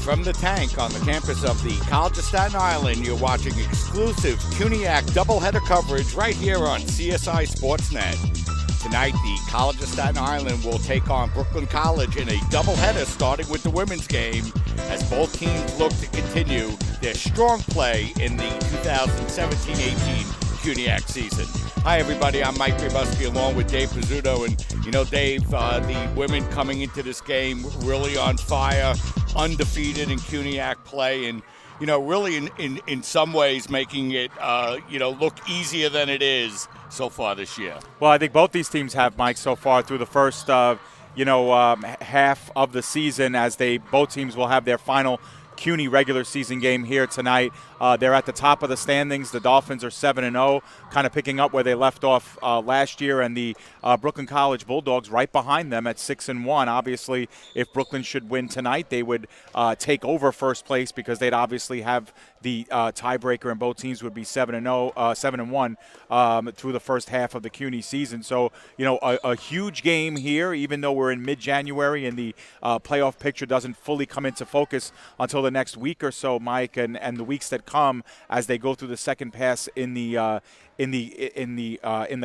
From the tank on the campus of the College of Staten Island, you're watching exclusive CUNYAC doubleheader coverage right here on CSI Sportsnet. Tonight, the College of Staten Island will take on Brooklyn College in a doubleheader starting with the women's game as both teams look to continue their strong play in the 2017-18 CUNYAC season. Hi, everybody. I'm Mike Grabowski along with Dave Pizzuto. And, Dave, the women coming into this game really on fire, undefeated in CUNYAC play, and, really in some ways making it, look easier than it is so far this year. Well, I think both these teams have, Mike, so far through the first, half of the season, as both teams will have their final CUNY regular season game here tonight. They're at the top of the standings. The Dolphins are 7-0, kind of picking up where they left off last year, and the Brooklyn College Bulldogs right behind them at 6-1. Obviously, if Brooklyn should win tonight, they would take over first place because they'd obviously have the tiebreaker, and both teams would be 7-1 through the first half of the CUNY season. So, a huge game here, even though we're in mid-January and the playoff picture doesn't fully come into focus until the next week or so, Mike, and the weeks that come as they go through the second pass in the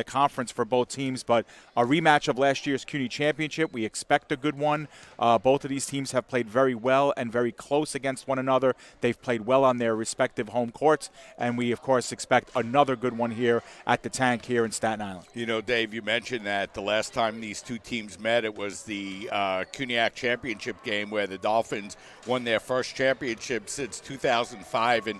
conference for both teams. But a rematch of last year's CUNY championship, we expect a good one. Both of these teams have played very well and very close against one another. They've played well on their respective home courts, and we of course expect another good one here at the tank here in Staten Island. Dave, you mentioned that the last time these two teams met, it was the CUNYAC championship game where the Dolphins won their first championship since 2005. And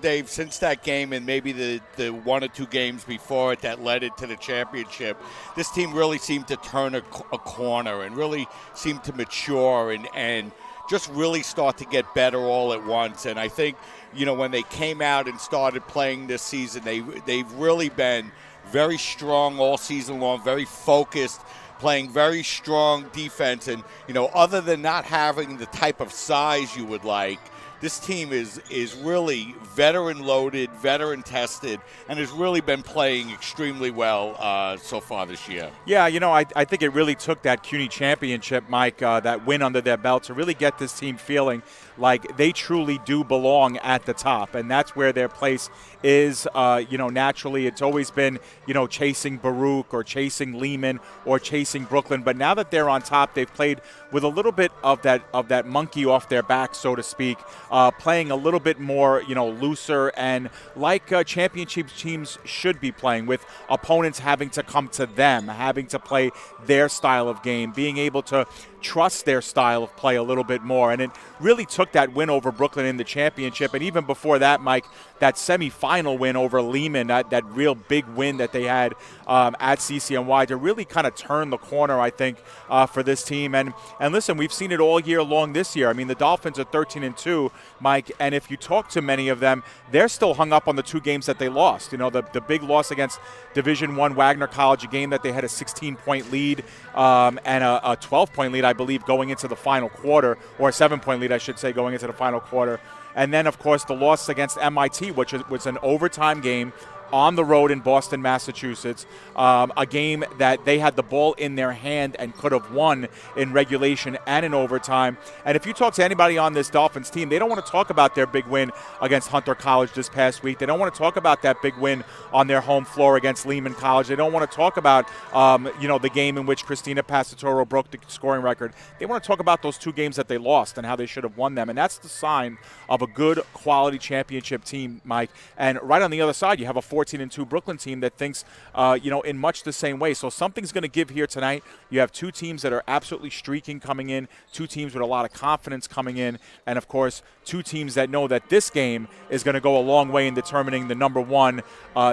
Dave, since that game and maybe the one or two games before it that led it to the championship, this team really seemed to turn a corner and really seemed to mature and just really start to get better all at once. And I think, when they came out and started playing this season, they've really been very strong all season long, very focused, playing very strong defense. And, other than not having the type of size you would like, this team is really veteran-loaded, veteran-tested, and has really been playing extremely well so far this year. Yeah, I think it really took that CUNY championship, Mike, that win under their belt to really get this team feeling like they truly do belong at the top, and that's where their place is. Naturally, it's always been, chasing Baruch or chasing Lehman or chasing Brooklyn, but now that they're on top, they've played with a little bit of that monkey off their back, so to speak, playing a little bit more, looser and like championship teams should be playing, with opponents having to come to them, having to play their style of game, being able to trust their style of play a little bit more. And it really took that win over Brooklyn in the championship, and even before that, Mike, that semifinal win over Lehman, that real big win that they had at CCNY to really kind of turn the corner, I think, for this team. And listen, we've seen it all year long this year. I mean, the Dolphins are 13-2, Mike, and if you talk to many of them, they're still hung up on the two games that they lost. The big loss against Division I Wagner College, a game that they had a 16-point lead and a 12-point lead, I believe, going into the final quarter, or a 7-point lead, I should say, going into the final quarter. And then, of course, the loss against MIT, which was an overtime game on the road in Boston, Massachusetts, a game that they had the ball in their hand and could have won in regulation and in overtime. And if you talk to anybody on this Dolphins team, they don't want to talk about their big win against Hunter College this past week. They don't want to talk about that big win on their home floor against Lehman College. They don't want to talk about, the game in which Christina Passatoro broke the scoring record. They want to talk about those two games that they lost and how they should have won them. And that's the sign of a good quality championship team, Mike. And right on the other side, you have a 14-2 Brooklyn team that thinks, in much the same way. So something's going to give here tonight. You have two teams that are absolutely streaking coming in, two teams with a lot of confidence coming in, and, of course, two teams that know that this game is going to go a long way in determining the number one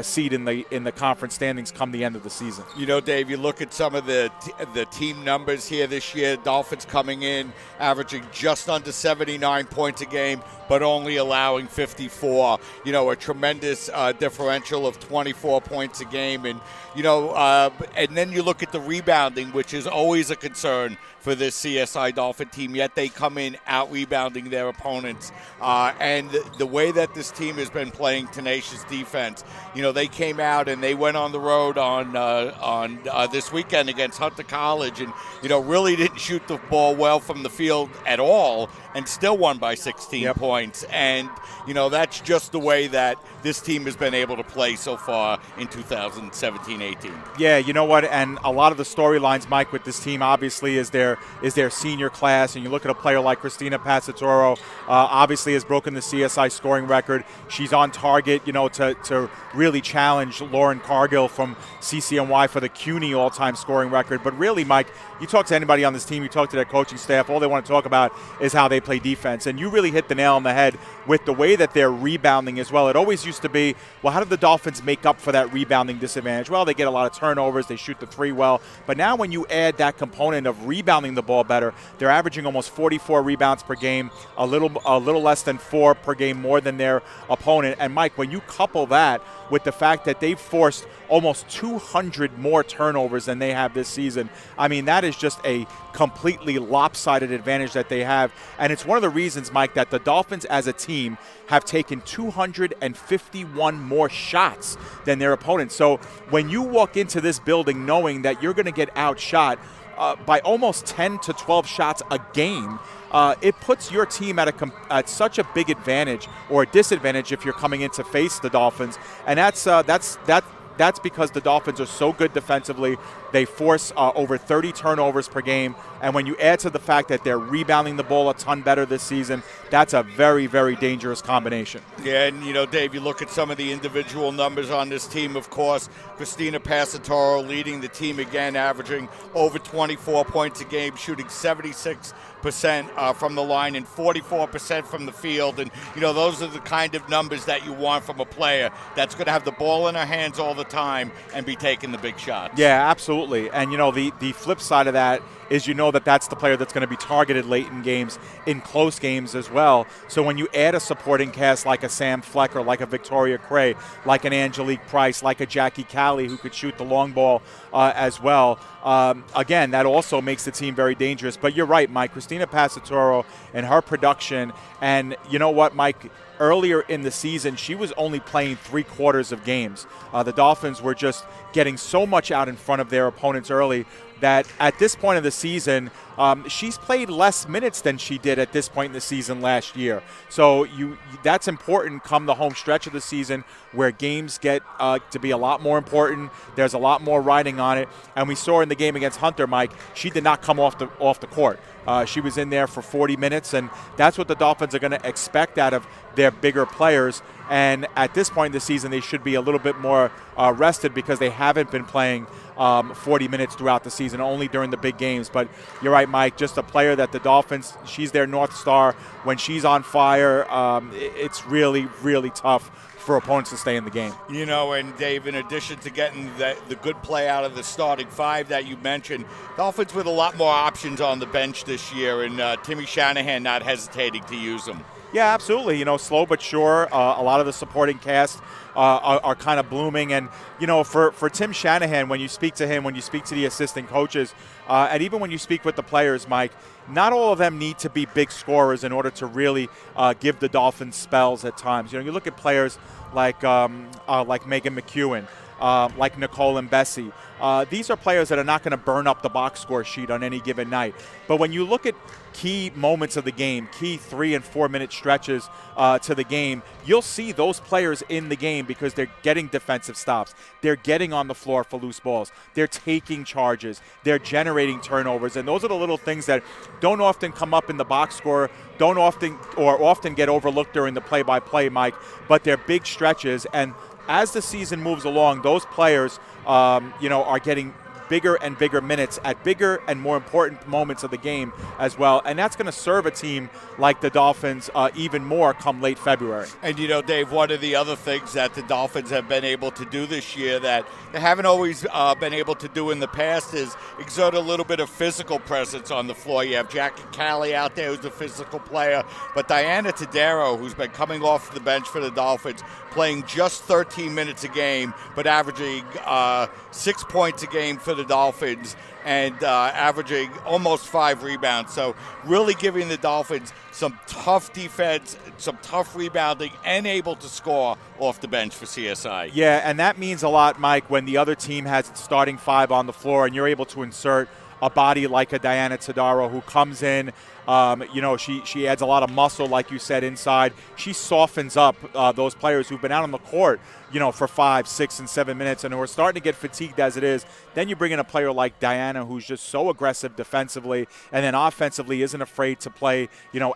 seed in the conference standings come the end of the season. Dave, you look at some of the team numbers here this year. Dolphins coming in, averaging just under 79 points a game, but only allowing 54. A tremendous differential of 24 points a game. And, and then you look at the rebounding, which is always a concern for this CSI Dolphin team, yet they come in out-rebounding their opponents. And the way that this team has been playing tenacious defense, they came out and they went on the road on this weekend against Hunter College and, really didn't shoot the ball well from the field at all. and still won by 16 points. And, that's just the way that this team has been able to play so far in 2017-18. Yeah, you know what? And a lot of the storylines, Mike, with this team obviously is their senior class. And you look at a player like Christina Passatoro, obviously has broken the CSI scoring record. She's on target, to really challenge Lauren Cargill from CCNY for the CUNY all-time scoring record. But really, Mike, you talk to anybody on this team, you talk to their coaching staff, all they want to talk about is how they play defense. And you really hit the nail on the head with the way that they're rebounding as well. It always used to be, well, how do the Dolphins make up for that rebounding disadvantage? Well, they get a lot of turnovers, they shoot the three well. But now when you add that component of rebounding the ball better, they're averaging almost 44 rebounds per game, a little less than 4 per game more than their opponent. And Mike, when you couple that with the fact that they've forced almost 200 more turnovers than they have this season, I mean, that is just a completely lopsided advantage that they have. And it's one of the reasons, Mike, that the Dolphins as a team have taken 251 more shots than their opponents. So when you walk into this building knowing that you're going to get outshot by almost 10 to 12 shots a game, it puts your team at such a big advantage or a disadvantage if you're coming in to face the Dolphins. And that's because the Dolphins are so good defensively. They force over 30 turnovers per game. And when you add to the fact that they're rebounding the ball a ton better this season, that's a very, very dangerous combination. Yeah, and, Dave, you look at some of the individual numbers on this team, of course. Christina Passatoro leading the team again, averaging over 24 points a game, shooting 76% from the line and 44% from the field. And, those are the kind of numbers that you want from a player that's going to have the ball in her hands all the time and be taking the big shots. Yeah, absolutely. And, the flip side of that is that's the player that's going to be targeted late in games, in close games as well. So when you add a supporting cast like a Sam Flecker, like a Victoria Cray, like an Angelique Price, like a Jackie Callie who could shoot the long ball as well, again, that also makes the team very dangerous. But you're right, Mike. Christina Passatoro and her production, and you know what, Mike? Earlier in the season, she was only playing 3/4 of games. The Dolphins were just getting so much out in front of their opponents early that at this point of the season, she's played less minutes than she did at this point in the season last year. So that's important come the home stretch of the season where games get to be a lot more important. There's a lot more riding on it. And we saw in the game against Hunter, Mike, she did not come off the court. She was in there for 40 minutes, and that's what the Dolphins are going to expect out of their bigger players. And at this point in the season, they should be a little bit more rested because they haven't been playing 40 minutes throughout the season, only during the big games. But you're right, Mike, just a player that the Dolphins, she's their North Star. When she's on fire, it's really, really tough for opponents to stay in the game. And Dave, in addition to getting the good play out of the starting five that you mentioned, Dolphins with a lot more options on the bench this year, and Timmy Shanahan not hesitating to use them. Yeah, absolutely. Slow but sure. A lot of the supporting cast are kind of blooming. And, for Tim Shanahan, when you speak to him, when you speak to the assistant coaches, and even when you speak with the players, Mike, not all of them need to be big scorers in order to really give the Dolphins spells at times. You look at players like Megan McEwen, like Nicole and Bessie. These are players that are not going to burn up the box score sheet on any given night. But when you look at key moments of the game, key 3 and 4 minute stretches to the game, you'll see those players in the game because they're getting defensive stops. They're getting on the floor for loose balls. They're taking charges. They're generating turnovers. And those are the little things that don't often come up in the box score, often get overlooked during the play-by-play, Mike, but they're big stretches. And as the season moves along, those players, are getting bigger and bigger minutes at bigger and more important moments of the game as well. And that's going to serve a team like the Dolphins even more come late February. And, Dave, one of the other things that the Dolphins have been able to do this year that they haven't always been able to do in the past is exert a little bit of physical presence on the floor. You have Jackie Callie out there who's a physical player, but Diana Tadero, who's been coming off the bench for the Dolphins, playing just 13 minutes a game, but averaging 6 points a game for the Dolphins and averaging almost 5 rebounds. So really giving the Dolphins some tough defense, some tough rebounding, and able to score off the bench for CSI. Yeah, and that means a lot, Mike, when the other team has its starting 5 on the floor and you're able to insert a body like a Diana Todaro who comes in. She adds a lot of muscle, like you said, inside. She softens up those players who've been out on the court, for 5, 6, and 7 minutes, and who are starting to get fatigued as it is. Then you bring in a player like Diana, who's just so aggressive defensively, and then offensively isn't afraid to play,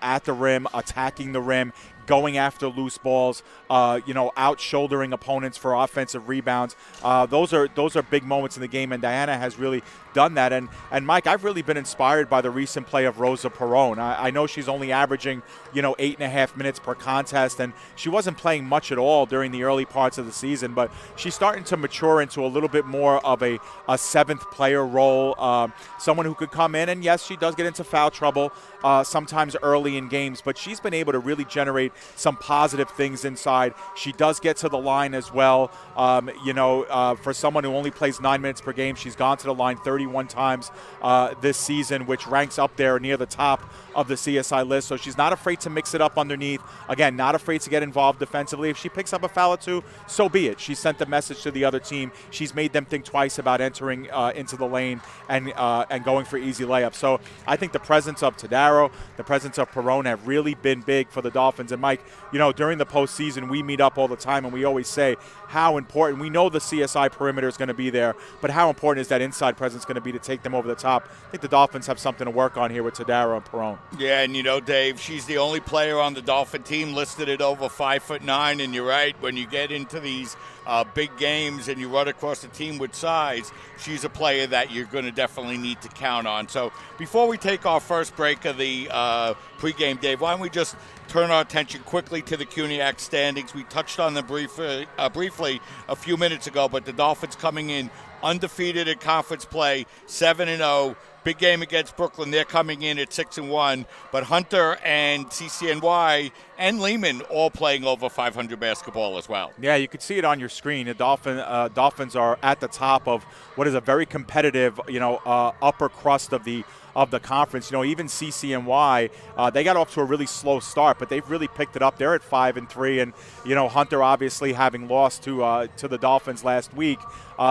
at the rim, attacking the rim, going after loose balls, out-shouldering opponents for offensive rebounds. Those are big moments in the game, and Diana has really done that. And Mike, I've really been inspired by the recent play of Rosa Perone. I know she's only averaging, 8.5 minutes per contest, and she wasn't playing much at all during the early parts of the season, but she's starting to mature into a little bit more of a seventh player role, someone who could come in, and yes, she does get into foul trouble sometimes early in games, but she's been able to really generate some positive things inside. She does get to the line as well. For someone who only plays 9 minutes per game, she's gone to the line 31 times this season, which ranks up there near the top of the CSI list. So she's not afraid to mix it up underneath. Again, not afraid to get involved defensively. If she picks up a foul or two, so be it. She sent the message to the other team. She's made them think twice about entering into the lane and going for easy layups. So I think the presence of Todaro, the presence of Perone have really been big for the Dolphins. And Mike, during the postseason, we meet up all the time, and we always say how important. We know the CSI perimeter is going to be there, but how important is that inside presence going to be to take them over the top? I think the Dolphins have something to work on here with Todaro and Perone. Yeah, and Dave, she's the only player on the Dolphin team listed at over 5'9", and you're right, when you get into these big games and you run across a team with size, she's a player that you're going to definitely need to count on. So before we take our first break of the pregame, Dave, why don't we just turn our attention quickly to the CUNYAC standings. We touched on them briefly a few minutes ago, but the Dolphins coming in undefeated in conference play, 7-0. Big game against Brooklyn. They're coming in at 6-1. But Hunter and CCNY and Lehman all playing over 500 basketball as well. Yeah, you could see it on your screen. The Dolphins are at the top of what is a very competitive, upper crust of the conference. Even CCNY, they got off to a really slow start, but they've really picked it up. They're at 5-3, and Hunter, obviously having lost to the Dolphins last week,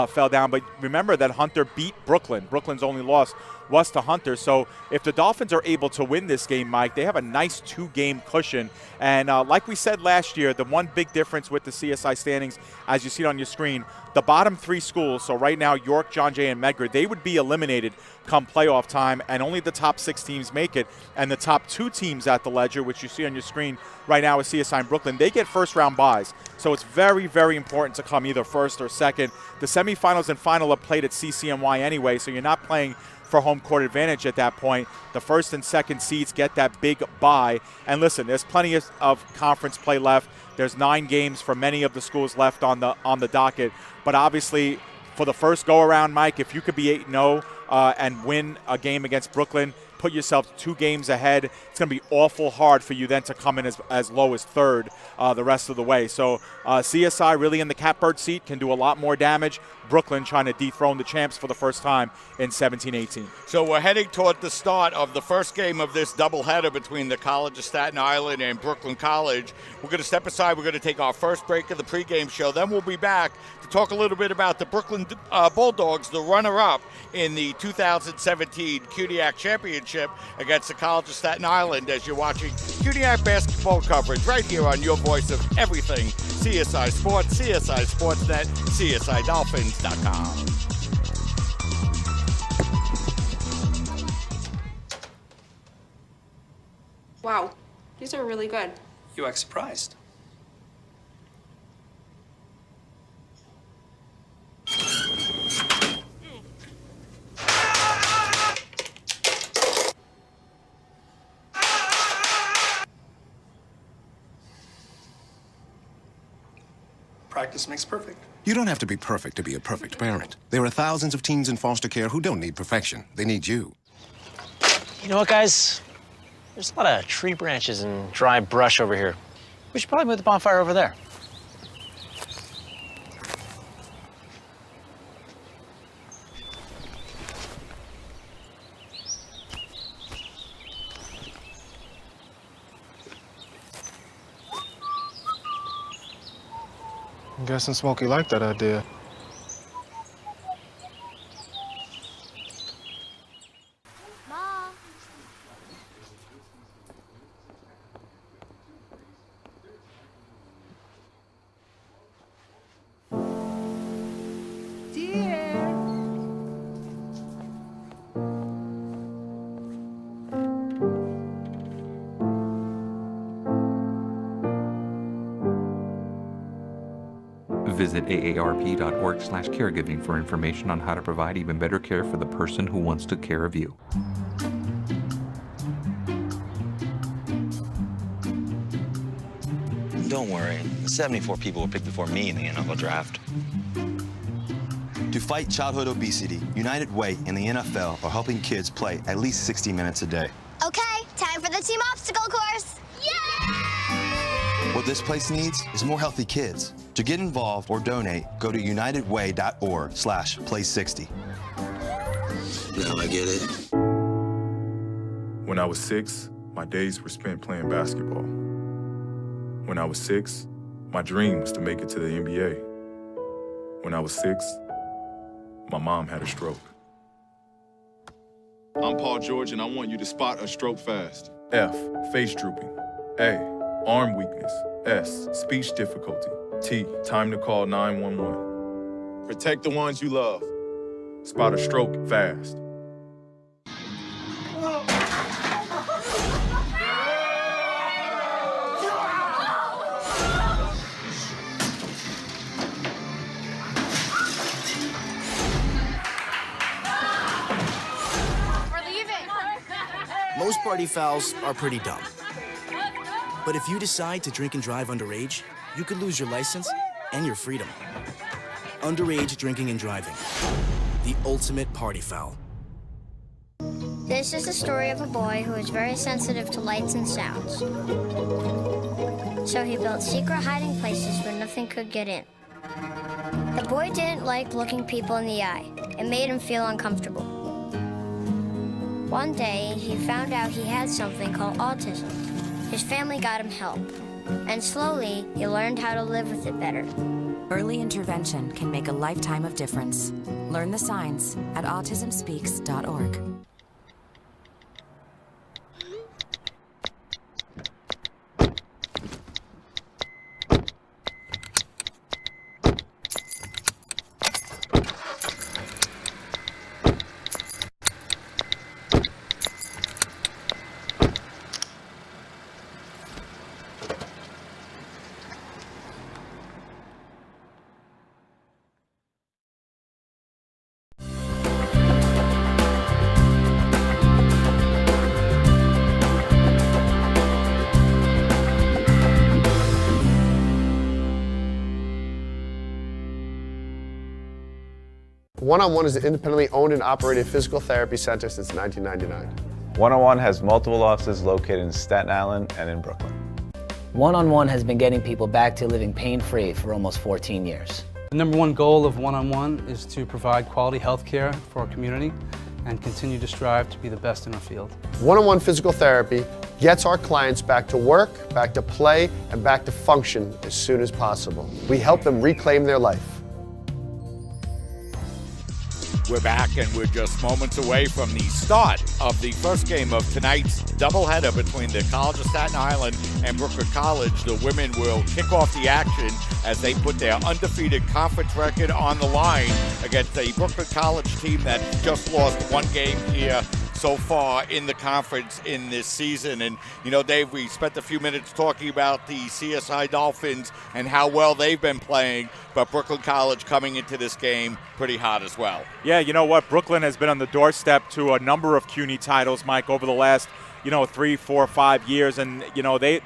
fell down. But remember that Hunter beat Brooklyn. Brooklyn's only loss was to Hunter. So if the Dolphins are able to win this game, Mike, they have a nice 2-game cushion. And like we said last year, the one big difference with the CSI standings, as you see it on your screen, the bottom 3 schools, so right now York, John Jay, and Medgar, they would be eliminated come playoff time, and only the top 6 teams make it. And the top 2 teams at the Ledger, which you see on your screen right now is CSI and Brooklyn, they get first-round byes. So it's very, very important to come either first or second. The semifinals and final are played at CCNY anyway, so you're not playing for home court advantage at that point. The first and second seeds get that big bye. And listen, there's plenty of conference play left. There's 9 games for many of the schools left on the docket. But obviously, for the first go-around, Mike, if you could be 8-0 and win a game against Brooklyn, put yourself 2 games ahead, it's going to be awful hard for you then to come in as low as third the rest of the way. So CSI really in the catbird seat, can do a lot more damage. Brooklyn trying to dethrone the champs for the first time in 17-18. So we're heading toward the start of the first game of this doubleheader between the College of Staten Island and Brooklyn College. We're going to step aside. We're going to take our first break of the pregame show. Then we'll be back to talk a little bit about the Brooklyn Bulldogs, the runner-up in the 2017 CUNYAC Championship against the College of Staten Island, as you're watching CUNYAC basketball coverage right here on your voice of everything CSI Sports, CSI Sportsnet, CSIDolphins.com. Wow, these are really good. You act surprised. Practice makes perfect. You don't have to be perfect to be a perfect parent. There are thousands of teens in foster care who don't need perfection. They need you. You know what, guys? There's a lot of tree branches and dry brush over here. We should probably move the bonfire over there. I'm guessing Smokey liked that idea. Visit aarp.org/caregiving for information on how to provide even better care for the person who wants to care of you. Don't worry, 74 people were picked before me in the NFL draft. To fight childhood obesity, United Way and the NFL are helping kids play at least 60 minutes a day. Okay, time for the team obstacle course. Yay! What this place needs is more healthy kids. To get involved or donate, go to unitedway.org/play60. Now I get it. When I was 6, my days were spent playing basketball. When I was 6, my dream was to make it to the NBA. When I was 6, my mom had a stroke. I'm Paul George, and I want you to spot a stroke fast. F, face drooping. A, arm weakness. S, speech difficulty. T, time to call 911. Protect the ones you love. Spot a stroke fast. Most party fouls are pretty dumb. But if you decide to drink and drive underage, you could lose your license and your freedom. Underage drinking and driving. The ultimate party foul. This is the story of a boy who is very sensitive to lights and sounds. So he built secret hiding places where nothing could get in. The boy didn't like looking people in the eye. It made him feel uncomfortable. One day, he found out he had something called autism. His family got him help, and slowly, he learned how to live with it better. Early intervention can make a lifetime of difference. Learn the signs at autismspeaks.org. One-on-One is an independently owned and operated physical therapy center since 1999. One-on-One has multiple offices located in Staten Island and in Brooklyn. One-on-One has been getting people back to living pain-free for almost 14 years. The number one goal of One-on-One is to provide quality health care for our community and continue to strive to be the best in our field. One-on-One physical therapy gets our clients back to work, back to play, and back to function as soon as possible. We help them reclaim their life. We're back, and we're just moments away from the start of the first game of tonight's doubleheader between the College of Staten Island and Brooklyn College. The women will kick off the action as they put their undefeated conference record on the line against a Brooklyn College team that just lost one game here so far in the conference in this season. And, you know, Dave, we spent a few minutes talking about the CSI Dolphins and how well they've been playing, but Brooklyn College coming into this game pretty hot as well. Yeah, you know what? Brooklyn has been on the doorstep to a number of CUNY titles, Mike, over the last, 3, 4, 5 years. And,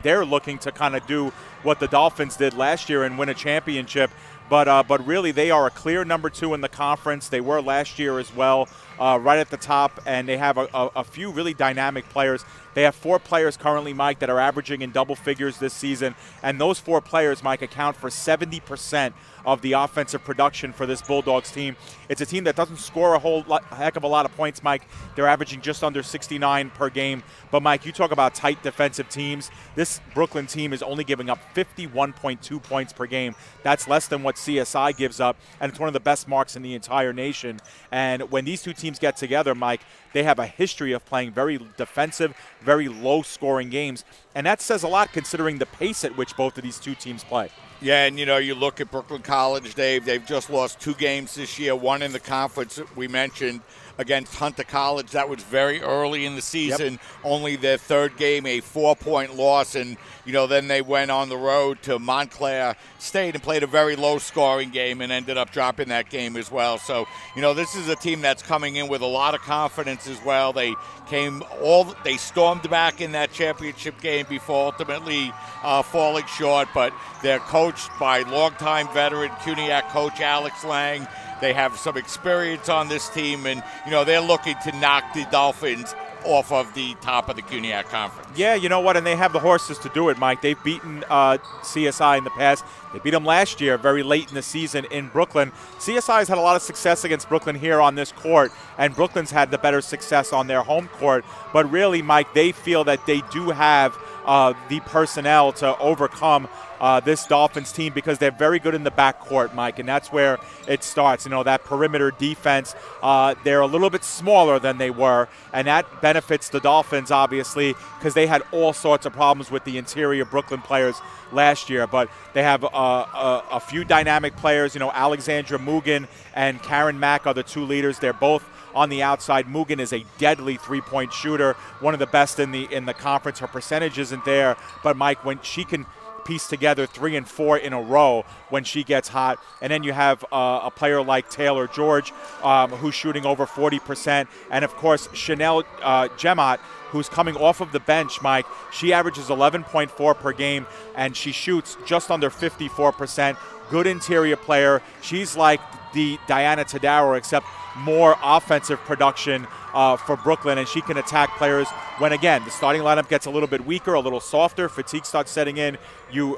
they're looking to kind of do what the Dolphins did last year and win a championship. But really, they are a clear number 2 in the conference. They were last year as well, right at the top, and they have a few really dynamic players. They have 4 players currently, Mike, that are averaging in double figures this season, and those 4 players, Mike, account for 70% of the offensive production for this Bulldogs team. It's a team that doesn't score a heck of a lot of points, Mike. They're averaging just under 69 per game. But, Mike, you talk about tight defensive teams. This Brooklyn team is only giving up 51.2 points per game. That's less than what CSI gives up, and it's one of the best marks in the entire nation. And when these two teams get together, Mike, they have a history of playing very defensive, very low-scoring games. And that says a lot considering the pace at which both of these two teams play. Yeah, and you look at Brooklyn College, Dave, they've just lost 2 games this year, one in the conference we mentioned against Hunter College. That was very early in the season, only their third game, a 4-point loss. And, then they went on the road to Montclair State and played a very low-scoring game and ended up dropping that game as well. So, this is a team that's coming in with a lot of confidence as well. They stormed back in that championship game before ultimately falling short, but they're coached by longtime veteran CUNYAC coach Alex Lang. They have some experience on this team, and, they're looking to knock the Dolphins off of the top of the CUNYAC conference. Yeah, you know what, and they have the horses to do it, Mike. They've beaten CSI in the past. They beat them last year very late in the season in Brooklyn. CSI has had a lot of success against Brooklyn here on this court, and Brooklyn's had the better success on their home court. But really, Mike, they feel that they do have the personnel to overcome this Dolphins team because they're very good in the backcourt, Mike, and that's where it starts. That perimeter defense, they're a little bit smaller than they were, and that benefits the Dolphins, obviously, because they had all sorts of problems with the interior Brooklyn players last year. But they have a few dynamic players. Alexandra Mugen and Karen Mack are the two leaders. They're both on the outside. Mugen is a deadly three-point shooter, one of the best in the conference. Her percentage isn't there, but Mike, when she can piece together 3 and 4 in a row when she gets hot. And then you have a player like Taylor George, who's shooting over 40%. And, of course, Chanel Gemot, who's coming off of the bench, Mike. She averages 11.4 per game, and she shoots just under 54%. Good interior player. She's like the Diana Tadaro, except more offensive production for Brooklyn, and she can attack players when, again, the starting lineup gets a little bit weaker, a little softer, fatigue starts setting in. You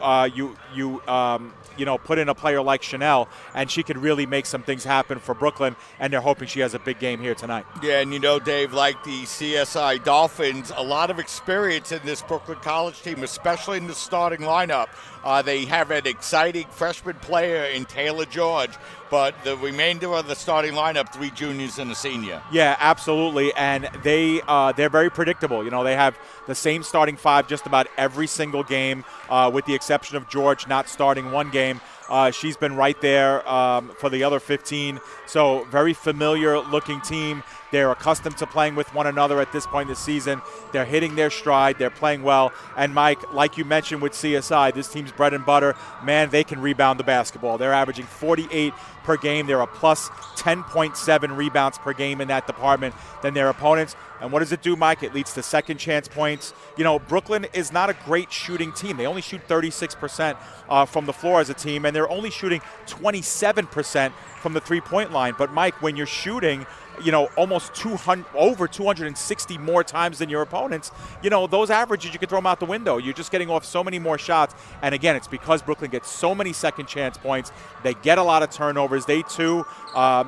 put in a player like Chanel, and she could really make some things happen for Brooklyn, and they're hoping she has a big game here tonight. Yeah, and Dave, like the CSI Dolphins, a lot of experience in this Brooklyn College team, especially in the starting lineup. They have an exciting freshman player in Taylor George, but the remainder of the starting lineup, 3 juniors and a senior. Yeah, absolutely, and they're very predictable. They have the same starting 5 just about every single game, with the exception of George not starting one game. She's been right there for the other 15. So very familiar looking team. They're accustomed to playing with one another at this point in the season. They're hitting their stride. They're playing well. And, Mike, like you mentioned with CSI, this team's bread and butter, man, they can rebound the basketball. They're averaging 48 per game. They're a plus 10.7 rebounds per game in that department than their opponents. And what does it do, Mike? It leads to second chance points. Brooklyn is not a great shooting team. They only shoot 36% from the floor as a team, and they're only shooting 27% from the three-point line. But, Mike, when you're shooting almost 260 more times than your opponents, those averages, you could throw them out the window. You're just getting off so many more shots. And again, it's because Brooklyn gets so many second chance points. They get a lot of turnovers. They too,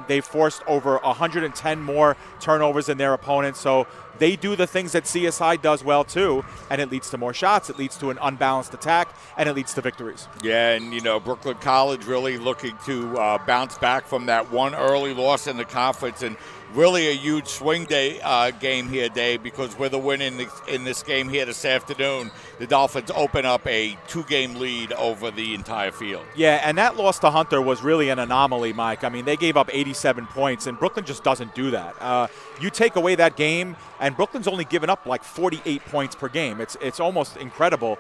they've forced over 110 more turnovers than their opponents. So they do the things that CSI does well too, and it leads to more shots, it leads to an unbalanced attack, and it leads to victories. Yeah, and Brooklyn College really looking to bounce back from that one early loss in the conference, and really a huge swing day game here, Dave, because with a win in this game here this afternoon, the Dolphins open up a 2-game lead over the entire field. Yeah, and that loss to Hunter was really an anomaly, Mike. I mean, they gave up 87 points, and Brooklyn just doesn't do that. You take away that game, and Brooklyn's only given up like 48 points per game. It's almost incredible,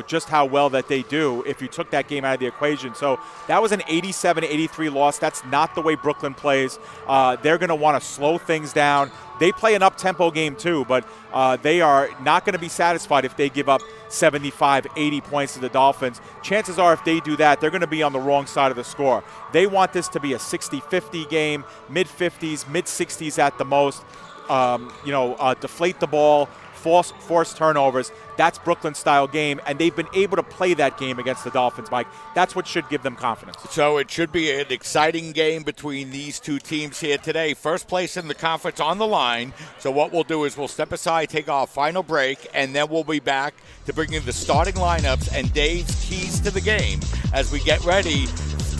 just how well that they do if you took that game out of the equation. So that was an 87-83 loss. That's not the way Brooklyn plays. They're going to want to slow things down. They play an up-tempo game too, but they are not going to be satisfied if they give up 75, 80 points to the Dolphins. Chances are if they do that, they're going to be on the wrong side of the score. They want this to be a 60-50 game, mid-50s, mid-60s at the most. Deflate the ball, force turnovers. That's Brooklyn-style game, and they've been able to play that game against the Dolphins, Mike. That's what should give them confidence. So it should be an exciting game between these two teams here today. First place in the conference on the line. So what we'll do is we'll step aside, take our final break, and then we'll be back to bring you the starting lineups and Dave's keys to the game as we get ready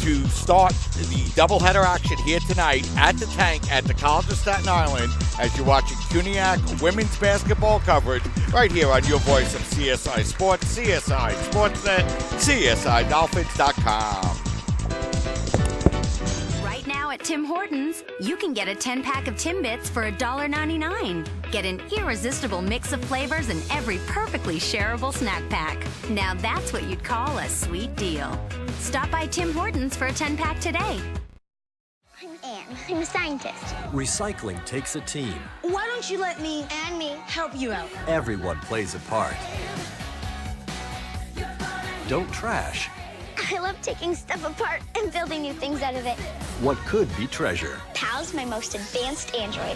to start the doubleheader action here tonight at the Tank at the College of Staten Island as you're watching CUNYAC women's basketball coverage right here on your voice of CSI Sports, CSI Sportsnet, CSIDolphins.com. Right now Now at Tim Hortons, you can get a 10-pack of Timbits for $1.99. Get an irresistible mix of flavors in every perfectly shareable snack pack. Now that's what you'd call a sweet deal. Stop by Tim Hortons for a 10-pack today. I'm Anne. I'm a scientist. Recycling takes a team. Why don't you let me and me help you out? Everyone plays a part. Don't trash I love taking stuff apart and building new things out of it. what could be treasure. Pal's my most advanced android.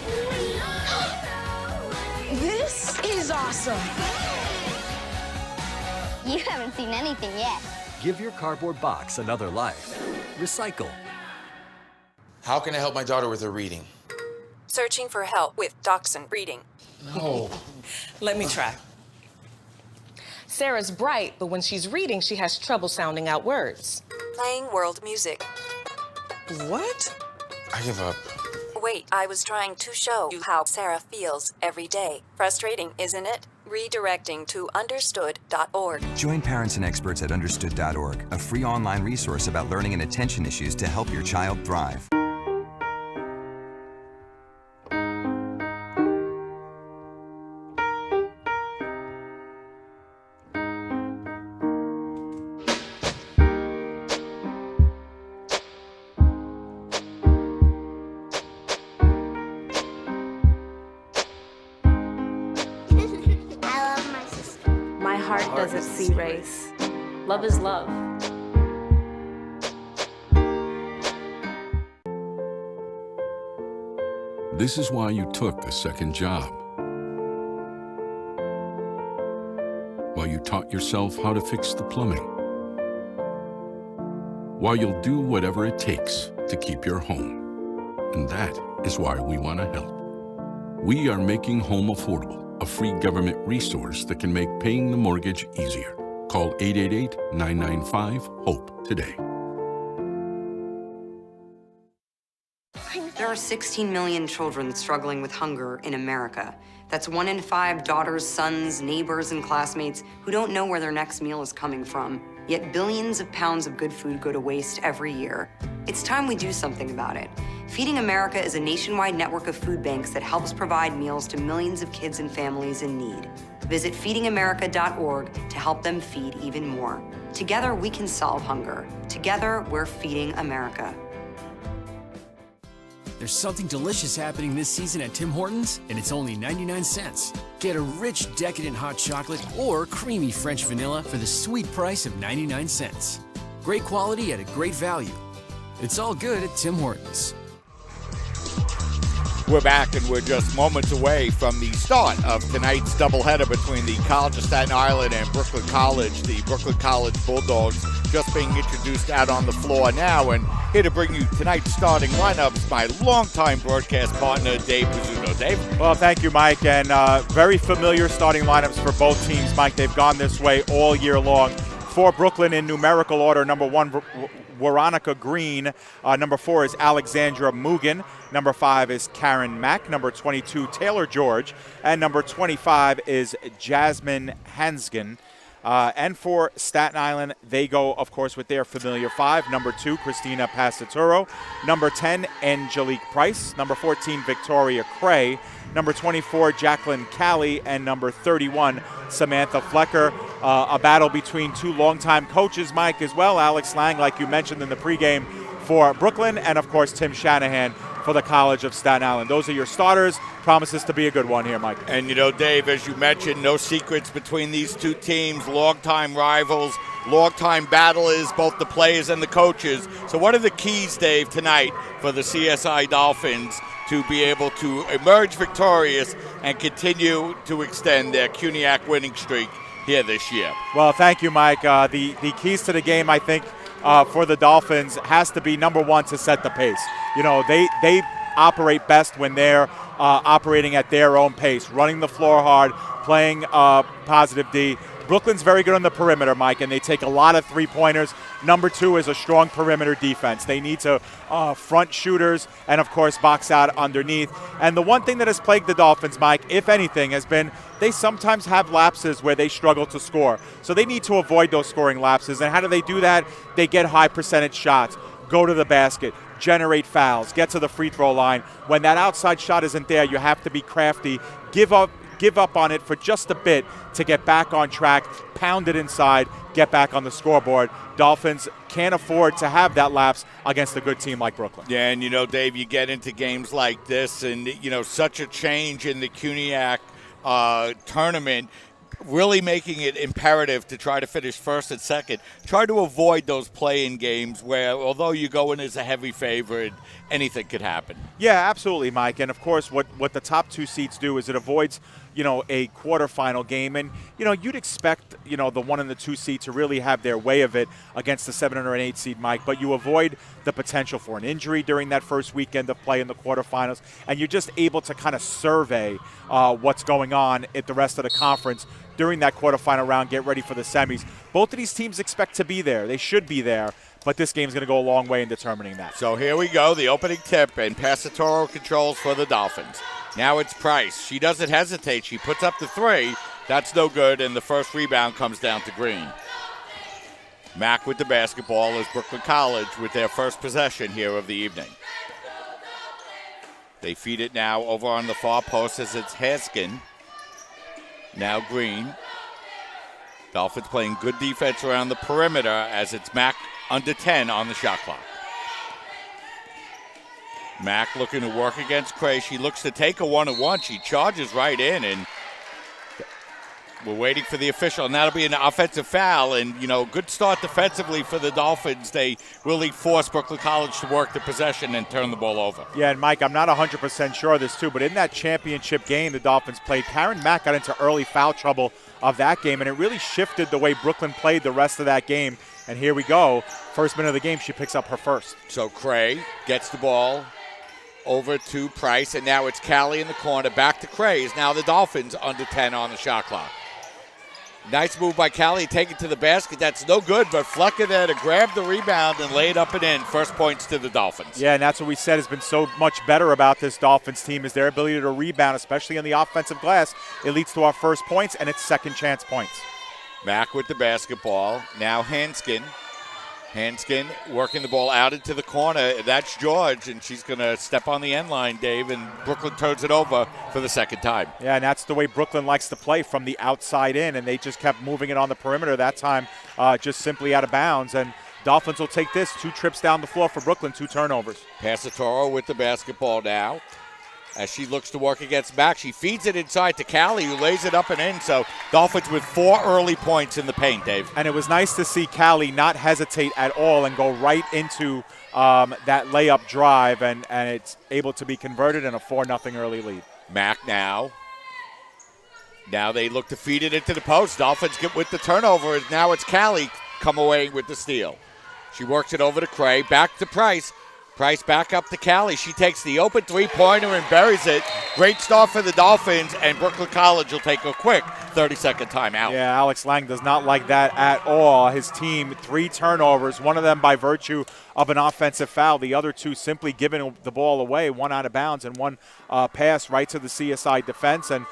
This is awesome. You haven't seen anything yet. Give your cardboard box another life. Recycle. How can I help my daughter with her reading? Searching for help with Dachshund reading. No. Let me try. Sarah's bright, but when she's reading, she has trouble sounding out words. Playing world music. What? I give up. Wait, I was trying to show you how Sarah feels every day. Frustrating, isn't it? Redirecting to understood.org. Join parents and experts at understood.org, a free online resource about learning and attention issues to help your child thrive. Doesn't see race. Love is love. This is why you took a second job. While you taught yourself how to fix the plumbing. While you'll do whatever it takes to keep your home. And that is why we want to help. We are making home affordable. A free government resource that can make paying the mortgage easier. Call 888-995-HOPE today. There are 16 million children struggling with hunger in America. That's 1 in 5 daughters, sons, neighbors, and classmates who don't know where their next meal is coming from. Yet billions of pounds of good food go to waste every year. It's time we do something about it. Feeding America is a nationwide network of food banks that helps provide meals to millions of kids and families in need. Visit feedingamerica.org to help them feed even more. Together, we can solve hunger. Together, we're feeding America. There's something delicious happening this season at Tim Hortons, and it's only 99 cents. Get a rich, decadent hot chocolate or creamy French vanilla for the sweet price of 99 cents. Great quality at a great value. It's all good at Tim Hortons. We're back, and we're just moments away from the start of tonight's doubleheader between the College of Staten Island and Brooklyn College. The Brooklyn College Bulldogs just being introduced out on the floor now. And here to bring you tonight's starting lineups, my longtime broadcast partner, Dave Pizzuto. Dave? Well, thank you, Mike. And very familiar starting lineups for both teams, Mike. They've gone this way all year long. For Brooklyn in numerical order, number 1, Veronica Green. Number 4 is Alexandra Mugen. Number 5 is Karen Mack. Number 22, Taylor George. And number 25 is Jasmine Hansgen. And for Staten Island, they go, of course, with their familiar 5. Number 2, Christina Passaturo. Number 10, Angelique Price. Number 14, Victoria Cray. Number 24, Jacqueline Callie. And number 31, Samantha Flecker. A battle between 2 longtime coaches, Mike, as well. Alex Lang, like you mentioned in the pregame, for Brooklyn. And, of course, Tim Shanahan for the College of Staten Island. Those are your starters. Promises to be a good one here, Mike. And, you know, Dave, as you mentioned, no secrets between these two teams, longtime rivals, longtime battlers, both the players and the coaches. So what are the keys, Dave, tonight for the CSI Dolphins to be able to emerge victorious and continue to extend their CUNYAC winning streak here this year? Well, thank you, Mike. The keys to the game, I think, for the Dolphins has to be, number 1, to set the pace. You know, they operate best when they're operating at their own pace, running the floor hard, playing positive D. Brooklyn's very good on the perimeter, Mike, and they take a lot of three-pointers. Number 2 is a strong perimeter defense. They need to front shooters and, of course, box out underneath. And the one thing that has plagued the Dolphins, Mike, if anything, has been they sometimes have lapses where they struggle to score. So they need to avoid those scoring lapses. And how do they do that? They get high percentage shots, go to the basket, generate fouls, get to the free throw line. When that outside shot isn't there, you have to be crafty, give up on it for just a bit to get back on track, pound it inside, get back on the scoreboard. Dolphins can't afford to have that lapse against a good team like Brooklyn. Yeah, and Dave, you get into games like this and, such a change in the CUNYAC tournament, really making it imperative to try to finish first and second. Try to avoid those play-in games where, although you go in as a heavy favorite, anything could happen. Yeah, absolutely, Mike. And, of course, what the top 2 seeds do is it avoids, a quarterfinal game. And, you'd expect, the 1 and the 2 seed to really have their way of it against the 7 or an 8 seed, Mike. But you avoid the potential for an injury during that first weekend of play in the quarterfinals. And you're just able to kind of survey what's going on at the rest of the conference during that quarterfinal round, get ready for the semis. Both of these teams expect to be there. They should be there. But this game's going to go a long way in determining that. So here we go, the opening tip, and Passatoro controls for the Dolphins. Now it's Price. She doesn't hesitate. She puts up the 3. That's no good, and the first rebound comes down to Green. Mack with the basketball as Brooklyn College with their first possession here of the evening. They feed it now over on the far post as it's Haskin. Now Green. Dolphins playing good defense around the perimeter as it's Mack under 10 on the shot clock. Mack looking to work against Cray. She looks to take a 1-on-1. She charges right in, and we're waiting for the official, and that'll be an offensive foul. And, good start defensively for the Dolphins. They really forced Brooklyn College to work the possession and turn the ball over. Yeah, and Mike, I'm not 100% sure of this too, but in that championship game the Dolphins played, Karen Mack got into early foul trouble of that game, and it really shifted the way Brooklyn played the rest of that game. And here we go. First minute of the game, she picks up her first. So Cray gets the ball over to Price, and now it's Callie in the corner. Back to Cray. Now the Dolphins under 10 on the shot clock. Nice move by Callie, take it to the basket. That's no good, but Flecker there to grab the rebound and lay it up and in. First points to the Dolphins. Yeah, and that's what we said has been so much better about this Dolphins team is their ability to rebound, especially on the offensive glass. It leads to our first points, and it's second chance points. Mack with the basketball. Now Hanskin. Hanskin working the ball out into the corner. That's George, and she's going to step on the end line, Dave, and Brooklyn turns it over for the second time. Yeah, and that's the way Brooklyn likes to play, from the outside in, and they just kept moving it on the perimeter that time, just simply out of bounds. And Dolphins will take this. 2 trips down the floor for Brooklyn, 2 turnovers. Passatoro with the basketball now. As she looks to work against Mack, she feeds it inside to Callie, who lays it up and in. So Dolphins with 4 early points in the paint, Dave. And it was nice to see Callie not hesitate at all and go right into that layup drive, and it's able to be converted in a 4-0 early lead. Mack now. Now they look to feed it into the post. Dolphins get with the turnover. Now it's Callie come away with the steal. She works it over to Cray. Back to Price. Price back up to Callie. She takes the open 3-pointer and buries it. Great start for the Dolphins, and Brooklyn College will take a quick 30-second timeout. Yeah, Alex Lang does not like that at all. His team, 3 turnovers, one of them by virtue of an offensive foul. The other 2 simply giving the ball away, 1 out of bounds and 1 pass right to the CSI defense. And,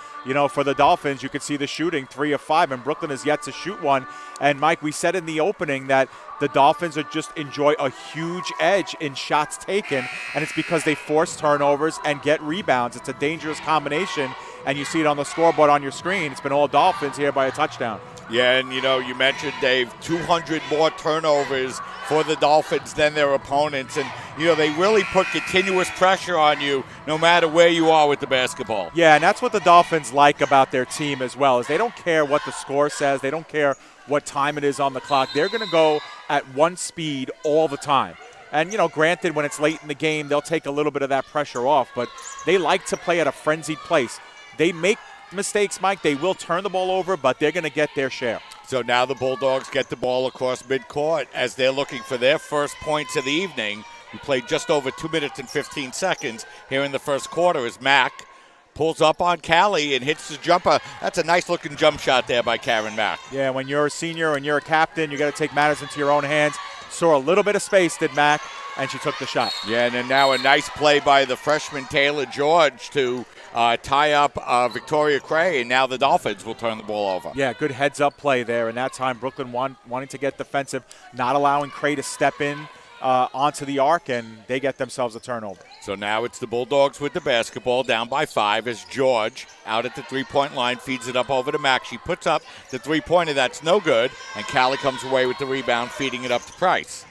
for the Dolphins, you could see the shooting, 3 of 5, and Brooklyn is yet to shoot one. And, Mike, we said in the opening that the Dolphins are just enjoy a huge edge in shots taken, and it's because they force turnovers and get rebounds. It's a dangerous combination, and you see it on the scoreboard on your screen. It's been all Dolphins here by a touchdown. Yeah, and you mentioned, Dave, 200 more turnovers for the Dolphins than their opponents. And, they really put continuous pressure on you no matter where you are with the basketball. Yeah, and that's what the Dolphins like about their team as well, is they don't care what the score says. They don't care what time it is on the clock. They're going to go at one speed all the time. And, granted, when it's late in the game, they'll take a little bit of that pressure off, but they like to play at a frenzied pace. They make mistakes, Mike. They will turn the ball over, but they're going to get their share. So now the Bulldogs get the ball across midcourt as they're looking for their first points of the evening. We played just over 2 minutes and 15 seconds here in the first quarter as Mack pulls up on Callie and hits the jumper. That's a nice-looking jump shot there by Karen Mack. Yeah, when you're a senior and you're a captain, you got to take matters into your own hands. Saw a little bit of space, did Mack, and she took the shot. Yeah, and then now a nice play by the freshman Taylor George to tie up Victoria Cray, and now the Dolphins will turn the ball over. Yeah, good heads-up play there, and that time Brooklyn wanting to get defensive, not allowing Cray to step in onto the arc, and they get themselves a turnover. So now it's the Bulldogs with the basketball, down by 5 as George out at the three-point line feeds it up over to Mack. She puts up the three-pointer. That's no good, and Callie comes away with the rebound, feeding it up to Price.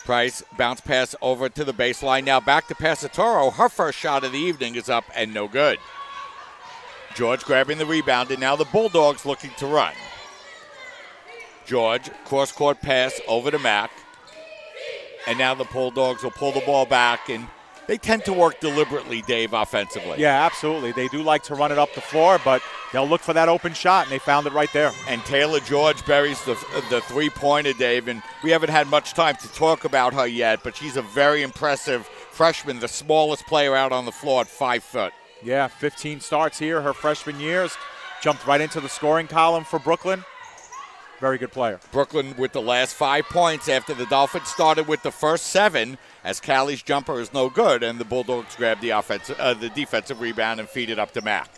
Price bounce pass over to the baseline. Now back to Passatoro. Her first shot of the evening is up and no good. George grabbing the rebound, and now the Bulldogs looking to run. George, cross-court pass over to Mack. And now the Bulldogs will pull the ball back, and they tend to work deliberately, Dave, offensively. Yeah, absolutely. They do like to run it up the floor, but they'll look for that open shot, and they found it right there. And Taylor George buries the three-pointer, Dave, and we haven't had much time to talk about her yet, but she's a very impressive freshman, the smallest player out on the floor at 5 foot. Yeah, 15 starts here her freshman years. Jumped right into the scoring column for Brooklyn. Very good player. Brooklyn with the last 5 points after the Dolphins started with the first 7, as Callie's jumper is no good, and the Bulldogs grab the defensive rebound and feed it up to Mack.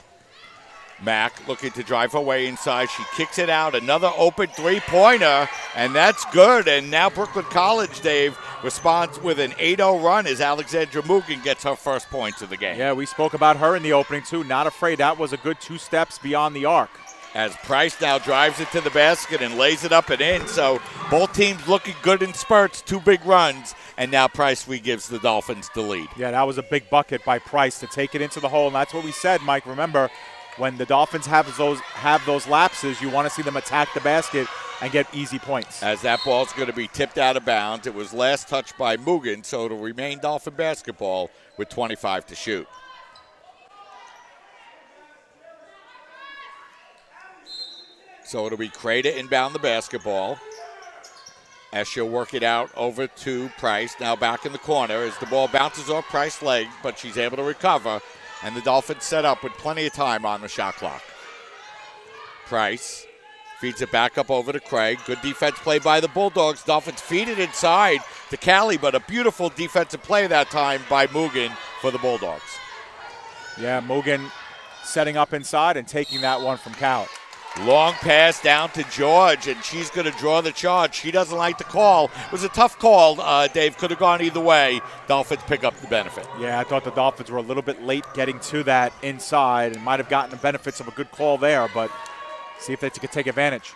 Mack looking to drive her way inside. She kicks it out. Another open three-pointer, and that's good. And now Brooklyn College, Dave, responds with an 8-0 run as Alexandra Mugen gets her first points of the game. Yeah, we spoke about her in the opening, too. Not afraid. That was a good 2 steps beyond the arc. As Price now drives it to the basket and lays it up and in. So both teams looking good in spurts, 2 big runs, and now Price gives the Dolphins the lead. Yeah, that was a big bucket by Price to take it into the hole, and that's what we said, Mike. Remember, when the Dolphins have those lapses, you want to see them attack the basket and get easy points. As that ball's going to be tipped out of bounds. It was last touched by Mugen, so it'll remain Dolphin basketball with 25 to shoot. So it'll be Cray to inbound the basketball as she'll work it out over to Price. Now back in the corner as the ball bounces off Price's leg, but she's able to recover. And the Dolphins set up with plenty of time on the shot clock. Price feeds it back up over to Craig. Good defense play by the Bulldogs. Dolphins feed it inside to Callie, but a beautiful defensive play that time by Mugen for the Bulldogs. Yeah, Mugen setting up inside and taking that one from Callie. Long pass down to George, and she's going to draw the charge. She doesn't like the call. It was a tough call, Dave. Could have gone either way. Dolphins pick up the benefit. Yeah, I thought the Dolphins were a little bit late getting to that inside and might have gotten the benefits of a good call there, but see if they could take advantage.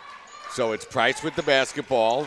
So it's Price with the basketball.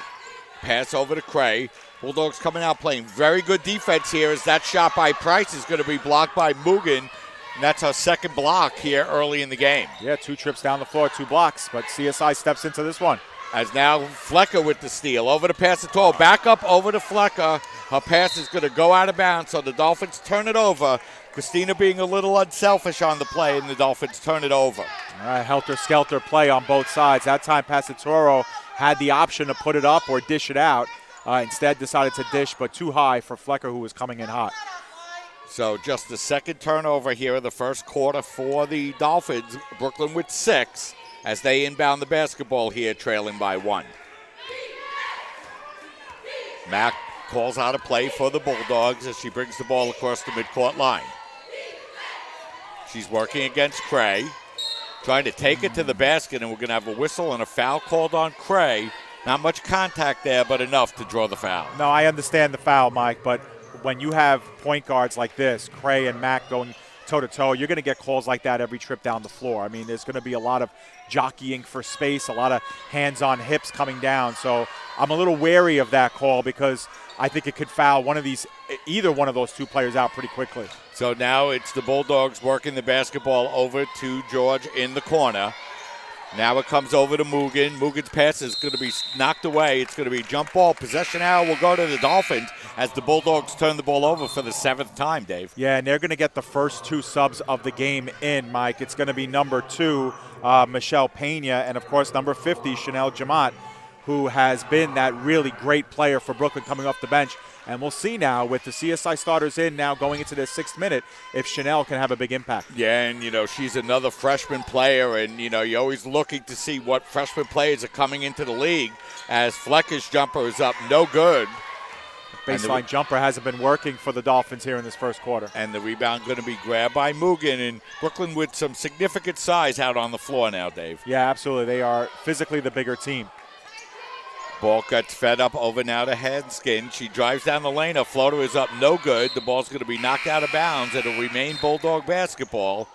Pass over to Cray. Bulldogs coming out playing very good defense here as that shot by Price is going to be blocked by Mugen. And that's our second block here early in the game. Yeah, 2 trips down the floor, 2 blocks, but CSI steps into this one. As now Flecker with the steal. Over to Passatoro. Back up over to Flecker. Her pass is going to go out of bounds, so the Dolphins turn it over. Christina being a little unselfish on the play, and the Dolphins turn it over. All right, helter-skelter play on both sides. That time Passatoro had the option to put it up or dish it out. Instead decided to dish, but too high for Flecker, who was coming in hot. So just the second turnover here in the first quarter for the Dolphins. Brooklyn with 6 as they inbound the basketball here, trailing by 1. Mack calls out a play for the Bulldogs as she brings the ball across the midcourt line. She's working against Cray, trying to take it to the basket, and we're going to have a whistle and a foul called on Cray. Not much contact there, but enough to draw the foul. No, I understand the foul, Mike, but when you have point guards like this, Cray and Mack going toe-to-toe, you're going to get calls like that every trip down the floor. I mean, there's going to be a lot of jockeying for space, a lot of hands on hips coming down. So I'm a little wary of that call because I think it could foul either one of those 2 players out pretty quickly. So now it's the Bulldogs working the basketball over to George in the corner. Now it comes over to Mugen. Mugen's pass is going to be knocked away. It's going to be jump ball. Possession now will go to the Dolphins as the Bulldogs turn the ball over for the 7th time, Dave. Yeah, and they're going to get the first 2 subs of the game in, Mike. It's going to be number 2, Michelle Pena, and, of course, number 50, Chanel Jamat, who has been that really great player for Brooklyn coming off the bench. And we'll see now with the CSI starters in now going into their 6th minute if Chanel can have a big impact. Yeah, and, she's another freshman player, and, you're always looking to see what freshman players are coming into the league as Flecker's jumper is up no good. Baseline jumper hasn't been working for the Dolphins here in this first quarter. And the rebound going to be grabbed by Mugen, and Brooklyn with some significant size out on the floor now, Dave. Yeah, absolutely. They are physically the bigger team. Ball gets fed up over now to Hanskin. She drives down the lane. Her floater is up, no good. The ball's going to be knocked out of bounds. It'll remain Bulldog basketball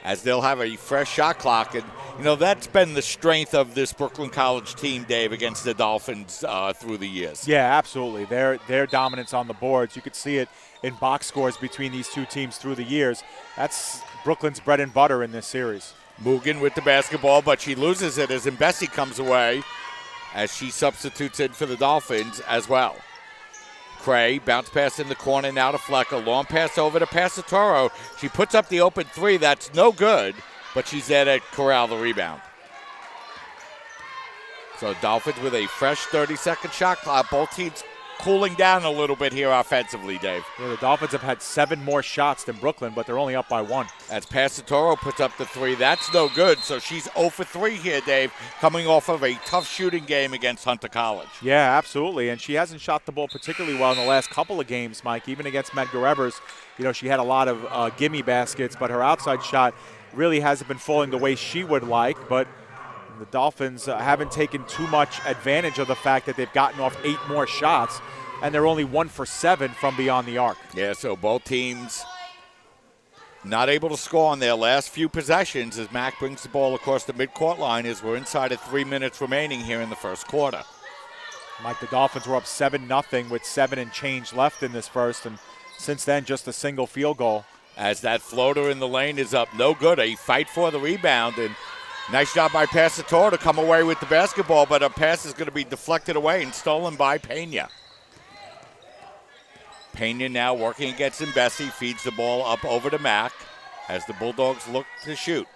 as they'll have a fresh shot clock. And, you know, that's been the strength of this Brooklyn College team, Dave, against the Dolphins through the years. Yeah, absolutely. Their dominance on the boards. You could see it in box scores between these two teams through the years. That's Brooklyn's bread and butter in this series. Mugen with the basketball, but she loses it as Mbesi comes away as she substitutes in for the Dolphins as well. Cray, bounce pass in the corner now to Flecker. Long pass over to Passatoro. She puts up the open three. That's no good, but she's there to corral the rebound. So Dolphins with a fresh 30-second shot clock. Both teams cooling down a little bit here offensively, Dave. Yeah, the Dolphins have had 7 more shots than Brooklyn, but they're only up by 1. As Passatoro puts up the three, that's no good. So she's 0 for 3 here, Dave, coming off of a tough shooting game against Hunter College. Yeah, absolutely. And she hasn't shot the ball particularly well in the last couple of games, Mike. Even against Medgar Evers, you know, she had a lot of gimme baskets, but her outside shot really hasn't been falling the way she would like. But the Dolphins haven't taken too much advantage of the fact that they've gotten off 8 more shots, and they're only 1 for 7 from beyond the arc. Yeah, so both teams not able to score on their last few possessions as Mack brings the ball across the midcourt line as we're inside of 3 minutes remaining here in the first quarter. Mike, the Dolphins were up 7-0 with 7 and change left in this first, and since then just a single field goal. As that floater in the lane is up, no good. A fight for the rebound, and nice job by Passatore to come away with the basketball, but a pass is going to be deflected away and stolen by Pena. Pena now working against Mbesi, feeds the ball up over to Mack as the Bulldogs look to shoot.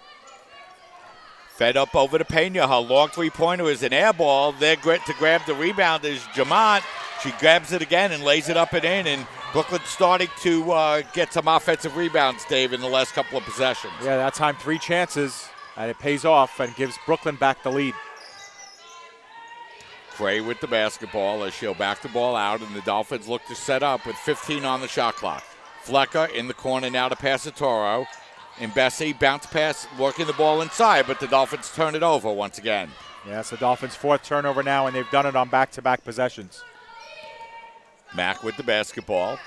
Fed up over to Pena. Her long three-pointer is an air ball. There to grab the rebound is Jamont. She grabs it again and lays it up and in, and Brooklyn's starting to get some offensive rebounds, Dave, in the last couple of possessions. Yeah, that time 3 chances, and it pays off and gives Brooklyn back the lead. Cray with the basketball as she'll back the ball out, and the Dolphins look to set up with 15 on the shot clock. Flecker in the corner now to Passatoro. Mbesi, bounce pass, working the ball inside, but the Dolphins turn it over once again. Yeah, it's the Dolphins' 4th turnover now, and they've done it on back-to-back possessions. Mack with the basketball.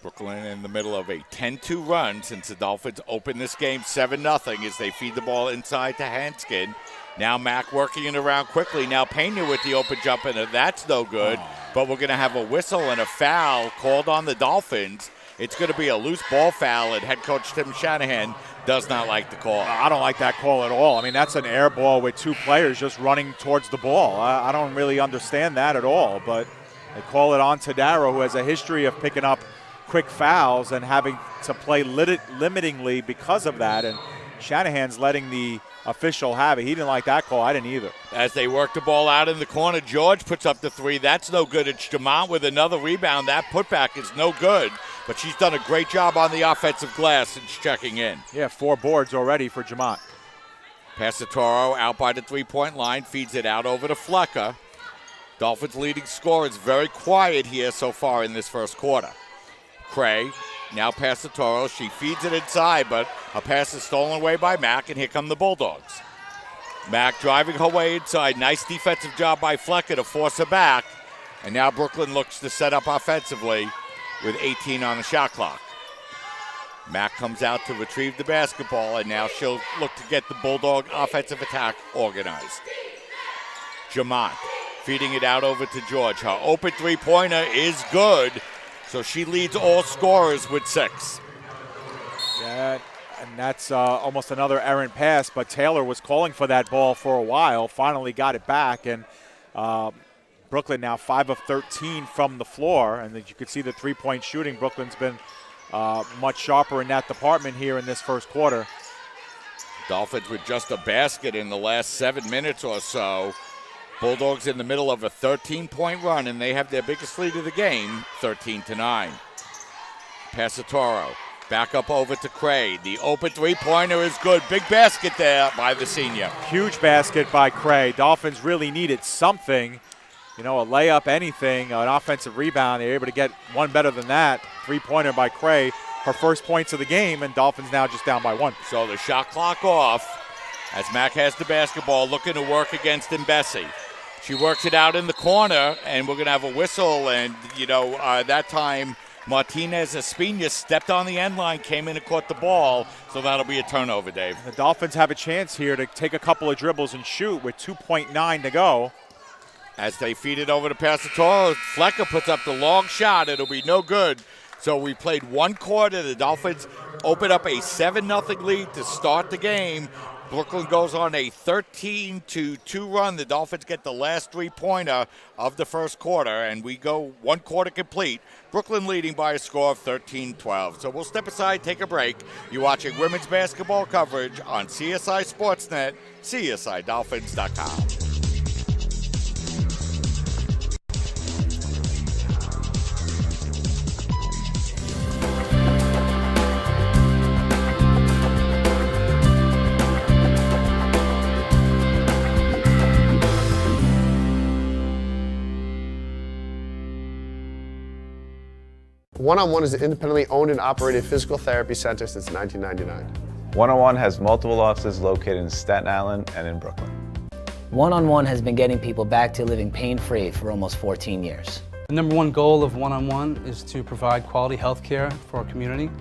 Brooklyn in the middle of a 10-2 run since the Dolphins opened this game 7-0 as they feed the ball inside to Hanskin. Now Mack working it around quickly. Now Pena with the open jump, and that's no good. But we're going to have a whistle and a foul called on the Dolphins. It's going to be a loose ball foul, and head coach Tim Shanahan does not like the call. I don't like that call at all. I mean, that's an air ball with 2 players just running towards the ball. I don't really understand that at all, but they call it on Tadaro, who has a history of picking up quick fouls and having to play limitingly because of that, and Shanahan's letting the official have it. He didn't like that call. I didn't either. As they work the ball out in the corner, George puts up the three. That's no good. It's Jamont with another rebound. That putback is no good, but she's done a great job on the offensive glass since checking in. Yeah, 4 boards already for Jamont. Passatoro out by the three-point line, feeds it out over to Flecker. Dolphins leading scorer is very quiet here so far in this first quarter. Cray, now Passatoro. She feeds it inside, but a pass is stolen away by Mack, and here come the Bulldogs. Mack driving her way inside. Nice defensive job by Flecker to force her back. And now Brooklyn looks to set up offensively with 18 on the shot clock. Mack comes out to retrieve the basketball, and now she'll look to get the Bulldog offensive attack organized. Jamont feeding it out over to George. Her open three-pointer is good, so she leads all scorers with 6. Yeah, and that's almost another errant pass, but Taylor was calling for that ball for a while, finally got it back, and Brooklyn now 5 of 13 from the floor, and as you can see the three-point shooting, Brooklyn's been much sharper in that department here in this first quarter. Dolphins with just a basket in the last 7 minutes or so. Bulldogs in the middle of a 13-point run, and they have their biggest lead of the game, 13-9. Passatoro back up over to Cray. The open three-pointer is good. Big basket there by the senior. Huge basket by Cray. Dolphins really needed something, you know, a layup, anything, an offensive rebound. They were able to get one better than that. Three-pointer by Cray. Her first points of the game, and Dolphins now just down by 1. So the shot clock off as Mack has the basketball, looking to work against Mbesi. She works it out in the corner, and we're going to have a whistle. And, that time Martinez Espina stepped on the end line, came in and caught the ball. So that'll be a turnover, Dave. The Dolphins have a chance here to take a couple of dribbles and shoot with 2.9 to go. As they feed it over to Passatoro, Flecker puts up the long shot. It'll be no good. So we played one quarter. The Dolphins open up a 7-0 lead to start the game. Brooklyn goes on a 13-2 run. The Dolphins get the last three-pointer of the first quarter, and we go one quarter complete. Brooklyn leading by a score of 13-12. So we'll step aside, take a break. You're watching women's basketball coverage on CSI Sportsnet, CSIDolphins.com. 1-on-1 is an independently owned and operated physical therapy center since 1999. 1-on-1 has multiple offices located in Staten Island and in Brooklyn. 1-on-1 has been getting people back to living pain-free for almost 14 years. The number one goal of 1-on-1 is to provide quality health care for our community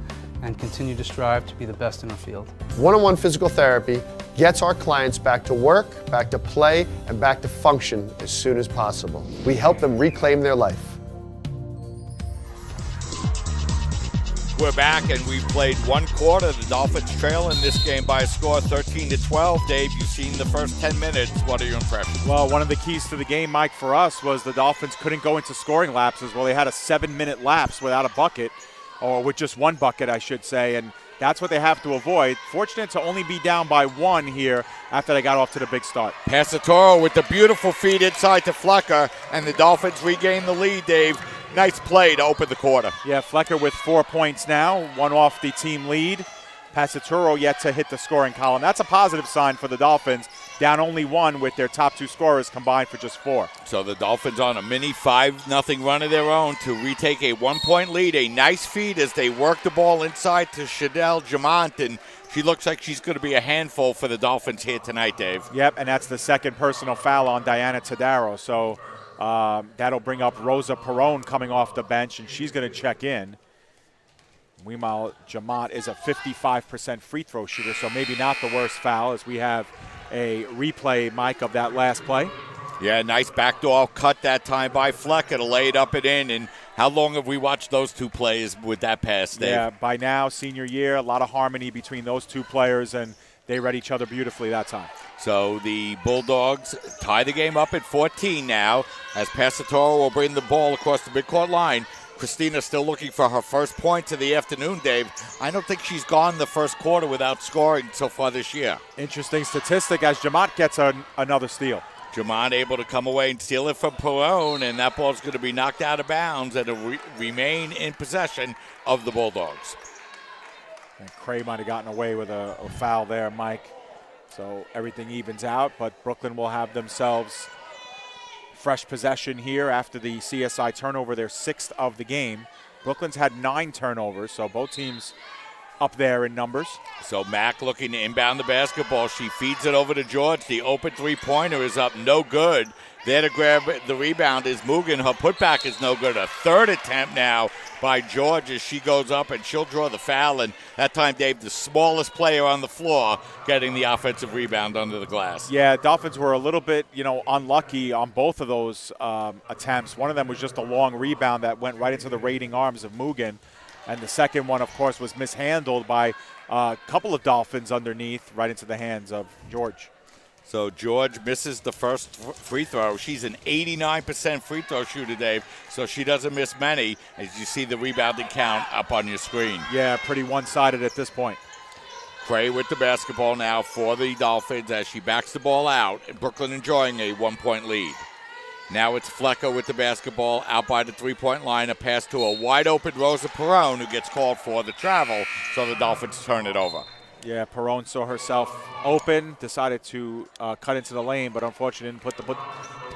and continue to strive to be the best in our field. 1-on-1 physical therapy gets our clients back to work, back to play, and back to function as soon as possible. We help them reclaim their life. We're back, and we've played one quarter. The Dolphins trail in this game by a score of 13-12. Dave, you've seen the first 10 minutes. What are your impressions? Well, one of the keys to the game, Mike, for us was the Dolphins couldn't go into scoring lapses. Well, they had a 7-minute lapse without a bucket, or with just one bucket, I should say, and that's what they have to avoid. Fortunate to only be down by one here after they got off to the big start. Passatoro with the beautiful feed inside to Flecker, and the Dolphins regain the lead, Dave. Nice play to open the quarter. Yeah, Flecker with 4 points now, one off the team lead. Passatoro yet to hit the scoring column. That's a positive sign for the Dolphins. Down only one with their top two scorers combined for just 4. So the Dolphins on a mini 5-0 run of their own to retake a 1-point lead. A nice feed as they work the ball inside to Shadell Jamont, and she looks like she's going to be a handful for the Dolphins here tonight, Dave. Yep, and that's the second personal foul on Diana Tadaro. So that'll bring up Rosa Perone coming off the bench, and she's going to check in. Meanwhile, Jamont is a 55% free throw shooter, so maybe not the worst foul as we have a replay, Mike, of that last play. Yeah, nice backdoor cut that time by Flecker to lay it up and in. And how long have we watched those two plays with that pass, Dave? Yeah, by now, senior year, a lot of harmony between those two players, and they read each other beautifully that time. So the Bulldogs tie the game up at 14 now as Passatoro will bring the ball across the midcourt line. Christina still looking for her first points of the afternoon, Dave. I don't think she's gone the first quarter without scoring so far this year. Interesting statistic as Jamont gets another steal. Jamont able to come away and steal it from Perone, and that ball's going to be knocked out of bounds and it'll remain in possession of the Bulldogs. And Cray might have gotten away with a foul there, Mike. So everything evens out, but Brooklyn will have themselves fresh possession here after the CSI turnover, their 6th of the game. Brooklyn's had 9 turnovers, so both teams up there in numbers. So Mack looking to inbound the basketball. She feeds it over to George. The open three-pointer is up, no good. There to grab the rebound is Mugen. Her putback is no good. A third attempt now by George as she goes up, and she'll draw the foul. And that time, Dave, the smallest player on the floor getting the offensive rebound under the glass. Yeah, Dolphins were a little bit, unlucky on both of those attempts. One of them was just a long rebound that went right into the raiding arms of Mugen. And the second one, of course, was mishandled by a couple of Dolphins underneath, right into the hands of George. So George misses the first free throw. She's an 89% free throw shooter, Dave, so she doesn't miss many, as you see the rebounding count up on your screen. Yeah, pretty one-sided at this point. Cray with the basketball now for the Dolphins as she backs the ball out, and Brooklyn enjoying a 1-point lead. Now it's Flecker with the basketball out by the three-point line. A pass to a wide-open Rosa Perone, who gets called for the travel, so the Dolphins turn it over. Yeah, Perone saw herself open, decided to cut into the lane, but unfortunately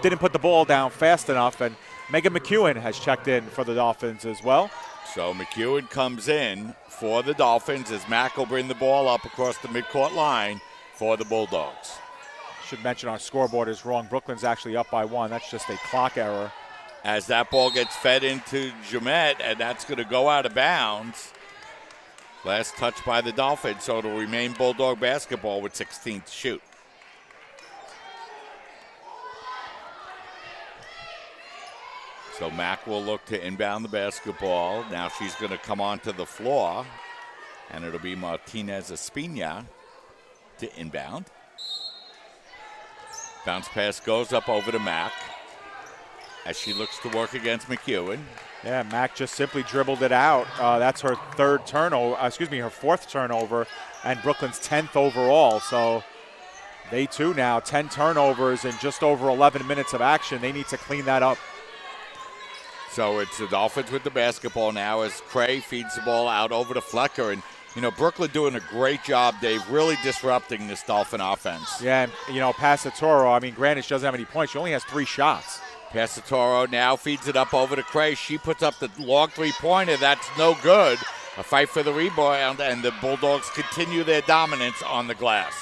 didn't put the ball down fast enough. And Megan McEwen has checked in for the Dolphins as well. So McEwen comes in for the Dolphins as Mack will bring the ball up across the midcourt line for the Bulldogs. should mention our scoreboard is wrong. Brooklyn's actually up by 1. That's just a clock error. As that ball gets fed into Jamet, and that's going to go out of bounds. Last touch by the Dolphins, so it'll remain Bulldog basketball with 16 to shoot. So Mack will look to inbound the basketball. Now she's going to come onto the floor, and it'll be Martinez Espina to inbound. Bounce pass goes up over to Mack as she looks to work against McEwen. Yeah, Mack just simply dribbled it out. That's her her 4th turnover, and Brooklyn's 10th overall. So they too now 10 turnovers in just over 11 minutes of action. They need to clean that up. So it's the Dolphins with the basketball now as Cray feeds the ball out over to Flecker. And, Brooklyn doing a great job, Dave, really disrupting this Dolphin offense. Yeah, and, Passatoro, granted, she doesn't have any points. She only has 3 shots. Passatoro now feeds it up over to Cray. She puts up the long three-pointer. That's no good. A fight for the rebound, and the Bulldogs continue their dominance on the glass.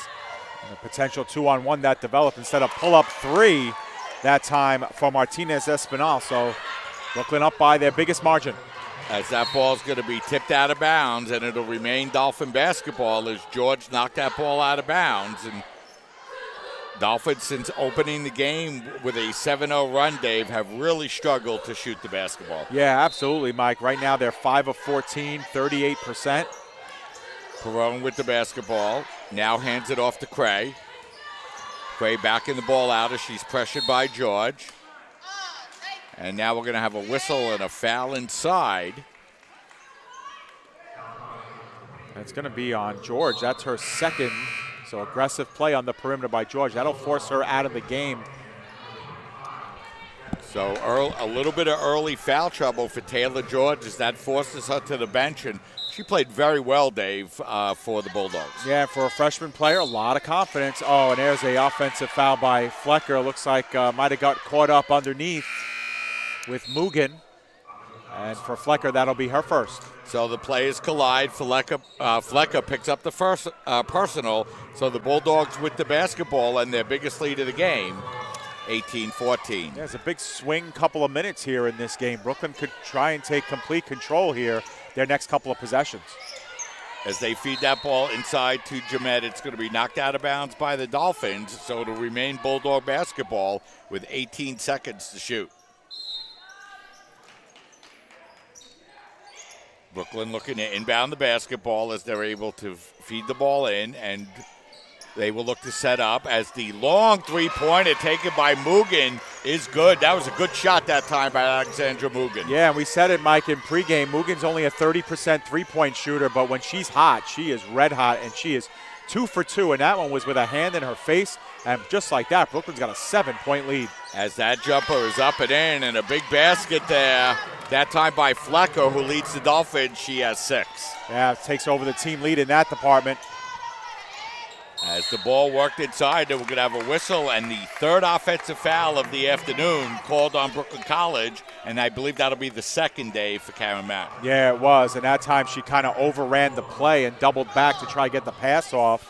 And a potential 2-on-1 that developed instead of pull-up 3 that time for Martinez Espinal. So Brooklyn up by their biggest margin. As that ball's going to be tipped out of bounds, and it'll remain Dolphin basketball as George knocked that ball out of bounds. And Dolphins, since opening the game with a 7-0 run, Dave, have really struggled to shoot the basketball. Yeah, absolutely, Mike. Right now they're 5 of 14, 38%. Perone with the basketball. Now hands it off to Cray. Cray backing the ball out as she's pressured by George. And now we're going to have a whistle and a foul inside. That's going to be on George. That's her 2nd. So aggressive play on the perimeter by George. That'll force her out of the game. So a little bit of early foul trouble for Taylor George as that forces her to the bench. And she played very well, Dave, for the Bulldogs. Yeah, for a freshman player, a lot of confidence. Oh, and there's an offensive foul by Flecker. Looks like might have got caught up underneath with Mugen. And for Flecker, that'll be her 1st. So the players collide. Flecker picks up the first personal. So the Bulldogs with the basketball and their biggest lead of the game, 18-14. There's a big swing couple of minutes here in this game. Brooklyn could try and take complete control here their next couple of possessions. As they feed that ball inside to Jamet, it's going to be knocked out of bounds by the Dolphins. So it'll remain Bulldog basketball with 18 seconds to shoot. Brooklyn looking to inbound the basketball as they're able to feed the ball in, and they will look to set up as the long three-pointer taken by Mugen is good. That was a good shot that time by Alexandra Mugen. Yeah, and we said it, Mike, in pregame. Mugen's only a 30% three-point shooter, but when she's hot, she is red hot, and she is 2 for 2, and that one was with a hand in her face, and just like that, Brooklyn's got a 7-point lead. As that jumper is up and in, and a big basket there. That time by Flecker, who leads the Dolphins. She has 6. Yeah, takes over the team lead in that department. As the ball worked inside, we're going to have a whistle, and the 3rd offensive foul of the afternoon called on Brooklyn College, and I believe that'll be the 2nd day for Karen Mack. Yeah, it was, and that time she kind of overran the play and doubled back to try to get the pass off.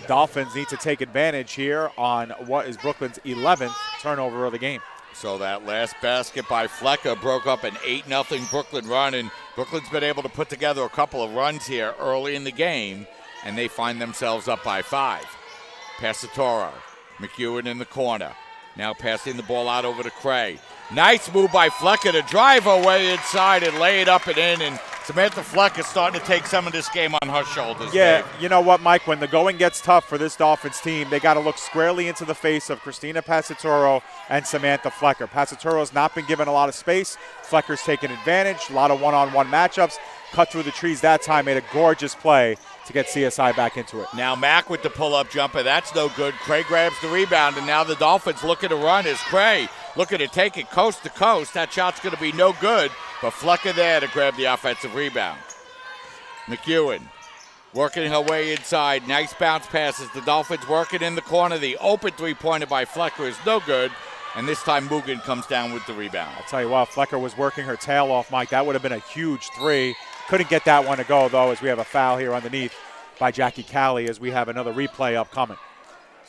Dolphins need to take advantage here on what is Brooklyn's 11th turnover of the game. So that last basket by Flecker broke up an 8-0 Brooklyn run, and Brooklyn's been able to put together a couple of runs here early in the game, and they find themselves up by 5. Passatoro, McEwen in the corner. Now passing the ball out over to Cray. Nice move by Flecker to drive her way inside and lay it up and in, and Samantha Flecker starting to take some of this game on her shoulders. Yeah, Dave. You know what, Mike? When the going gets tough for this Dolphins team, they got to look squarely into the face of Christina Passatoro and Samantha Flecker. Passatoro's not been given a lot of space. Flecker's taken advantage. A lot of one-on-one matchups. Cut through the trees that time. Made a gorgeous play to get CSI back into it. Now Mack with the pull-up jumper. That's no good. Cray grabs the rebound, and now the Dolphins looking to run as Cray looking to take it coast to coast. That shot's going to be no good, but Flecker there to grab the offensive rebound. McEwen working her way inside. Nice bounce passes. The Dolphins working in the corner. The open three-pointer by Flecker is no good, and this time Mugen comes down with the rebound. I'll tell you what, Flecker was working her tail off, Mike. That would have been a huge 3. Couldn't get that one to go, though, as we have a foul here underneath by Jackie Callie as we have another replay upcoming.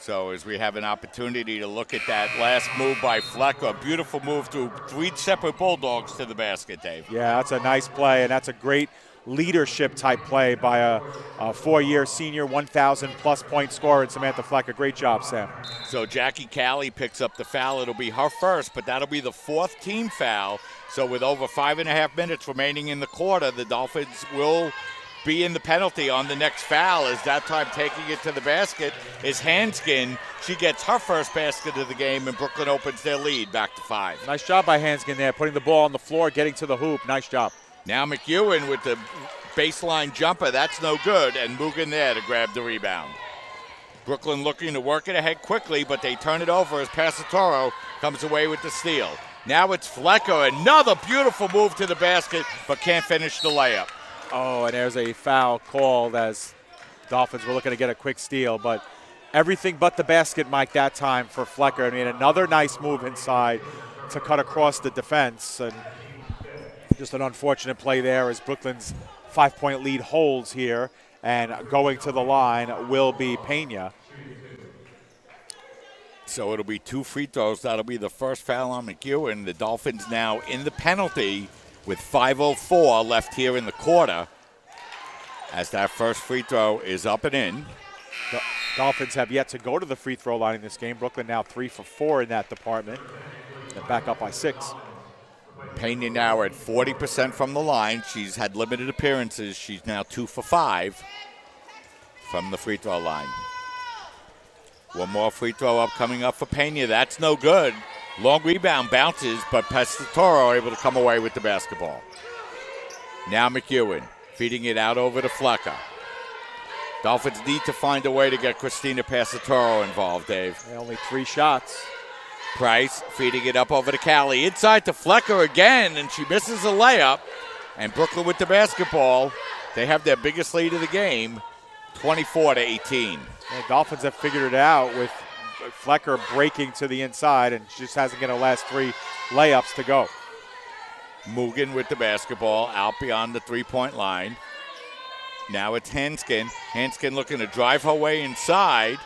So as we have an opportunity to look at that last move by Flecker, a beautiful move through 3 separate Bulldogs to the basket, Dave. Yeah, that's a nice play, and that's a great leadership type play by a 4-year senior 1,000-plus point scorer in Samantha Flecker. Great job, Sam. So Jackie Callie picks up the foul. It'll be her first, but that'll be the 4th team foul. So with over 5.5 minutes remaining in the quarter, the Dolphins will be in the penalty on the next foul. As that time taking it to the basket is Hanskin. She gets her first basket of the game, and Brooklyn opens their lead back to 5. Nice job by Hanskin there, putting the ball on the floor, getting to the hoop. Nice job. Now McEwen with the baseline jumper. That's no good, and Mugen there to grab the rebound. Brooklyn looking to work it ahead quickly, but they turn it over as Passatoro comes away with the steal. Now it's Flecker. Another beautiful move to the basket, but can't finish the layup. Oh, and there's a foul called as Dolphins were looking to get a quick steal, but everything but the basket, Mike, that time for Flecker. I mean, another nice move inside to cut across the defense, and just an unfortunate play there as Brooklyn's 5-point lead holds here, and going to the line will be Pena. So it'll be 2 free throws. That'll be the first foul on McEwen. The Dolphins now in the penalty with 5:04 left here in the quarter, as that first free throw is up and in. The Dolphins have yet to go to the free throw line in this game. Brooklyn now 3 for 4 in that department. They're back up by 6. Pena now at 40% from the line. She's had limited appearances. She's now 2 for 5 from the free throw line. One more free throw up coming up for Pena. That's no good. Long rebound bounces, but Passatoro able to come away with the basketball. Now McEwen feeding it out over to Flecker. Dolphins need to find a way to get Christina Passatoro involved, Dave. Only 3 shots. Price feeding it up over to Callie. Inside to Flecker again, and she misses a layup. And Brooklyn with the basketball. They have their biggest lead of the game, 24-18. The Dolphins have figured it out with Flecker breaking to the inside, and she just hasn't got her last 3 layups to go. Mugen with the basketball out beyond the 3-point line. Now it's Hanskin. Hanskin looking to drive her way inside.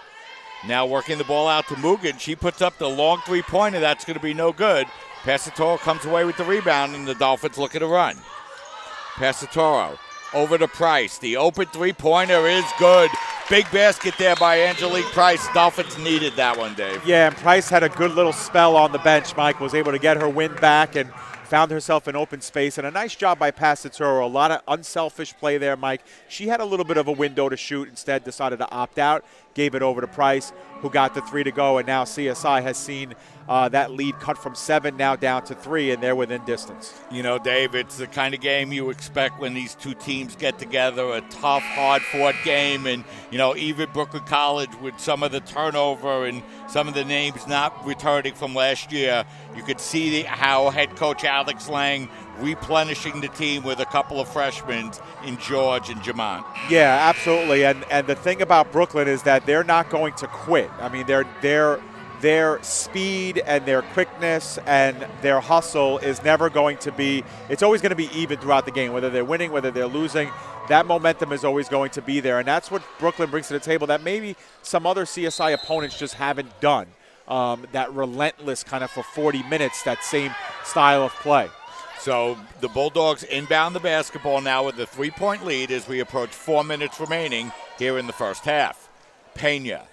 Now working the ball out to Mugen. She puts up the long 3-pointer. That's going to be no good. Passatoro comes away with the rebound, and the Dolphins looking to run. Passatoro over to Price. The open 3-pointer is good. Big basket there by Angelique Price. Dolphins needed that one, Dave. Yeah, and Price had a good little spell on the bench, Mike. Was able to get her wind back and found herself in open space. And a nice job by Passatoro. A lot of unselfish play there, Mike. She had a little bit of a window to shoot. Instead, decided to opt out. Gave it over to Price, who got the 3 to go. And now CSI has seen that lead cut from 7 now down to 3, and they're within distance. You know, Dave, it's the kind of game you expect when these two teams get together, a tough, hard-fought game. And, you know, even Brooklyn College with some of the turnover and some of the names not returning from last year, you could see how head coach Alex Lang replenishing the team with a couple of freshmen in George and Jamont. Yeah, absolutely. And the thing about Brooklyn is that they're not going to quit. I mean, their speed and their quickness and their hustle is never going to be, it's always going to be even throughout the game, whether they're winning, whether they're losing. That momentum is always going to be there. And that's what Brooklyn brings to the table that maybe some other CSI opponents just haven't done. That relentless kind of for 40 minutes, that same style of play. So the Bulldogs inbound the basketball now with a 3-point lead as we approach 4 minutes remaining here in the first half. Pena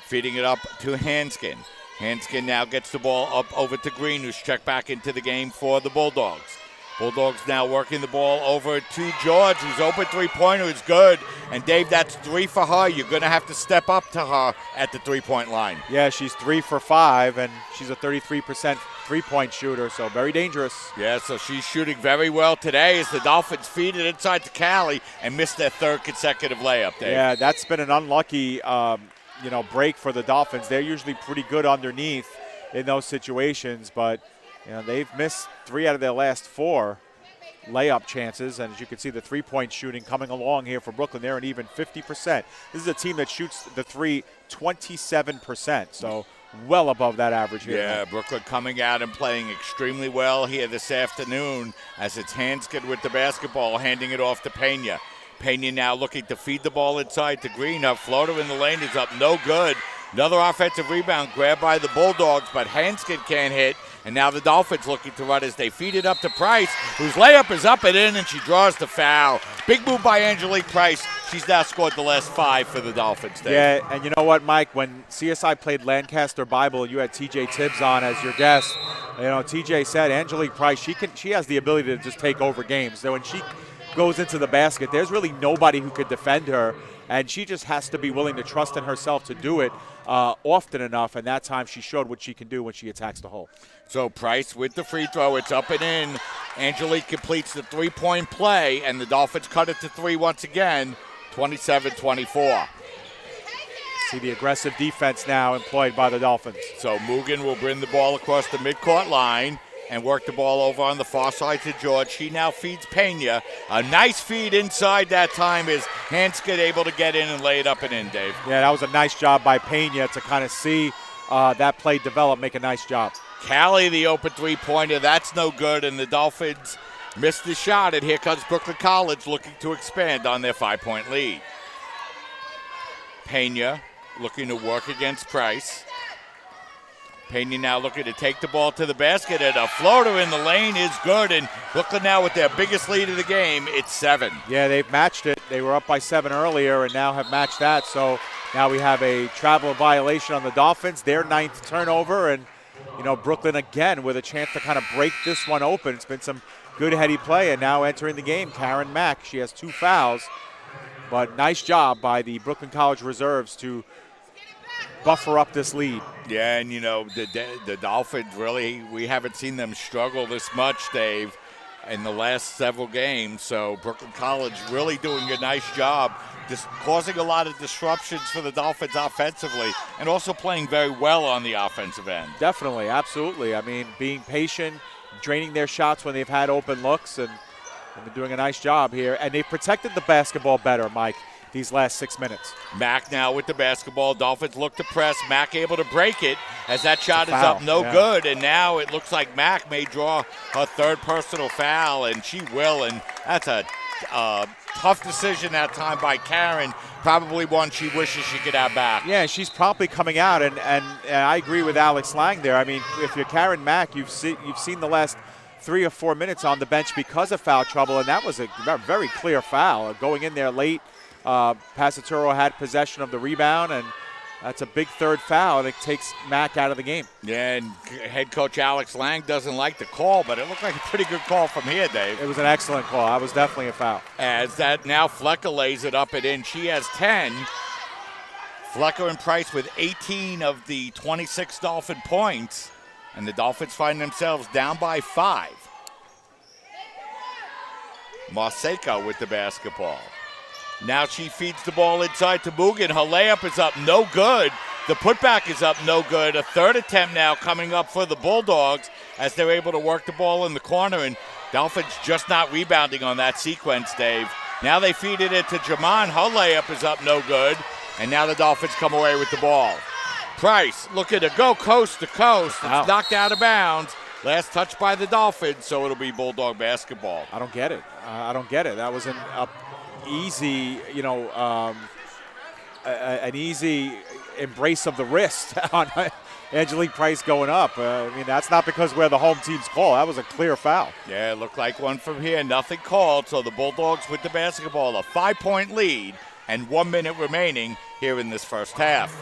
feeding it up to Hanskin. Hanskin now gets the ball up over to Green, who's checked back into the game for the Bulldogs. Bulldogs now working the ball over to George, whose open 3-pointer is good. And, Dave, that's 3 for her. You're going to have to step up to her at the 3-point line. Yeah, she's 3 for 5, and she's a 33% 3-point shooter, so very dangerous. Yeah, so she's shooting very well today as the Dolphins feed it inside to Callie and missed their 3rd consecutive layup, Dave. Yeah, that's been an unlucky break for the Dolphins. They're usually pretty good underneath in those situations, but they've missed 3 out of their last 4 layup chances, and as you can see, the 3-point shooting coming along here for Brooklyn. They're an even 50%. This is a team that shoots the 3 27%, so well above that average here. Yeah, Brooklyn coming out and playing extremely well here this afternoon as it's Hanskin with the basketball, handing it off to Pena. Pena now looking to feed the ball inside to Green. Her floater in the lane is up, no good. Another offensive rebound grabbed by the Bulldogs, but Hanskin can't hit. And now the Dolphins looking to run as they feed it up to Price, whose layup is up and in, and she draws the foul. Big move by Angelique Price. She's now scored the last 5 for the Dolphins, Dave. Yeah, and you know what, Mike? When CSI played Lancaster Bible, you had T.J. Tibbs on as your guest. You know, T.J. said Angelique Price, she has the ability to just take over games. So when she goes into the basket, there's really nobody who could defend her, and she just has to be willing to trust in herself to do it often enough, and that time she showed what she can do when she attacks the hole. So Price with the free throw. It's up and in. Angelique completes the three-point play, and the Dolphins cut it to 3 once again, 27-24. See the aggressive defense now employed by the Dolphins. So Mugen will bring the ball across the midcourt line and work the ball over on the far side to George. She now feeds Pena. A nice feed inside that time is Hanskin able to get in and lay it up and in, Dave. Yeah, that was a nice job by Pena to kind of see that play develop, make a nice job. Callie, the open three-pointer, that's no good, and the Dolphins missed the shot, and here comes Brooklyn College looking to expand on their 5-point lead. Pena looking to work against Price. Pena now looking to take the ball to the basket, and a floater in the lane is good, and Brooklyn now with their biggest lead of the game, it's 7. Yeah, they've matched it. They were up by 7 earlier and now have matched that, so now we have a travel violation on the Dolphins, their 9th turnover, and you know, Brooklyn again with a chance to kind of break this one open. It's been some good heady play, and now entering the game, Karen Mack. She has 2 fouls, but nice job by the Brooklyn College reserves to buffer up this lead. Yeah, and you know, the Dolphins really, we haven't seen them struggle this much, Dave, in the last several games. So Brooklyn College really doing a nice job, just causing a lot of disruptions for the Dolphins offensively, and also playing very well on the offensive end. Definitely, absolutely. I mean, being patient, draining their shots when they've had open looks, and they're doing a nice job here. And they've protected the basketball better, Mike, these last 6 minutes. Mack now with the basketball. Dolphins look to press. Mack able to break it as that shot is up no good. And now it looks like Mack may draw her 3rd personal foul, and she will. And that's a tough decision that time by Karen. Probably one she wishes she could have back. Yeah, she's promptly coming out, and I agree with Alex Lang there. I mean, if you're Karen Mack, you've seen the last 3 or 4 minutes on the bench because of foul trouble, and that was a very clear foul. Going in there late, Pasaturo had possession of the rebound, and that's a big 3rd foul, and it takes Mack out of the game. Yeah, and head coach Alex Lang doesn't like the call, but it looked like a pretty good call from here, Dave. It was an excellent call. That was definitely a foul. As that now Flecker lays it up and in. She has 10. Flecker and Price with 18 of the 26 Dolphin points, and the Dolphins find themselves down by 5. Marseca with the basketball. Now she feeds the ball inside to Mugen. Her layup is up, no good. The putback is up, no good. A 3rd attempt now coming up for the Bulldogs as they're able to work the ball in the corner, and Dolphins just not rebounding on that sequence, Dave. Now they feed it into Jaman. Her layup is up, no good. And now the Dolphins come away with the ball. Price looking to go coast to coast. It's knocked out of bounds. Last touch by the Dolphins, so it'll be Bulldog basketball. I don't get it. That was an easy, an easy embrace of the wrist on Angelique Price going up. I mean, that's not because we're the home team's call. That was a clear foul. Yeah, it looked like one from here. Nothing called, so the Bulldogs with the basketball, a 5-point lead and 1 minute remaining here in this first half.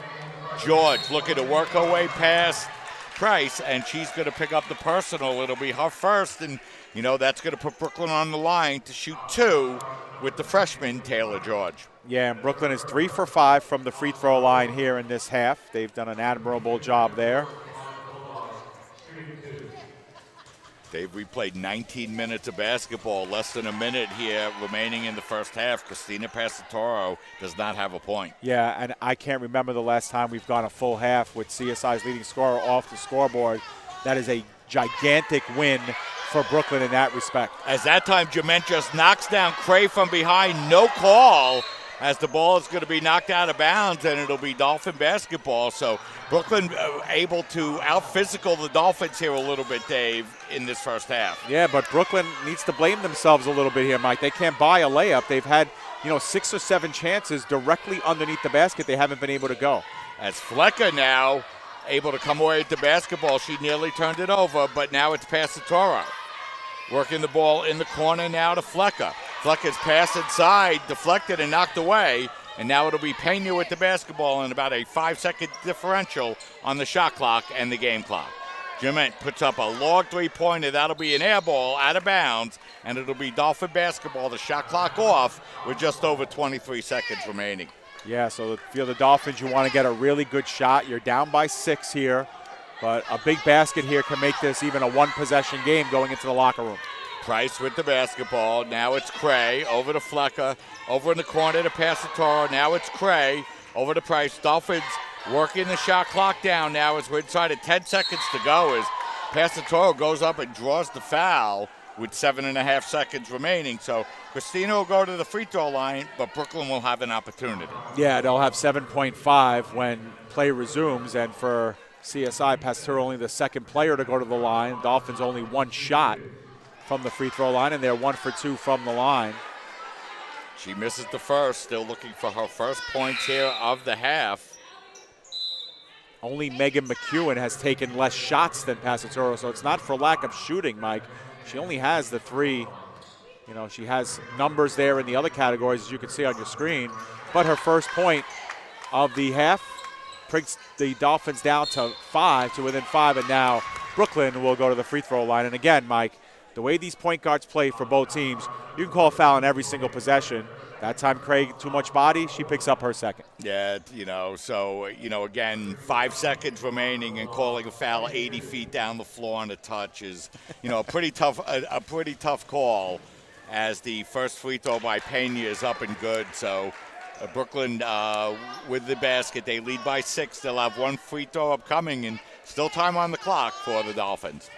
George looking to work her way past Price, and she's going to pick up the personal. It'll be her first, and, you know, that's going to put Brooklyn on the line to shoot 2 with the freshman, Taylor George. Yeah, and Brooklyn is 3 for 5 from the free throw line here in this half. They've done an admirable job there. Dave, we played 19 minutes of basketball, less than a minute here remaining in the first half. Christina Pasatoro does not have a point. Yeah, and I can't remember the last time we've gone a full half with CSI's leading scorer off the scoreboard. That is a gigantic win for Brooklyn in that respect. As that time, Jament just knocks down Cray from behind. No call. as the ball is going to be knocked out of bounds, and it'll be Dolphin basketball. So Brooklyn able to out-physical the Dolphins here a little bit, Dave, in this first half. Yeah, but Brooklyn needs to blame themselves a little bit here, Mike. They can't buy a layup. They've had, 6 or 7 chances directly underneath the basket. They haven't been able to go. As Flecker now able to come away with the basketball. She nearly turned it over, but now it's Passatoro. Working the ball in the corner now to Flecker. Flecker's pass inside, deflected and knocked away, and now it'll be Pena with the basketball and about a 5-second differential on the shot clock and the game clock. Jement puts up a long three-pointer. That'll be an air ball out of bounds, and it'll be Dolphin basketball, the shot clock off with just over 23 seconds remaining. Yeah, so if you're the Dolphins, you want to get a really good shot. You're down by 6 here, but a big basket here can make this even a one-possession game going into the locker room. Price with the basketball. Now it's Cray over to Flecker. Over in the corner to Passatoro. Now it's Cray over to Price. Dolphins working the shot clock down now as we're inside of 10 seconds to go as Passatoro goes up and draws the foul with 7.5 seconds remaining. So Christina will go to the free throw line, but Brooklyn will have an opportunity. Yeah, they'll have 7.5 when play resumes, and for CSI, Passatoro only the second player to go to the line. Dolphins only one shot from the free throw line, and they're 1 for 2 from the line. She misses the first, still looking for her first points here of the half. Only Megan McEwen has taken less shots than Passatoro, so it's not for lack of shooting, Mike. She only has the 3. She has numbers there in the other categories, as you can see on your screen. But her first point of the half brings the Dolphins down to within 5, and now Brooklyn will go to the free throw line. And again, Mike, the way these point guards play for both teams, you can call a foul in every single possession. That time, Craig, too much body, she picks up her second. Yeah, again, 5 seconds remaining and calling a foul 80 feet down the floor on a touch is, a pretty tough call, as the first free throw by Pena is up and good. So Brooklyn with the basket, they lead by 6. They'll have 1 free throw upcoming and still time on the clock for the Dolphins.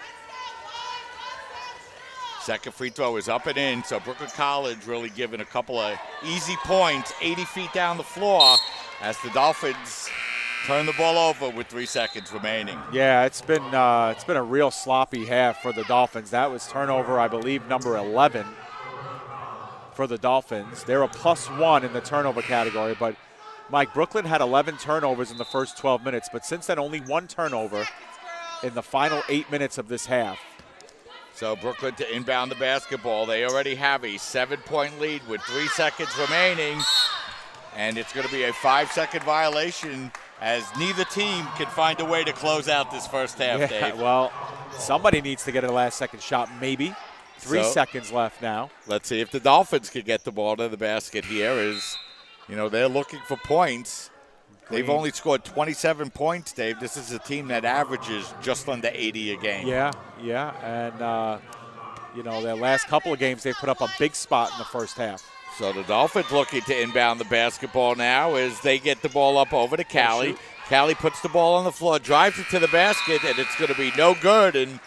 Second free throw is up and in, so Brooklyn College really giving a couple of easy points 80 feet down the floor as the Dolphins turn the ball over with 3 seconds remaining. Yeah, it's been a real sloppy half for the Dolphins. That was turnover, I believe, number 11 for the Dolphins. They're a +1 in the turnover category, but Mike, Brooklyn had 11 turnovers in the first 12 minutes, but since then only 1 turnover in the final 8 minutes of this half. So Brooklyn to inbound the basketball. They already have a 7-point lead with 3 seconds remaining. And it's going to be a 5-second violation as neither team can find a way to close out this first half, Dave. Well, somebody needs to get a last-second shot, maybe. 3 seconds left now. Let's see if the Dolphins can get the ball to the basket here. They're looking for points. They've only scored 27 points, Dave. This is a team that averages just under 80 a game. Yeah. And, their last couple of games, they've put up a big spot in the first half. So the Dolphins looking to inbound the basketball now as they get the ball up over to Callie. Callie puts the ball on the floor, drives it to the basket, and it's going to be no good. And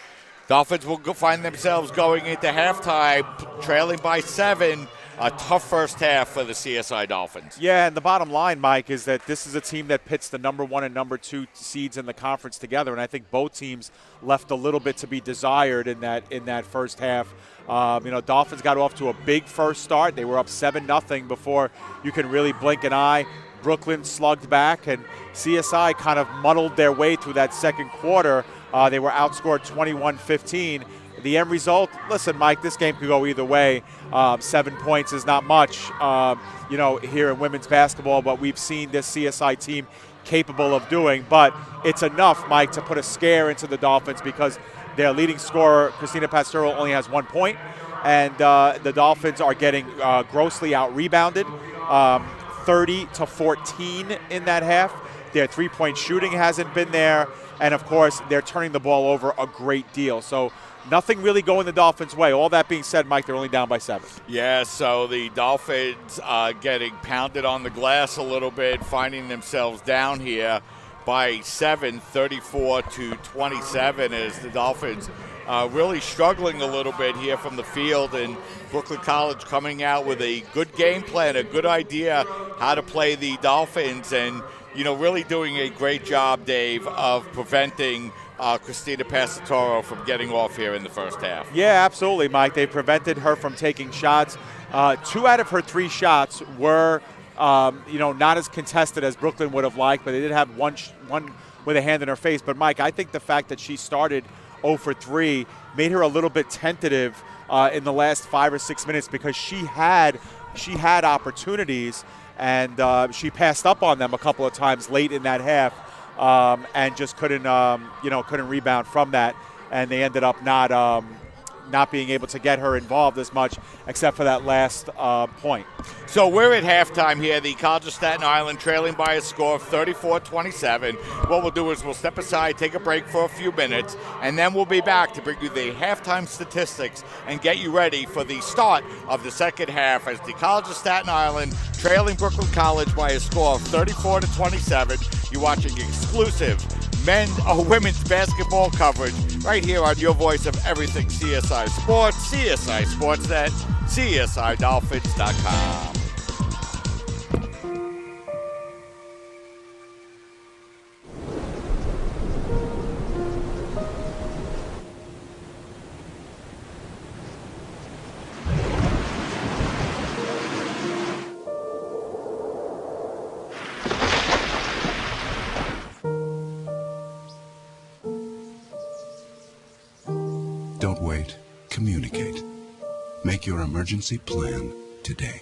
Dolphins will find themselves going into halftime, trailing by 7. A tough first half for the CSI Dolphins. Yeah, and the bottom line, Mike, is that this is a team that pits the number 1 and number 2 seeds in the conference together, and I think both teams left a little bit to be desired in that first half. Dolphins got off to a big first start. They were up 7-0 before you can really blink an eye. Brooklyn slugged back, and CSI kind of muddled their way through that second quarter. They were outscored 21-15. The end result, listen, Mike, this game could go either way. 7 points is not much, here in women's basketball, but we've seen this CSI team capable of doing. But it's enough, Mike, to put a scare into the Dolphins because their leading scorer, Christina Passatoro, only has 1 point. And the Dolphins are getting grossly out-rebounded, 30-14 in that half. Their three-point shooting hasn't been there. And, of course, they're turning the ball over a great deal. So nothing really going the Dolphins' way. All that being said, Mike, they're only down by 7. Yeah, so the Dolphins getting pounded on the glass a little bit, finding themselves down here by 7, 34-27, as the Dolphins really struggling a little bit here from the field, and Brooklyn College coming out with a good game plan, a good idea how to play the Dolphins, and really doing a great job, Dave, of preventing Christina Passatoro from getting off here in the first half. Yeah, absolutely, Mike. They prevented her from taking shots. 2 out of her 3 shots were, not as contested as Brooklyn would have liked, but they did have one with a hand in her face. But, Mike, I think the fact that she started 0 for 3 made her a little bit tentative in the last 5 or 6 minutes, because she had opportunities, and she passed up on them a couple of times late in that half, and just couldn't rebound from that, and they ended up not being able to get her involved as much, except for that last point. So we're at halftime here. The College of Staten Island trailing by a score of 34-27. What we'll do is we'll step aside, take a break for a few minutes, and then we'll be back to bring you the halftime statistics and get you ready for the start of the second half as the College of Staten Island trailing Brooklyn College by a score of 34-27. You're watching exclusive women's basketball coverage right here on your voice of everything CSI Sports, CSI Sportsnet, CSIDolphins.com. Don't wait. Communicate. Make your emergency plan today.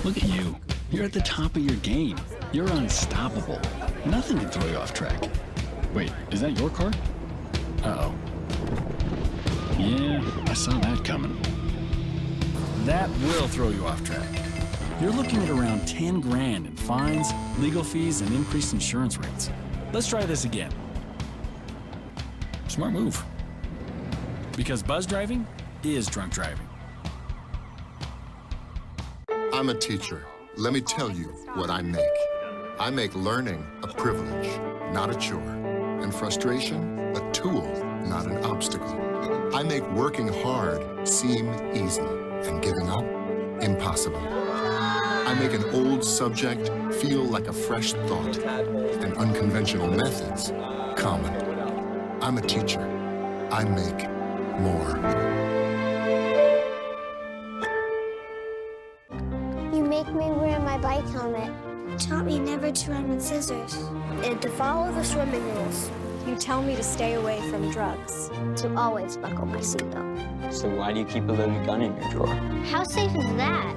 Look at you. You're at the top of your game. You're unstoppable. Nothing can throw you off track. Wait, is that your car? Uh-oh. Yeah, I saw that coming. That will throw you off track. You're looking at around 10 grand in fines, legal fees, and increased insurance rates. Let's try this again. Smart move. Because buzz driving is drunk driving. I'm a teacher. Let me tell you what I make. I make learning a privilege, not a chore, and frustration a tool, not an obstacle. I make working hard seem easy and giving up impossible. I make an old subject feel like a fresh thought and unconventional methods common. I'm a teacher. I make more. You make me wear my bike helmet. Taught me never to run with scissors. And to follow the swimming rules. You tell me to stay away from drugs. To always buckle my seatbelt. So why do you keep a loaded gun in your drawer? How safe is that?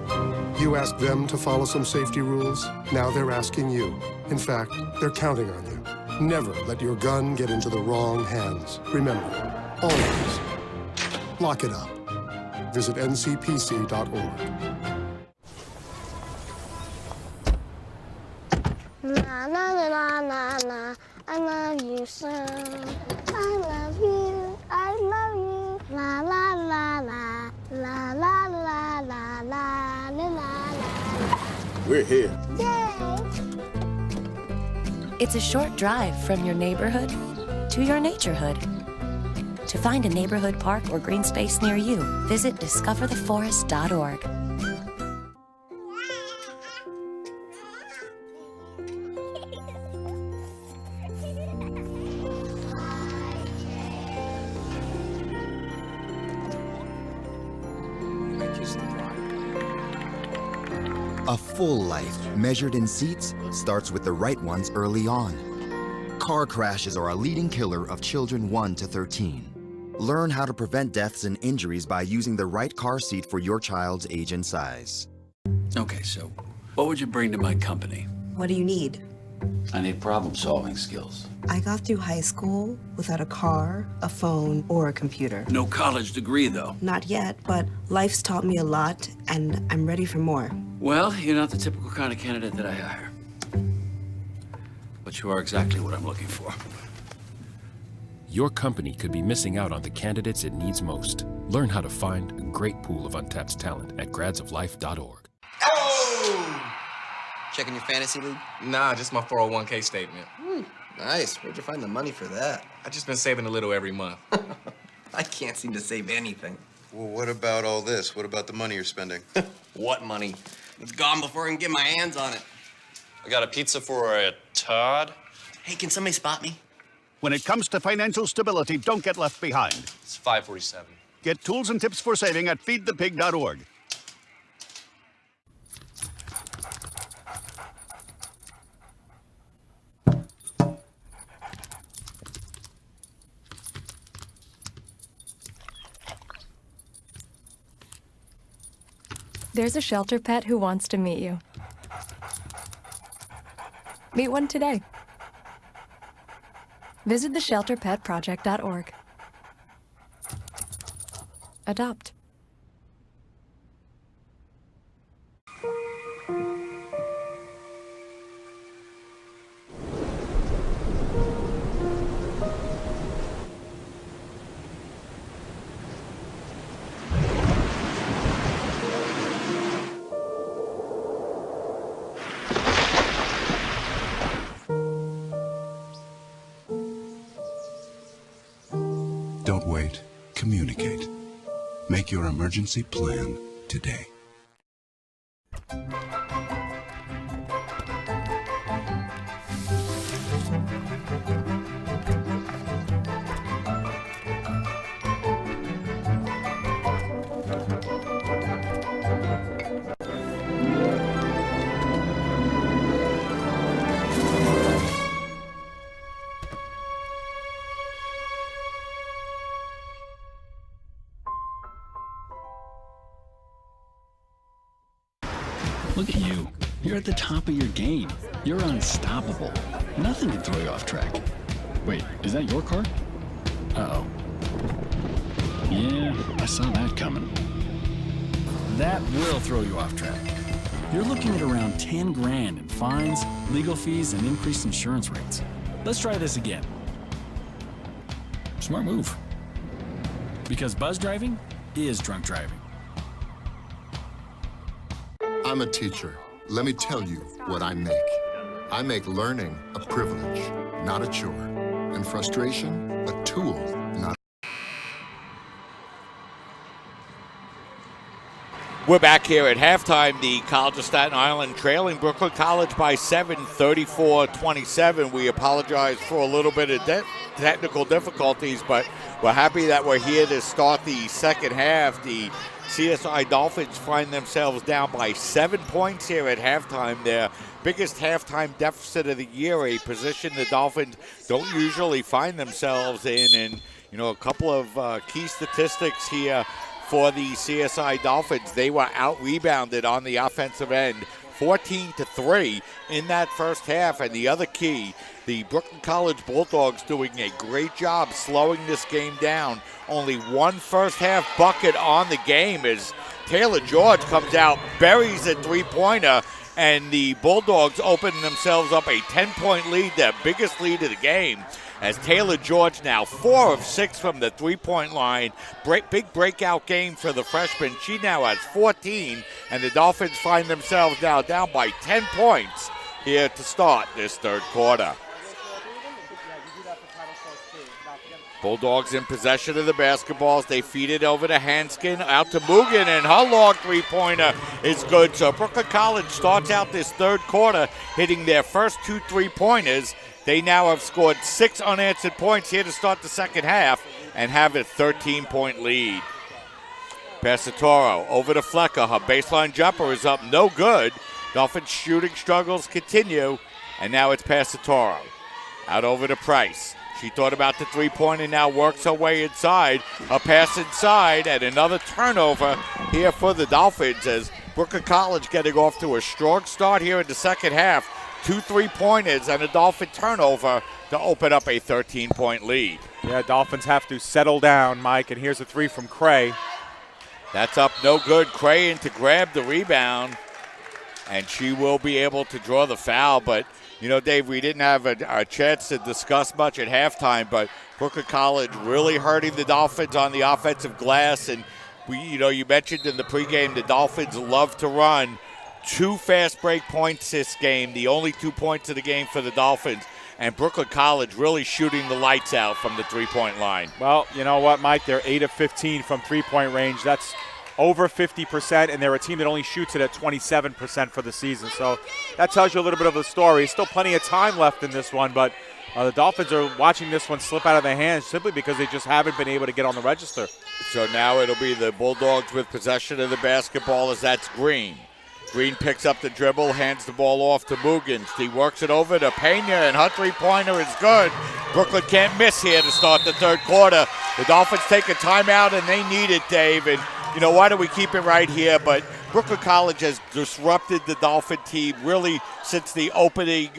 You asked them to follow some safety rules. Now they're asking you. In fact, they're counting on you. Never let your gun get into the wrong hands. Remember, always lock it up. Visit ncpc.org. La la la la la, I love you so. I love you, I love you. La la la la, la la la la la la la. We're here. Yay! It's a short drive from your neighborhood to your naturehood. To find a neighborhood park or green space near you, visit discovertheforest.org. A full life, measured in seats, starts with the right ones early on. Car crashes are a leading killer of children 1 to 13. Learn how to prevent deaths and injuries by using the right car seat for your child's age and size. Okay, so what would you bring to my company? What do you need? I need problem-solving skills. I got through high school without a car, a phone, or a computer. No college degree, though. Not yet, but life's taught me a lot, and I'm ready for more. Well, you're not the typical kind of candidate that I hire. But you are exactly what I'm looking for. Your company could be missing out on the candidates it needs most. Learn how to find a great pool of untapped talent at gradsoflife.org. Oh! Checking your fantasy league? Nah, just my 401k statement. Nice. Where'd you find the money for that? I just been saving a little every month. I can't seem to save anything. Well, what about all this? What about the money you're spending? What money? It's gone before I can get my hands on it. I got a pizza for a Todd. Hey, can somebody spot me? When it comes to financial stability, don't get left behind. It's 547. Get tools and tips for saving at feedthepig.org. There's a shelter pet who wants to meet you. Meet one today. Visit theshelterpetproject.org. Adopt. Don't wait. Communicate. Make your emergency plan today. Look at you. You're at the top of your game. You're unstoppable. Nothing can throw you off track. Wait, is that your car? Uh-oh. Yeah, I saw that coming. That will throw you off track. You're looking at around 10 grand in fines, legal fees, and increased insurance rates. Let's try this again. Smart move. Because buzz driving is drunk driving. I'm a teacher. Let me tell you what I make. I make learning a privilege, not a chore, and frustration a tool, not. We're back here at halftime. The College of Staten Island trailing Brooklyn College by 7, 34-27. We apologize for a little bit of technical difficulties, but we're happy that we're here to start the second half. The CSI Dolphins find themselves down by 7 points here at halftime. Their biggest halftime deficit of the year, a position the Dolphins don't usually find themselves in. And, you know, a couple of key statistics here for the CSI Dolphins. They were out-rebounded on the offensive end, 14-3 in that first half. And the other key, the Brooklyn College Bulldogs doing a great job slowing this game down. Only one first-half bucket on the game as Taylor George comes out, buries a three-pointer, and the Bulldogs open themselves up a 10-point lead, their biggest lead of the game, as Taylor George now 4 of 6 from the three-point line. Big breakout game for the freshman. She now has 14, and the Dolphins find themselves now down by 10 points here to start this third quarter. Bulldogs in possession of the basketballs. They feed it over to Hanskin, out to Mugen, and her long three-pointer is good. So Brooklyn College starts out this third quarter hitting their first 2 3-pointers. They now have scored 6 unanswered points here to start the second half and have a 13-point lead. Passatoro over to Flecker. Her baseline jumper is up, no good. Dolphins shooting struggles continue, and now it's Passatoro. Out over to Price. She thought about the three-pointer, now works her way inside. A pass inside, and another turnover here for the Dolphins as Brooklyn College getting off to a strong start here in the second half. 2 3-pointers, and a Dolphin turnover to open up a 13-point lead. Yeah, Dolphins have to settle down, Mike, and here's a three from Cray. That's up no good. Cray in to grab the rebound, and she will be able to draw the foul. But, you know, Dave, we didn't have a chance to discuss much at halftime, but Brooklyn College really hurting the Dolphins on the offensive glass. And, you mentioned in the pregame the Dolphins love to run. 2 fast break points this game, the only 2 points of the game for the Dolphins. And Brooklyn College really shooting the lights out from the three-point line. Well, you know what, Mike? They're 8 of 15 from three-point range. That's over 50%, and they're a team that only shoots it at 27% for the season. So that tells you a little bit of the story. Still plenty of time left in this one, but the Dolphins are watching this one slip out of their hands simply because they just haven't been able to get on the register. So now it'll be the Bulldogs with possession of the basketball as that's Green. Green picks up the dribble, hands the ball off to Mugens. He works it over to Pena, and her three-pointer is good. Brooklyn can't miss here to start the third quarter. The Dolphins take a timeout, and they need it, Dave. And, why do we keep it right here? But Brooklyn College has disrupted the Dolphin team really since the opening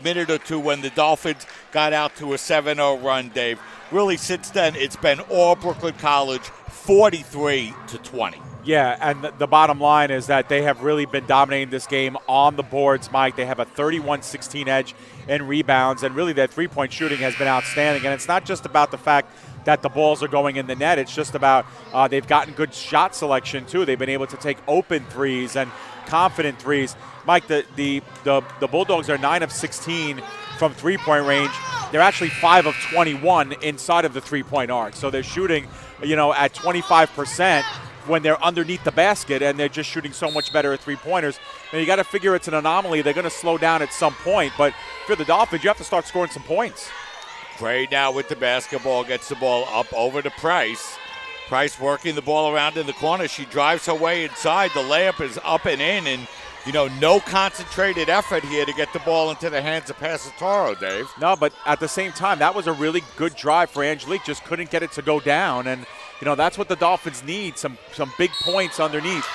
minute or two when the Dolphins got out to a 7-0 run, Dave. Really, since then, it's been all Brooklyn College, 43-20. Yeah, and the bottom line is that they have really been dominating this game on the boards, Mike. They have a 31-16 edge in rebounds, and really their three-point shooting has been outstanding. And it's not just about the fact that the balls are going in the net. It's just about they've gotten good shot selection, too. They've been able to take open threes and confident threes. Mike, the Bulldogs are 9 of 16 from three-point range. They're actually 5 of 21 inside of the three-point arc. So they're shooting, at 25%. When they're underneath the basket and they're just shooting so much better at three-pointers. Now, you got to figure it's an anomaly. They're going to slow down at some point, but if you're the Dolphins, you have to start scoring some points. Gray now with the basketball, gets the ball up over to Price. Price working the ball around in the corner. She drives her way inside. The layup is up and in, and, no concentrated effort here to get the ball into the hands of Passatoro, Dave. No, but at the same time, that was a really good drive for Angelique. Just couldn't get it to go down, and that's what the Dolphins need, some big points underneath.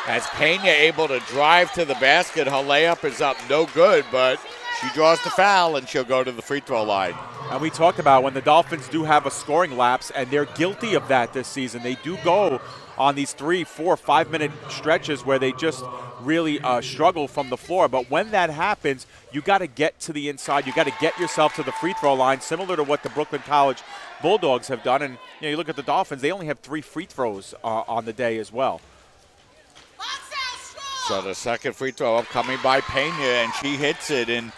As Pena able to drive to the basket, her layup is up no good, but she draws the foul, and she'll go to the free throw line. And we talked about when the Dolphins do have a scoring lapse, and they're guilty of that this season. They do go on these 3, 4, 5-minute stretches where they just really struggle from the floor. But when that happens, you got to get to the inside. You got to get yourself to the free throw line, similar to what the Brooklyn College Bulldogs have done. And you look at the Dolphins, they only have 3 free throws on the day as well. So the second free throw upcoming by Pena, and she hits it. And,